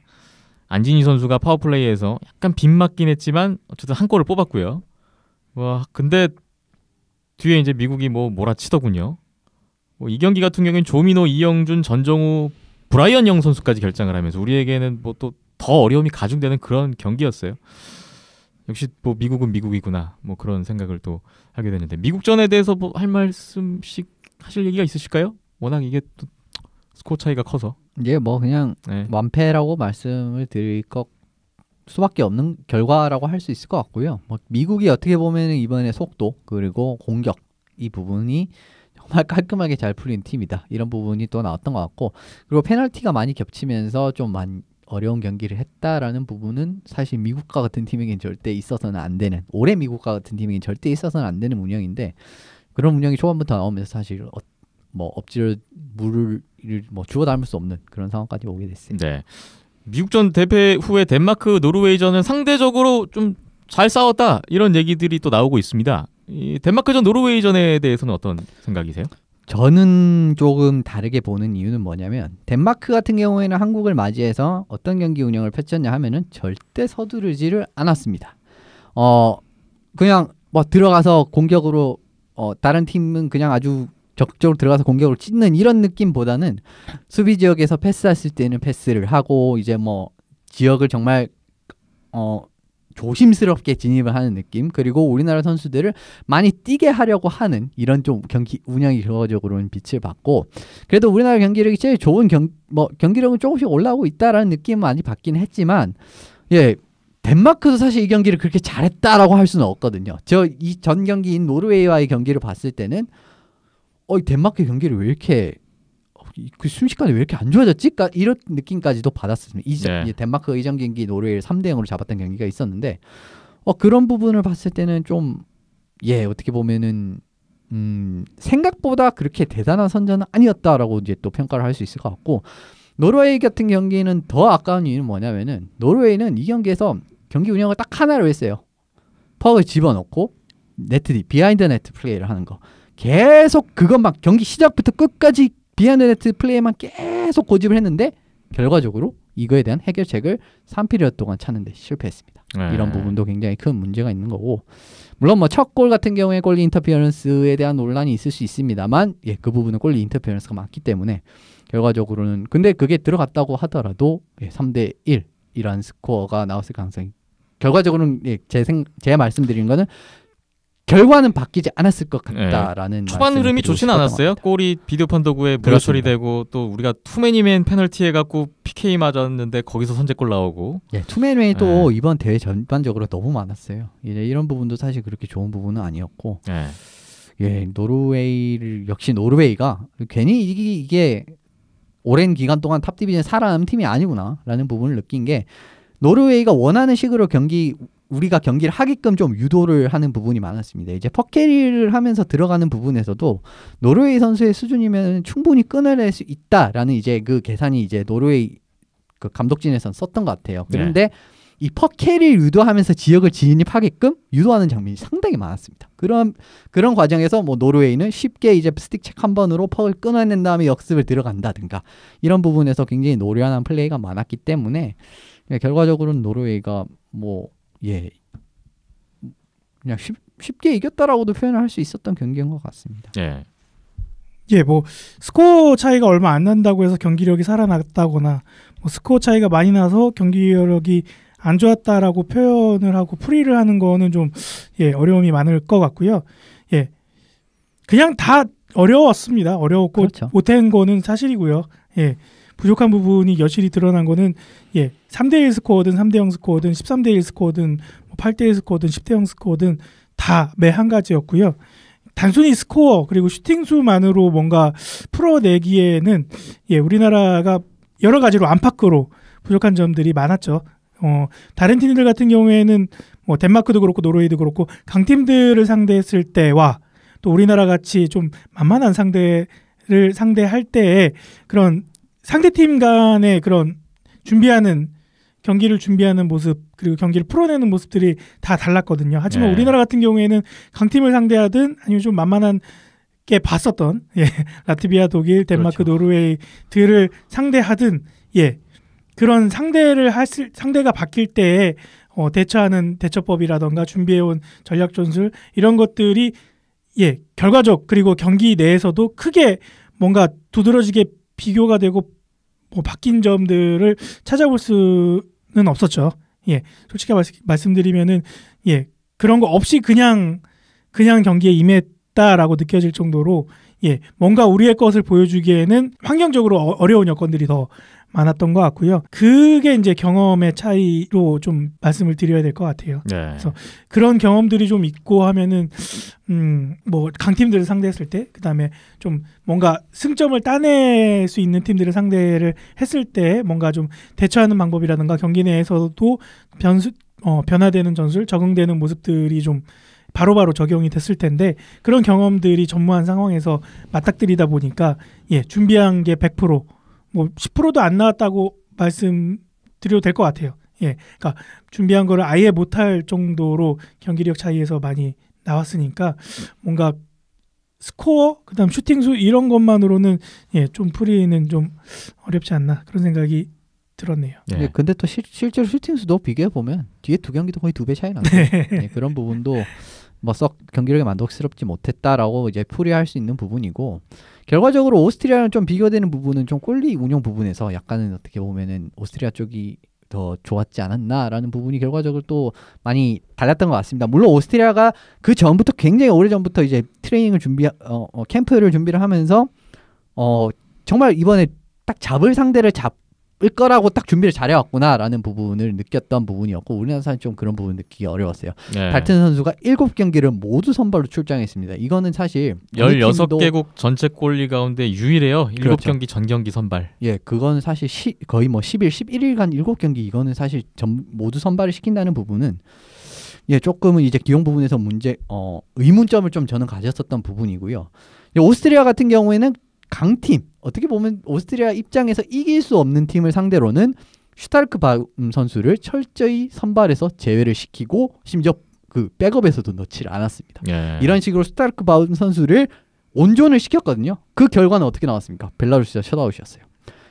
안진희 선수가 파워플레이에서 약간 빗맞긴 했지만 어쨌든 한 골을 뽑았고요. 근데 뒤에 이제 미국이 몰아치더군요. 이 경기 같은 경우는 조민호, 이영준, 전정우, 브라이언 영 선수까지 결장을 하면서 우리에게는 또 더 어려움이 가중되는 그런 경기였어요. 역시 미국은 미국이구나 그런 생각을 또 하게 됐는데 미국전에 대해서 할 말씀씩 하실 얘기가 있으실까요? 워낙 이게 또 스코어 차이가 커서 그냥 완패라고 말씀을 드릴 수밖에 없는 결과라고 할 수 있을 것 같고요. 미국이 어떻게 보면 이번에 속도 그리고 공격 이 부분이 정말 깔끔하게 잘 풀린 팀이다. 이런 부분이 또 나왔던 것 같고 그리고 페널티가 많이 겹치면서 좀 어려운 경기를 했다라는 부분은 사실 미국과 같은 팀에겐 절대 있어서는 안 되는 올해 미국과 같은 팀에겐 절대 있어서는 안 되는 운영인데 그런 운영이 초반부터 나오면서 사실 엎질 물을 주워 담을 수 없는 그런 상황까지 오게 됐습니다. 네. 미국전 대패 후에 덴마크 노르웨이전은 상대적으로 좀 잘 싸웠다 이런 얘기들이 또 나오고 있습니다. 이 덴마크전 노르웨이전에 대해서는 어떤 생각이세요? 저는 조금 다르게 보는 이유는 뭐냐면 덴마크 같은 경우에는 한국을 맞이해서 어떤 경기 운영을 펼쳤냐 하면은 절대 서두르지를 않았습니다. 그냥 뭐 들어가서 공격으로 다른 팀은 그냥 아주 적극적으로 들어가서 공격을 찢는 이런 느낌보다는 수비 지역에서 패스했을 때는 패스를 하고 이제 뭐 지역을 정말 조심스럽게 진입을 하는 느낌, 그리고 우리나라 선수들을 많이 뛰게 하려고 하는 이런 좀 경기 운영이 결과적으로는 빛을 받고, 그래도 우리나라 경기력이 제일 좋은 경기력은 조금씩 올라오고 있다라는 느낌은 많이 받긴 했지만, 예, 덴마크도 사실 이 경기를 그렇게 잘했다라고 할 수는 없거든요. 저 이 전 경기인 노르웨이와의 경기를 봤을 때는 이 덴마크 경기를 왜 이렇게 그 순식간에 왜 이렇게 안 좋아졌지? 이런 느낌까지도 받았습니다. 덴마크 이전 경기 노르웨이를 3대0으로 잡았던 경기가 있었는데 그런 부분을 봤을 때는 좀 어떻게 보면은 생각보다 그렇게 대단한 선전은 아니었다라고 이제 또 평가를 할 수 있을 것 같고, 노르웨이 같은 경기는 더 아까운 이유는 뭐냐면은 노르웨이는 이 경기에서 경기 운영을 딱 하나로 했어요. 퍽을 집어넣고 네트 뒤 비하인드 네트 플레이를 하는 거. 계속 그것만 경기 시작부터 끝까지 비하인드 네트 플레이만 계속 고집을 했는데 결과적으로 이거에 대한 해결책을 3피리어드 동안 찾는데 실패했습니다. 이런 부분도 굉장히 큰 문제가 있는 거고, 물론 뭐 첫 골 같은 경우에 골리 인터피어런스에 대한 논란이 있을 수 있습니다만 그 부분은 골리 인터피어런스가 맞기 때문에 결과적으로는, 근데 그게 들어갔다고 하더라도 3대1 이란 스코어가 나왔을 가능성이, 결과적으로는 제 말씀드린 거는 결과는 바뀌지 않았을 것 같다라는 초반 흐름이 좋지는 않았어요. 골이 비디오 판도구에 무효 처리되고 또 우리가 투맨이맨 페널티 해갖고 PK 맞았는데 거기서 선제골 나오고 투맨이 또 이번 대회 전반적으로 너무 많았어요. 이런 부분도 사실 그렇게 좋은 부분은 아니었고 노르웨이를 역시 노르웨이가 괜히 이게 오랜 기간 동안 탑 디비전에 살아남은 팀이 아니구나라는 부분을 느낀 게, 노르웨이가 원하는 식으로 우리가 경기를 하게끔 좀 유도를 하는 부분이 많았습니다. 이제 퍽캐리를 하면서 들어가는 부분에서도 노르웨이 선수의 수준이면 충분히 끊어낼 수 있다라는 이제 그 계산이 이제 노르웨이 그 감독진에서는 썼던 것 같아요. 그런데 이 퍽캐리를 유도하면서 지역을 진입하게끔 유도하는 장면이 상당히 많았습니다. 그런 과정에서 뭐 노르웨이는 쉽게 이제 스틱 체크 한 번으로 퍽을 끊어낸 다음에 역습을 들어간다든가 이런 부분에서 굉장히 노련한 플레이가 많았기 때문에 결과적으로는 노르웨이가 그냥 쉽게 이겼다라고도 표현을 할 수 있었던 경기인 것 같습니다. 뭐 스코어 차이가 얼마 안 난다고 해서 경기력이 살아났다거나 뭐 스코어 차이가 많이 나서 경기력이 안 좋았다라고 표현을 하고 풀이를 하는 거는 좀 어려움이 많을 것 같고요. 그냥 다 어려웠습니다. 어려웠고 그렇죠. 못한 거는 사실이고요. 부족한 부분이 여실히 드러난 거는 3대1 스코어든 3대0 스코어든 13대1 스코어든 8대1 스코어든 10대0 스코어든 다 매 한 가지였고요. 단순히 스코어 그리고 슈팅 수만으로 뭔가 풀어내기에는 우리나라가 여러 가지로 안팎으로 부족한 점들이 많았죠. 다른 팀들 같은 경우에는 뭐 덴마크도 그렇고 노르웨이도 그렇고 강팀들을 상대했을 때와 또 우리나라 같이 좀 만만한 상대를 상대할 때의 그런 상대팀 간의 그런 경기를 준비하는 모습 그리고 경기를 풀어내는 모습들이 다 달랐거든요. 하지만 우리나라 같은 경우에는 강팀을 상대하든 아니면 좀 만만하게 봤었던 라트비아, 독일, 덴마크, 노르웨이들을 상대하든 그런 상대가 바뀔 때에 대처하는 대처법이라던가 준비해온 전략 전술 이런 것들이 결과적 그리고 경기 내에서도 크게 뭔가 두드러지게 비교가 되고 바뀐 점들을 찾아볼 수는 없었죠. 솔직히 말씀드리면은 그런 거 없이 그냥 경기에 임했다라고 느껴질 정도로 뭔가 우리의 것을 보여주기에는 환경적으로 어려운 여건들이 더 많았던 것 같고요. 그게 이제 경험의 차이로 좀 말씀을 드려야 될 것 같아요. 그래서 그런 경험들이 좀 있고 하면은 뭐 강팀들을 상대했을 때, 그다음에 좀 뭔가 승점을 따낼 수 있는 팀들을 상대를 했을 때 뭔가 좀 대처하는 방법이라든가 경기 내에서도 변화되는 전술, 적응되는 모습들이 좀 바로바로 적용이 됐을 텐데 그런 경험들이 전무한 상황에서 맞닥뜨리다 보니까 준비한 게 100%, 뭐 10%도 안 나왔다고 말씀드려도 될 것 같아요. 그러니까 준비한 거를 아예 못할 정도로 경기력 차이에서 많이 나왔으니까 뭔가 스코어, 그다음 슈팅수 이런 것만으로는 좀 풀이는 좀 어렵지 않나 그런 생각이 들었네요. 네. 근데 또 실제로 슈팅 수도 비교해 보면 뒤에 두 경기도 거의 2배 차이 나요. 그런 부분도 뭐 썩 경기력에 만족스럽지 못했다라고 이제 풀이할 수 있는 부분이고, 결과적으로 오스트리아랑 좀 비교되는 부분은 좀 골리 운영 부분에서 약간은 어떻게 보면은 오스트리아 쪽이 더 좋았지 않았나라는 부분이 결과적으로 또 많이 달랐던 것 같습니다. 물론 오스트리아가 그 전부터 굉장히 오래 전부터 이제 트레이닝을 캠프를 준비를 하면서 정말 이번에 딱 잡을 상대를 잡을 거라고 딱 준비를 잘해왔구나라는 부분을 느꼈던 부분이었고, 우리나라는 좀 그런 부분 느끼기 어려웠어요. 네. 달튼 선수가 7경기를 모두 선발로 출장했습니다. 이거는 사실 16개국 전체 골리 가운데 유일해요. 7경기 그렇죠. 전 경기 선발. 그건 사실 거의 뭐 10일, 11일간 7경기 이거는 사실 모두 선발을 시킨다는 부분은 조금은 이제 기용 부분에서 의문점을 좀 저는 가졌었던 부분이고요. 오스트리아 같은 경우에는 강팀, 어떻게 보면 오스트리아 입장에서 이길 수 없는 팀을 상대로는 슈타르크바움 선수를 철저히 선발해서 제외를 시키고 심지어 그 백업에서도 넣지를 않았습니다. 이런 식으로 슈타르크바움 선수를 온존을 시켰거든요. 그 결과는 어떻게 나왔습니까? 벨라루스가 셧아웃이었어요.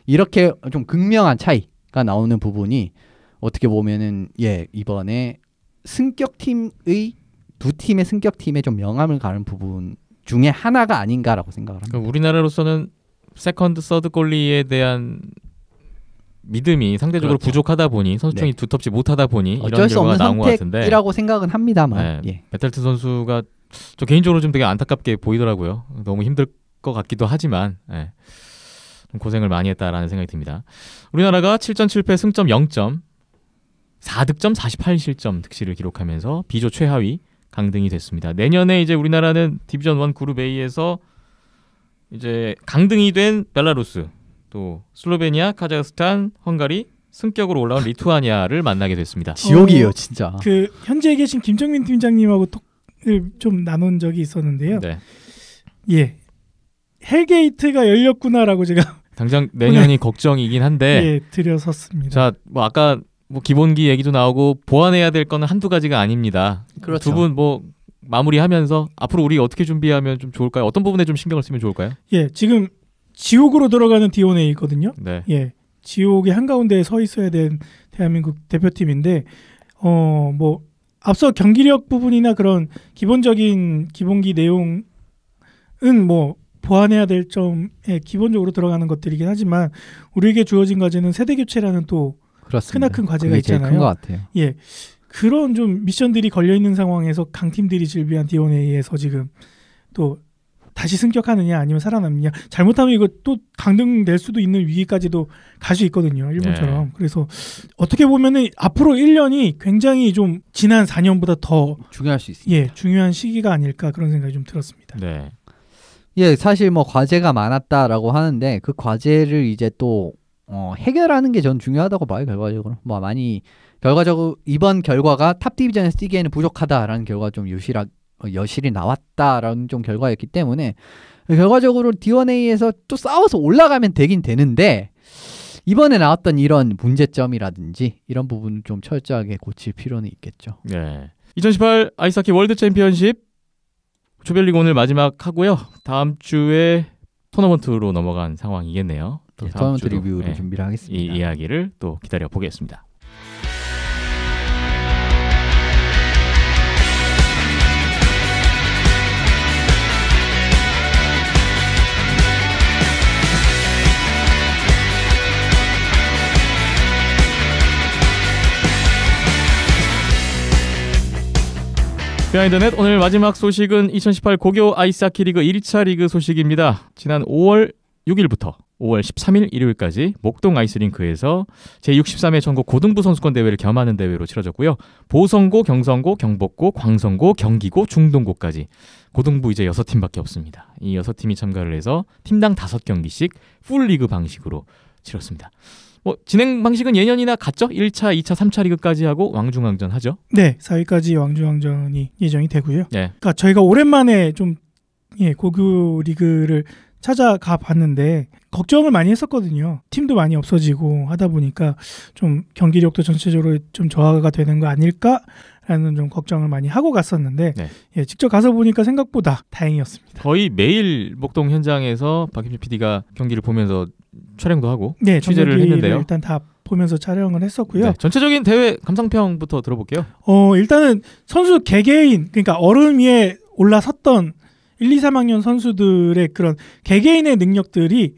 이렇게 좀 극명한 차이가 나오는 부분이 어떻게 보면은 이번에 승격팀의 두 팀의 승격팀에 좀 명함을 가는 부분 중에 하나가 아닌가라고 생각을 합니다. 우리나라로서는 세컨드, 서드 골리에 대한 믿음이 상대적으로 그렇죠. 부족하다 보니 선수층이 두텁지 못하다 보니 이런 어쩔 수 결과가 없는 나온 것 같은데, 선택이라고 생각은 합니다만 베텔트 선수가 저 개인적으로 좀 되게 안타깝게 보이더라고요. 너무 힘들 것 같기도 하지만 좀 고생을 많이 했다라는 생각이 듭니다. 우리나라가 7전 7패 승점 0점 4득점 48실점 득실을 기록하면서 비조 최하위 강등이 됐습니다. 내년에 이제 우리나라는 디비전 1 그룹 A에서 이제 강등이 된 벨라루스, 또 슬로베니아, 카자흐스탄, 헝가리, 승격으로 올라온 리투아니아를 만나게 됐습니다. 지옥이에요, 진짜. 그 현지에 계신 김정민 팀장님하고 톡을 좀 나눈 적이 있었는데요. 네. 헬게이트가 열렸구나라고 제가 당장 내년이 걱정이긴 한데 드렸었습니다. 자, 뭐 아까 뭐 기본기 얘기도 나오고 보완해야 될 거는 한두 가지가 아닙니다. 그렇죠. 두 분 뭐 마무리하면서 앞으로 우리 어떻게 준비하면 좀 좋을까요? 어떤 부분에 좀 신경을 쓰면 좋을까요? 지금 지옥으로 들어가는 D1A 있거든요. 네. 지옥의 한가운데에 서 있어야 된 대한민국 대표팀인데 뭐 앞서 경기력 부분이나 그런 기본적인 기본기 내용은 뭐 보완해야 될 점에 기본적으로 들어가는 것들이긴 하지만 우리에게 주어진 과제는 세대 교체라는 또 그렇습니다. 크나큰 과제가 그게 제일 있잖아요. 큰 것 같아요. 그런 좀 미션들이 걸려 있는 상황에서 강팀들이 즐비한 D1A에서 지금 또 다시 승격하느냐 아니면 살아남느냐, 잘못하면 이거 또 강등될 수도 있는 위기까지도 갈 수 있거든요, 일본처럼. 그래서 어떻게 보면은 앞으로 1년이 굉장히 좀 지난 4년보다 더 중요할 수 있습니다. 중요한 시기가 아닐까 그런 생각이 좀 들었습니다. 네. 사실 뭐 과제가 많았다라고 하는데 그 과제를 이제 또 해결하는 게 전 중요하다고 봐요. 결과적으로 뭐 많이 결과적으로 이번 결과가 탑 디비전에서 뛰기에는 부족하다라는 결과가 좀 여실히 나왔다라는 좀 결과였기 때문에 결과적으로 D1A에서 또 싸워서 올라가면 되긴 되는데 이번에 나왔던 이런 문제점이라든지 이런 부분을 좀 철저하게 고칠 필요는 있겠죠. 네. 2018 아이스하키 월드 챔피언십 조별리그 오늘 마지막 하고요. 다음 주에 토너먼트로 넘어간 상황이겠네요. 또 다음 토너먼트 주로, 리뷰를 준비를 하겠습니다. 이 이야기를 또 기다려 보겠습니다. 비하인드넷 오늘 마지막 소식은 2018 고교 아이스하키 리그 1차 리그 소식입니다. 지난 5월 6일부터 5월 13일 일요일까지 목동 아이스링크에서 제63회 전국 고등부 선수권 대회를 겸하는 대회로 치러졌고요. 보성고, 경성고, 경복고, 광성고, 경기고, 중동고까지 고등부 이제 6팀밖에 없습니다. 이 6팀이 참가를 해서 팀당 5경기씩 풀리그 방식으로 치렀습니다. 뭐 진행 방식은 예년이나 같죠? 1차, 2차, 3차 리그까지 하고 왕중왕전 하죠? 네, 4위까지 왕중왕전이 예정이 되고요. 네. 그러니까 저희가 오랜만에 좀 고교 리그를 찾아가 봤는데 걱정을 많이 했었거든요. 팀도 많이 없어지고 하다 보니까 좀 경기력도 전체적으로 좀 저하가 되는 거 아닐까 라는 좀 걱정을 많이 하고 갔었는데 네. 예, 직접 가서 보니까 생각보다 다행이었습니다. 거의 매일 목동 현장에서 박김준 PD가 경기를 보면서 촬영도 하고 네, 취재를 경기를 했는데요. 일단 다 보면서 촬영을 했었고요. 네, 전체적인 대회 감상평부터 들어볼게요. 일단은 선수 개개인 그러니까 얼음 위에 올라섰던 1, 2, 3학년 선수들의 그런 개개인의 능력들이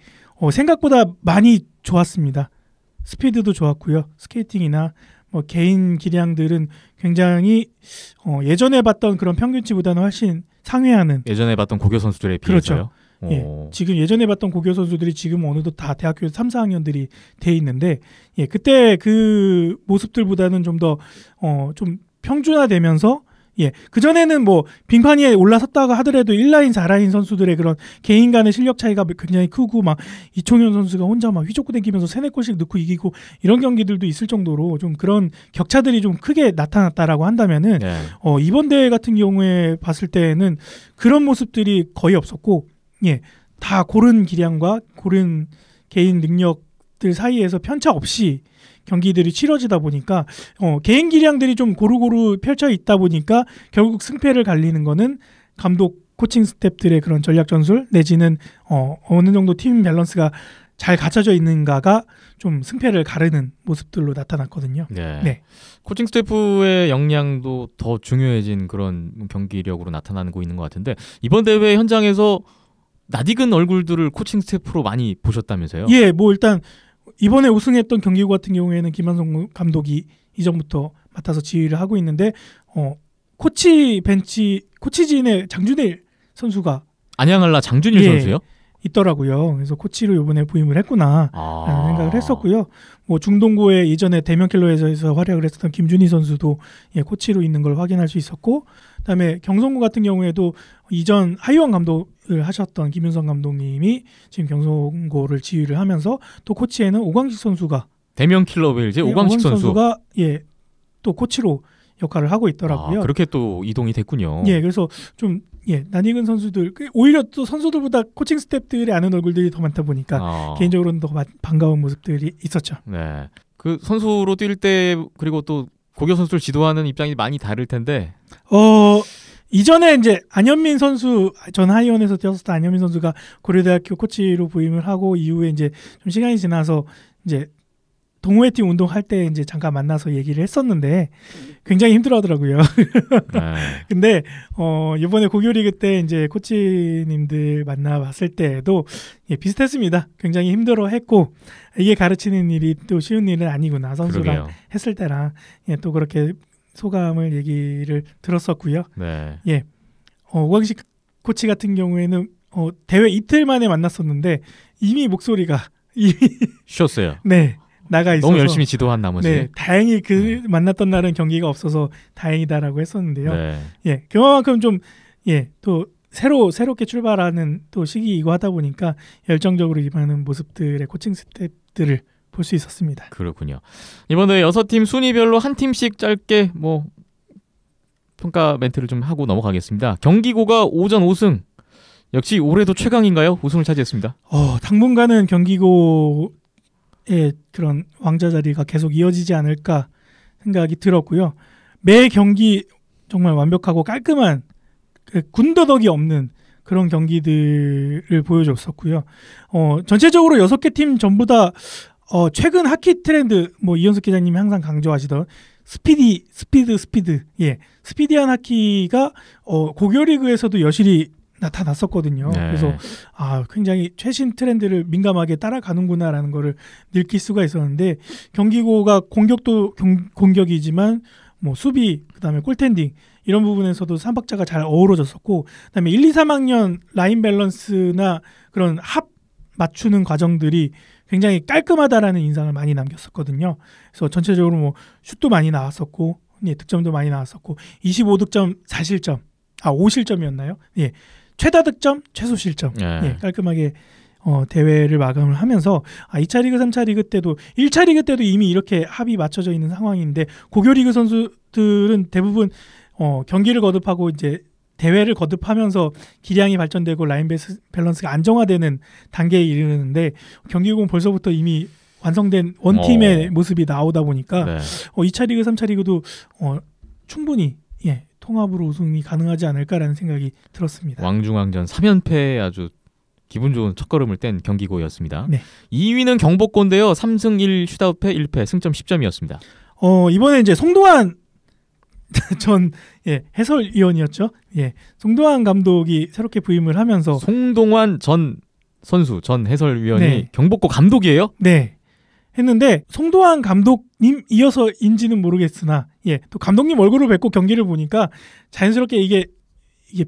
생각보다 많이 좋았습니다. 스피드도 좋았고요. 스케이팅이나 뭐 개인 기량들은 굉장히 예전에 봤던 그런 평균치보다는 훨씬 상회하는. 예전에 봤던 고교 선수들에 비해서요. 그렇죠. 예, 지금 예전에 봤던 고교 선수들이 지금 어느덧 다 대학교 3, 4학년들이 돼 있는데 예, 그때 그 모습들보다는 좀 더 좀 평준화되면서 예, 그전에는 뭐 빙판 위에 올라섰다가 하더라도 1라인, 4라인 선수들의 그런 개인 간의 실력 차이가 굉장히 크고 막 이총현 선수가 혼자 막 휘젓고 다니면서 3-4골씩 넣고 이기고 이런 경기들도 있을 정도로 좀 그런 격차들이 좀 크게 나타났다라고 한다면은 네. 이번 대회 같은 경우에 봤을 때는 그런 모습들이 거의 없었고 예, 다 고른 기량과 고른 개인 능력들 사이에서 편차 없이 경기들이 치러지다 보니까 개인 기량들이 좀 고루고루 펼쳐 있다 보니까 결국 승패를 갈리는 거는 감독 코칭 스태프들의 그런 전략 전술 내지는 어느 정도 팀 밸런스가 잘 갖춰져 있는가가 좀 승패를 가르는 모습들로 나타났거든요. 네. 네. 코칭 스태프의 역량도 더 중요해진 그런 경기력으로 나타나고 있는 것 같은데 이번 대회 현장에서 낯익은 얼굴들을 코칭 스태프로 많이 보셨다면서요? 예, 뭐 일단 이번에 우승했던 경기구 같은 경우에는 김한성 감독이 이전부터 맡아서 지휘를 하고 있는데 코치진의 장준일 선수가 안양알라 장준일 예, 선수요? 있더라고요. 그래서 코치로 이번에 부임을 했구나 라는 생각을 했었고요. 뭐 중동고에 이전에 대명킬러에서 활약을 했었던 김준희 선수도 예, 코치로 있는 걸 확인할 수 있었고 그다음에 경성고 같은 경우에도 이전 하이원 감독을 하셨던 김윤성 감독님이 지금 경성고를 지휘를 하면서 또 코치에는 오광식 선수가 대명 킬러벨즈 오광식 선수가 예, 또 코치로 역할을 하고 있더라고요. 그렇게 또 이동이 됐군요. 예, 그래서 좀 낯익은 선수들 오히려 또 선수들보다 코칭 스태프들이 아는 얼굴들이 더 많다 보니까 개인적으로는 더 반가운 모습들이 있었죠. 네, 그 선수로 뛸 때 그리고 또 고교 선수를 지도하는 입장이 많이 다를 텐데. 이전에 이제 안현민 선수 전 하이원에서 뛰었었던 안현민 선수가 고려대학교 코치로 부임을 하고 이후에 이제 좀 시간이 지나서 이제 동호회 팀 운동할 때 이제 잠깐 만나서 얘기를 했었는데 굉장히 힘들어하더라고요. 네. 근데 이번에 고교리그 때 이제 코치님들 만나봤을 때도 예, 비슷했습니다. 굉장히 힘들어했고 이게 가르치는 일이 또 쉬운 일은 아니구나 선수랑 그러게요. 했을 때랑 예, 또 그렇게 소감을 얘기를 들었었고요. 네. 예, 오광식 코치 같은 경우에는 대회 이틀 만에 만났었는데 이미 목소리가 쉬었어요. 네. 나가 있어서 너무 열심히 지도한 나머지. 네, 다행히 만났던 날은 경기가 없어서 다행이다라고 했었는데요. 네. 예, 그만큼 좀 예, 또 새롭게 출발하는 또 시기이고 하다 보니까 열정적으로 임하는 모습들의 코칭 스태프들을 볼 수 있었습니다. 그렇군요. 이번에 6팀 순위별로 한 팀씩 짧게 뭐 평가 멘트를 좀 하고 넘어가겠습니다. 경기고가 오전 5승. 역시 올해도 최강인가요? 우승을 차지했습니다. 당분간은 경기고의 그런 왕자 자리가 계속 이어지지 않을까 생각이 들었고요. 매 경기 정말 완벽하고 깔끔한 군더더기 없는 그런 경기들을 보여줬었고요. 전체적으로 6개 팀 전부 다 최근 하키 트렌드 뭐 이현숙 기자님이 항상 강조하시던 스피드 예, 스피디한 하키가 고교리그에서도 여실히 나타났었거든요. 네. 그래서 굉장히 최신 트렌드를 민감하게 따라가는구나라는 거를 느낄 수가 있었는데 경기고가 공격도 공격이지만 뭐 수비 그다음에 골텐딩 이런 부분에서도 삼박자가 잘 어우러졌었고 그다음에 1, 2, 3학년 라인 밸런스나 그런 합 맞추는 과정들이 굉장히 깔끔하다라는 인상을 많이 남겼었거든요. 그래서 전체적으로 뭐 슛도 많이 나왔었고 예, 득점도 많이 나왔었고 25득점 4실점 5실점이었나요? 예. 최다 득점, 최소 실점. 예, 깔끔하게 대회를 마감을 하면서 2차 리그, 3차 리그 때도 1차 리그 때도 이미 이렇게 합이 맞춰져 있는 상황인데 고교리그 선수들은 대부분 경기를 거듭하고 이제 대회를 거듭하면서 기량이 발전되고 라인 밸런스가 안정화되는 단계에 이르는데 경기국은 벌써부터 이미 완성된 원팀의 모습이 나오다 보니까 2차 리그, 3차 리그도 충분히 통합으로 우승이 가능하지 않을까라는 생각이 들었습니다. 왕중왕전 3연패에 아주 기분 좋은 첫걸음을 뗀 경기고였습니다. 네. 2위는 경복고인데요. 3승 1 슛아웃패 1패 승점 10점이었습니다. 이번에 이제 송동환 전 해설위원이었죠. 송동환 감독이 새롭게 부임을 하면서 송동환 전 선수 전 해설위원이 네. 경복고 감독이에요? 네. 했는데 송동환 감독님 이어서인지는 모르겠으나 또 감독님 얼굴을 뵙고 경기를 보니까 자연스럽게 이게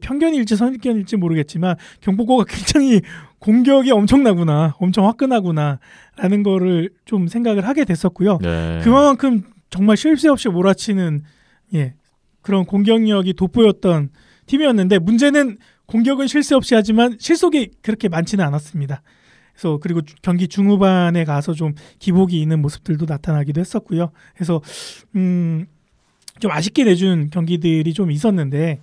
편견일지 선견일지 모르겠지만 경복고가 굉장히 공격이 엄청나구나, 엄청 화끈하구나라는 거를 좀 생각을 하게 됐었고요. 네. 그만큼 정말 쉴 새 없이 몰아치는 그런 공격력이 돋보였던 팀이었는데 문제는 공격은 쉴 새 없이 하지만 실속이 그렇게 많지는 않았습니다. 그래서 그리고 경기 중후반에 가서 좀 기복이 있는 모습들도 나타나기도 했었고요. 그래서 좀 아쉽게 내준 경기들이 좀 있었는데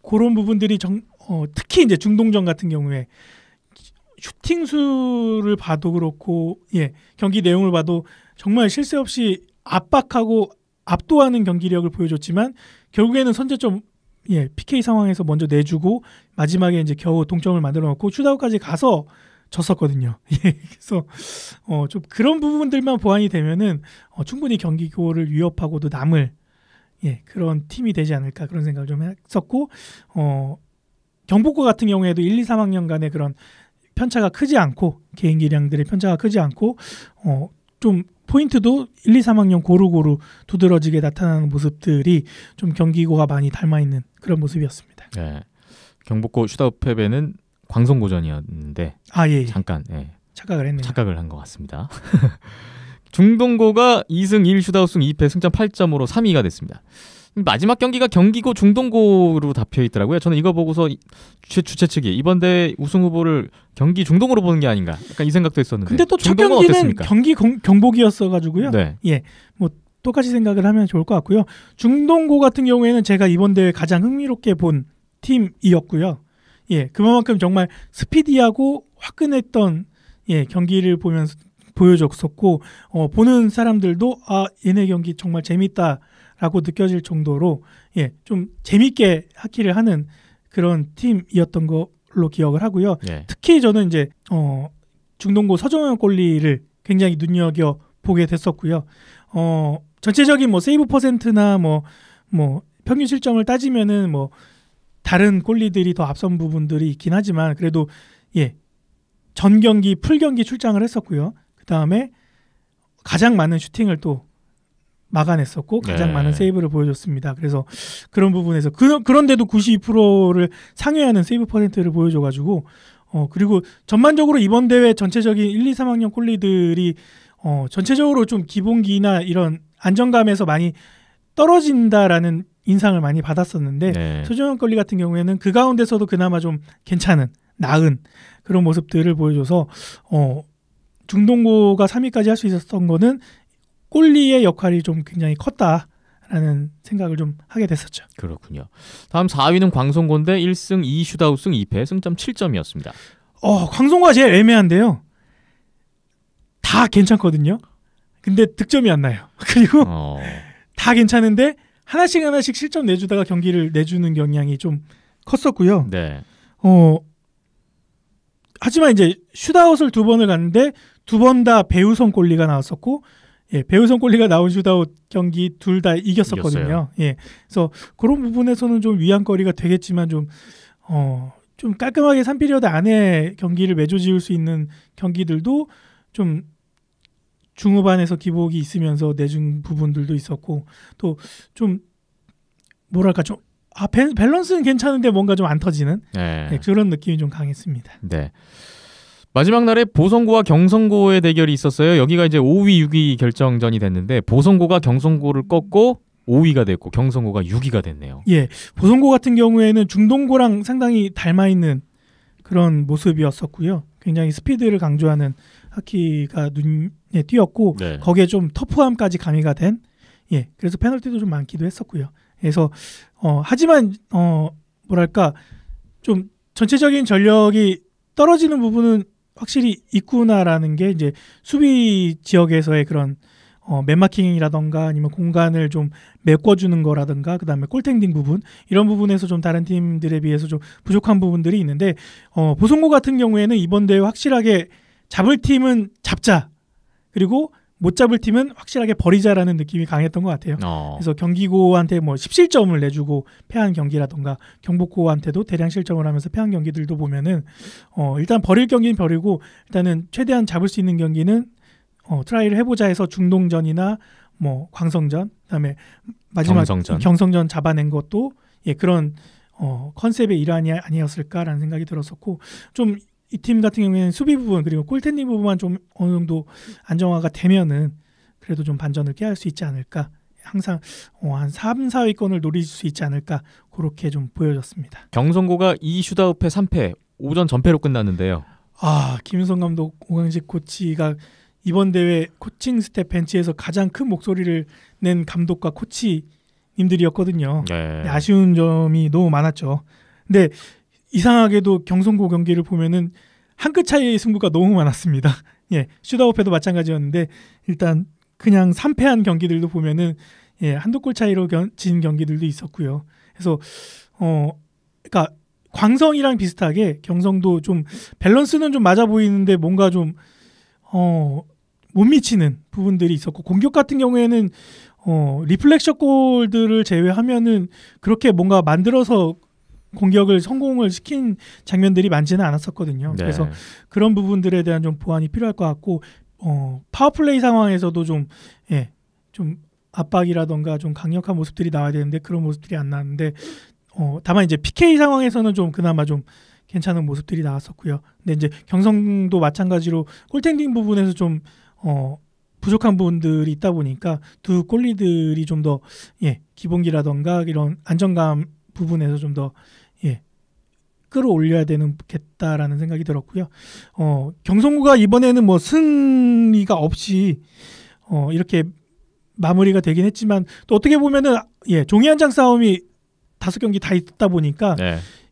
그런 부분들이 특히 이제 중동전 같은 경우에 슈팅 수를 봐도 그렇고 경기 내용을 봐도 정말 쉴 새 없이 압박하고 압도하는 경기력을 보여줬지만 결국에는 선제점 PK 상황에서 먼저 내주고 마지막에 이제 겨우 동점을 만들어 놓고 슛아웃까지 가서 졌었거든요. 그래서 좀 그런 부분들만 보완이 되면은 충분히 경기고를 위협하고도 남을 그런 팀이 되지 않을까 그런 생각을 좀 했었고 경복고 같은 경우에도 1, 2, 3학년간의 그런 편차가 크지 않고 개인 기량들의 편차가 크지 않고 좀 포인트도 1, 2, 3학년 고루고루 두드러지게 나타나는 모습들이 좀 경기고가 많이 닮아있는 그런 모습이었습니다. 네. 경복고 슛아웃 패배는 광성고전이었는데 잠깐 착각을 했네요. 착각을 한 것 같습니다. 중동고가 2승 1 슛아웃승 2패 승점 8점으로 3위가 됐습니다. 마지막 경기가 경기고 중동고로 잡혀 있더라고요. 저는 이거 보고서 주최 측이 이번 대회 우승 후보를 경기 중동으로 보는 게 아닌가 약간 이 생각도 했었는데 근데 또 첫 경기는 어땠습니까? 경기 경복이었어 가지고요. 네. 뭐 똑같이 생각을 하면 좋을 것 같고요. 중동고 같은 경우에는 제가 이번 대회 가장 흥미롭게 본 팀이었고요. 그만큼 정말 스피디하고 화끈했던 경기를 보여줬었고 보는 사람들도 얘네 경기 정말 재밌다라고 느껴질 정도로 좀 재밌게 하키를 하는 그런 팀이었던 걸로 기억을 하고요. 특히 저는 이제 중동고 서정현 골리를 굉장히 눈여겨 보게 됐었고요. 전체적인 뭐 세이브 퍼센트나 뭐 평균 실점을 따지면은 뭐 다른 골리들이 더 앞선 부분들이 있긴 하지만 그래도 전 경기 풀 경기 출장을 했었고요. 그 다음에 가장 많은 슈팅을 또 막아냈었고 가장 많은 세이브를 보여줬습니다. 그래서 그런 부분에서 그런데도 92%를 상회하는 세이브 퍼센트를 보여줘가지고 그리고 전반적으로 이번 대회 전체적인 1, 2, 3학년 골리들이 전체적으로 좀 기본기나 이런 안정감에서 많이 떨어진다라는 인상을 많이 받았었는데 서정현 골리 같은 경우에는 그 가운데서도 그나마 좀 괜찮은 나은 그런 모습들을 보여줘서 중동고가 3위까지 할 수 있었던 거는 골리의 역할이 좀 굉장히 컸다라는 생각을 좀 하게 됐었죠. 그렇군요. 다음 4위는 광성고인데 1승 2 슛아웃승 2패 승점 7점이었습니다. 광성고가 제일 애매한데요. 다 괜찮거든요. 근데 득점이 안 나요. 그리고 다 괜찮은데 하나씩 실점 내주다가 경기를 내주는 경향이 좀 컸었고요. 하지만 이제 슛아웃을 2번을 갔는데 2번 다 배우성 골리가 나왔었고 배우성 골리가 나온 슛아웃 경기 둘 다 이겼었거든요. 그래서 그런 부분에서는 좀 위안거리가 되겠지만 좀 깔끔하게 3피리어드 안에 경기를 매조지을 수 있는 경기들도 좀 중후반에서 기복이 있으면서 내준 부분들도 있었고 또 좀 뭐랄까 좀 밸런스는 괜찮은데 뭔가 좀 안 터지는 그런 느낌이 좀 강했습니다. 마지막 날에 보성고와 경성고의 대결이 있었어요. 여기가 이제 5위, 6위 결정전이 됐는데 보성고가 경성고를 꺾고 5위가 됐고 경성고가 6위가 됐네요. 보성고 같은 경우에는 중동고랑 상당히 닮아있는 그런 모습이었었고요. 굉장히 스피드를 강조하는 하키가 눈에 띄었고 거기에 좀 터프함까지 가미가 된 그래서 페널티도 좀 많기도 했었고요. 그래서 하지만 뭐랄까 좀 전체적인 전력이 떨어지는 부분은 확실히 있구나라는 게 이제 수비 지역에서의 그런 맨마킹이라던가 아니면 공간을 좀 메꿔주는 거라든가 그다음에 골텐딩 부분 이런 부분에서 좀 다른 팀들에 비해서 좀 부족한 부분들이 있는데 보성고 같은 경우에는 이번 대회 확실하게 잡을 팀은 잡자 그리고 못 잡을 팀은 확실하게 버리자라는 느낌이 강했던 것 같아요. 그래서 경기고한테 뭐 10실점을 내주고 패한 경기라던가 경복고한테도 대량 실점을 하면서 패한 경기들도 보면은 일단 버릴 경기는 버리고 일단은 최대한 잡을 수 있는 경기는 트라이를 해보자 해서 중동전이나 뭐 광성전 그다음에 마지막 경성전 잡아낸 것도 그런 컨셉의 일환이 아니었을까라는 생각이 들었었고 좀 이 팀 같은 경우에는 수비 부분 그리고 골텐딩 부분만 좀 어느 정도 안정화가 되면은 그래도 좀 반전을 깨할 수 있지 않을까 항상 한 3, 4위권을 노릴 수 있지 않을까 그렇게 좀 보여졌습니다. 경성고가 2슈다우패 3패 오전 전패로 끝났는데요. 김윤성 감독 오강식 코치가 이번 대회 코칭 스텝 벤치에서 가장 큰 목소리를 낸 감독과 코치님들이었거든요. 아쉬운 점이 너무 많았죠. 근데 이상하게도 경성고 경기를 보면은 한 끗 차이의 승부가 너무 많았습니다. 슈다우패도 마찬가지였는데 일단 그냥 3패한 경기들도 보면은 한두 골 차이로 진 경기들도 있었고요. 그래서 그러니까 광성이랑 비슷하게 경성도 좀 밸런스는 좀 맞아 보이는데 뭔가 좀 못 미치는 부분들이 있었고 공격 같은 경우에는 리플렉션 골들을 제외하면은 그렇게 뭔가 만들어서 공격을 성공을 시킨 장면들이 많지는 않았었거든요. 네. 그래서 그런 부분들에 대한 좀 보완이 필요할 것 같고 파워플레이 상황에서도 좀 압박이라던가 좀 강력한 모습들이 나와야 되는데 그런 모습들이 안 나왔는데 다만 이제 PK 상황에서는 좀 그나마 좀 괜찮은 모습들이 나왔었고요. 근데 이제 경성도 마찬가지로 골텐딩 부분에서 좀 부족한 부분들이 있다 보니까 두 골리들이 좀 더 기본기라던가 이런 안정감 부분에서 좀 더 끌어올려야 되겠다라는 생각이 들었고요. 경성고가 이번에는 뭐 승리가 없이 이렇게 마무리가 되긴 했지만 또 어떻게 보면은 종이 한 장 싸움이 5경기 다 있다 보니까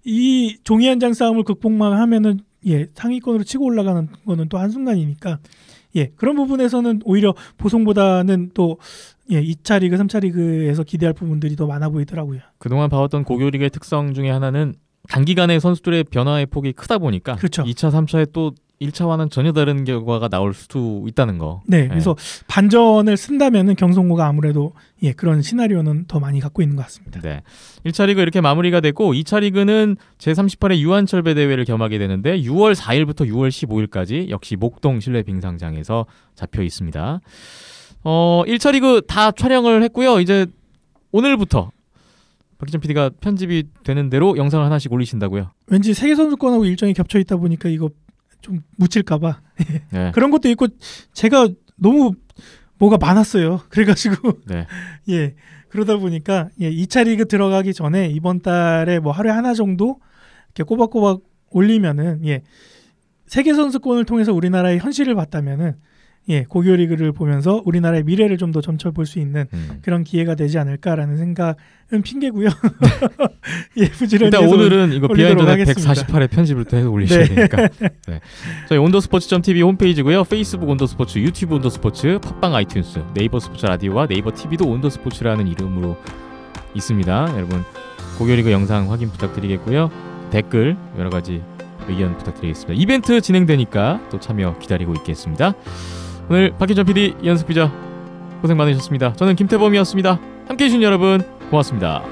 이 종이 한 장 싸움을 극복만 하면은 상위권으로 치고 올라가는 거는 또 한순간이니까 그런 부분에서는 오히려 보성보다는 또 2차 리그, 3차 리그에서 기대할 부분들이 더 많아 보이더라고요. 그동안 봐왔던 고교리그의 특성 중에 하나는 단기간에 선수들의 변화의 폭이 크다 보니까 그렇죠. 2차, 3차에 또 1차와는 전혀 다른 결과가 나올 수도 있다는 거. 그래서 반전을 쓴다면은 경성고가 아무래도 그런 시나리오는 더 많이 갖고 있는 것 같습니다. 1차 리그 이렇게 마무리가 되고 2차 리그는 제38회 유한철배 대회를 겸하게 되는데 6월 4일부터 6월 15일까지 역시 목동 실내 빙상장에서 잡혀 있습니다. 1차 리그 다 촬영을 했고요. 이제 오늘부터 박희정 PD가 편집이 되는 대로 영상을 하나씩 올리신다고요? 왠지 세계선수권하고 일정이 겹쳐 있다 보니까 이거 좀 묻힐까봐 그런 것도 있고 제가 너무 뭐가 많았어요. 그래가지고 그러다 보니까 2차 리그 들어가기 전에 이번 달에 뭐 하루에 하나 정도 이렇게 꼬박꼬박 올리면은 세계선수권을 통해서 우리나라의 현실을 봤다면은 고교 리그를 보면서 우리나라의 미래를 좀 더 점쳐볼 수 있는 그런 기회가 되지 않을까라는 생각은 핑계고요. 부지런히 일단 오늘은 이거 비하인드넷 148회 편집을 또 해서 올리셔야 되니까. 저희 온더스포츠.tv 홈페이지고요. 페이스북 온더스포츠, 유튜브 온더스포츠, 팟빵 아이튠스, 네이버 스포츠 라디오와 네이버 TV도 온더스포츠라는 이름으로 있습니다. 여러분 고교리그 영상 확인 부탁드리겠고요. 댓글 여러 가지 의견 부탁드리겠습니다. 이벤트 진행되니까 또 참여 기다리고 있겠습니다. 오늘 박희정 PD, 연습 기자 고생 많으셨습니다. 저는 김태범이었습니다. 함께해 주신 여러분 고맙습니다.